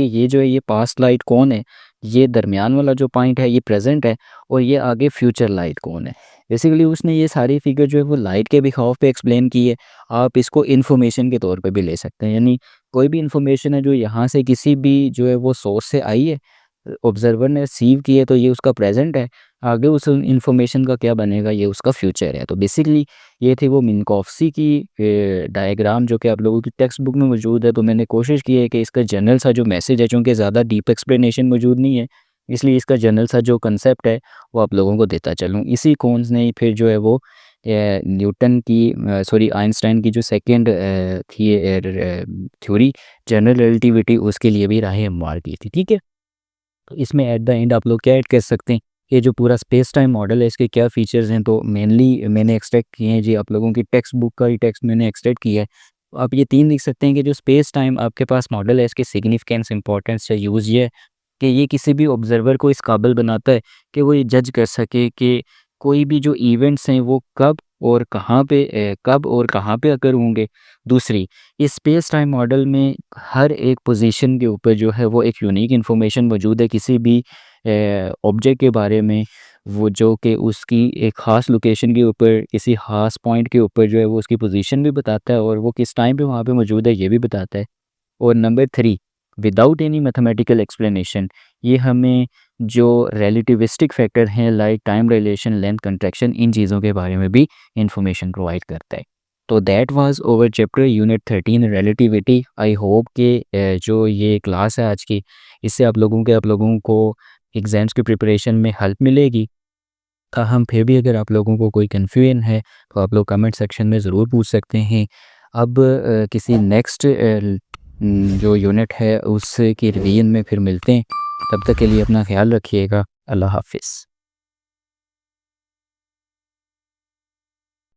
ये जो है ये पास्ट लाइट कौन है, ये दरमियान वाला जो पॉइंट है ये प्रेज़ेंट है और ये आगे फ्यूचर लाइट कौन है। बेसिकली उसने ये सारी फिगर जो है वो लाइट के बिहाफ़ पे एक्सप्लेन की है। आप इसको इन्फॉर्मेशन के तौर पे भी ले सकते हैं, यानी कोई भी इन्फॉर्मेशन है जो यहाँ से किसी भी जो है वो सोर्स से आई है, ऑब्ज़र्वर ने रिसीव की है, तो ये उसका प्रेज़ेंट है। आगे उस इन्फॉर्मेशन का क्या बनेगा, ये उसका फ्यूचर है। तो बेसिकली ये थी वो मिन्कोफ्स्की की डायग्राम जो कि आप लोगों की टेक्स्ट बुक में मौजूद है। तो मैंने कोशिश की है कि इसका जनरल सा जो मैसेज है, चूँकि ज़्यादा डीप एक्सप्लेनेशन मौजूद नहीं है, इसलिए इसका जनरल सा जो कंसेप्ट है वो आप लोगों को देता चलूँ। इसी कॉन्स ने ही फिर जो है वो न्यूटन की सॉरी आइंस्टाइन की जो सेकंड थी थ्योरी जनरल रिलेटिविटी, उसके लिए भी राह हमवार की थी। ठीक है? तो इसमें एट द एंड आप लोग क्या ऐड कर सकते हैं, ये जो पूरा स्पेस टाइम मॉडल है इसके क्या फ़ीचर्स हैं, तो मेनली मैंने एक्सट्रैक्ट किए हैं जी, आप लोगों की टेक्स्ट बुक का ही टेक्स्ट मैंने एक्सट्रैक्ट किया है। तो आप ये 3 लिख सकते हैं कि जो स्पेस टाइम आपके पास मॉडल है इसकी सिग्निफिकेंस, इंपॉर्टेंस या यूज़ ये है कि ये किसी भी ऑब्ज़र्वर को इस काबिल बनाता है कि वो ये जज कर सके कि कोई भी जो इवेंट्स हैं वो कब और कहाँ पे अकर होंगे। दूसरी, इस स्पेस टाइम मॉडल में हर एक पोजीशन के ऊपर जो है वो एक यूनिक इन्फॉर्मेशन मौजूद है किसी भी ऑब्जेक्ट के बारे में, वो जो कि उसकी एक ख़ास लोकेशन के ऊपर किसी ख़ास पॉइंट के ऊपर जो है वो उसकी पोजीशन भी बताता है और वो किस टाइम पे वहाँ पे मौजूद है ये भी बताता है। और number 3, without any mathematical explanation, ये हमें जो रिलेटिविस्टिक फैक्टर हैं like time relation, length, contraction, इन चीज़ों के बारे में भी इंफॉर्मेशन प्रोवाइड करता है। तो that was over chapter unit 13 relativity. I hope कि जो ये क्लास है आज की, इससे आप लोगों को एग्ज़ाम्स की प्रिपरेशन में हेल्प मिलेगी। ताहम फिर भी अगर आप लोगों को कोई कन्फ्यूजन है तो आप लोग कमेंट सेक्शन में ज़रूर पूछ सकते हैं। अब किसी नेक्स्ट जो यूनिट है उसकी रिवीजन में फिर मिलते हैं। तब तक के लिए अपना ख्याल रखिएगा। अल्लाह हाफ़िज़।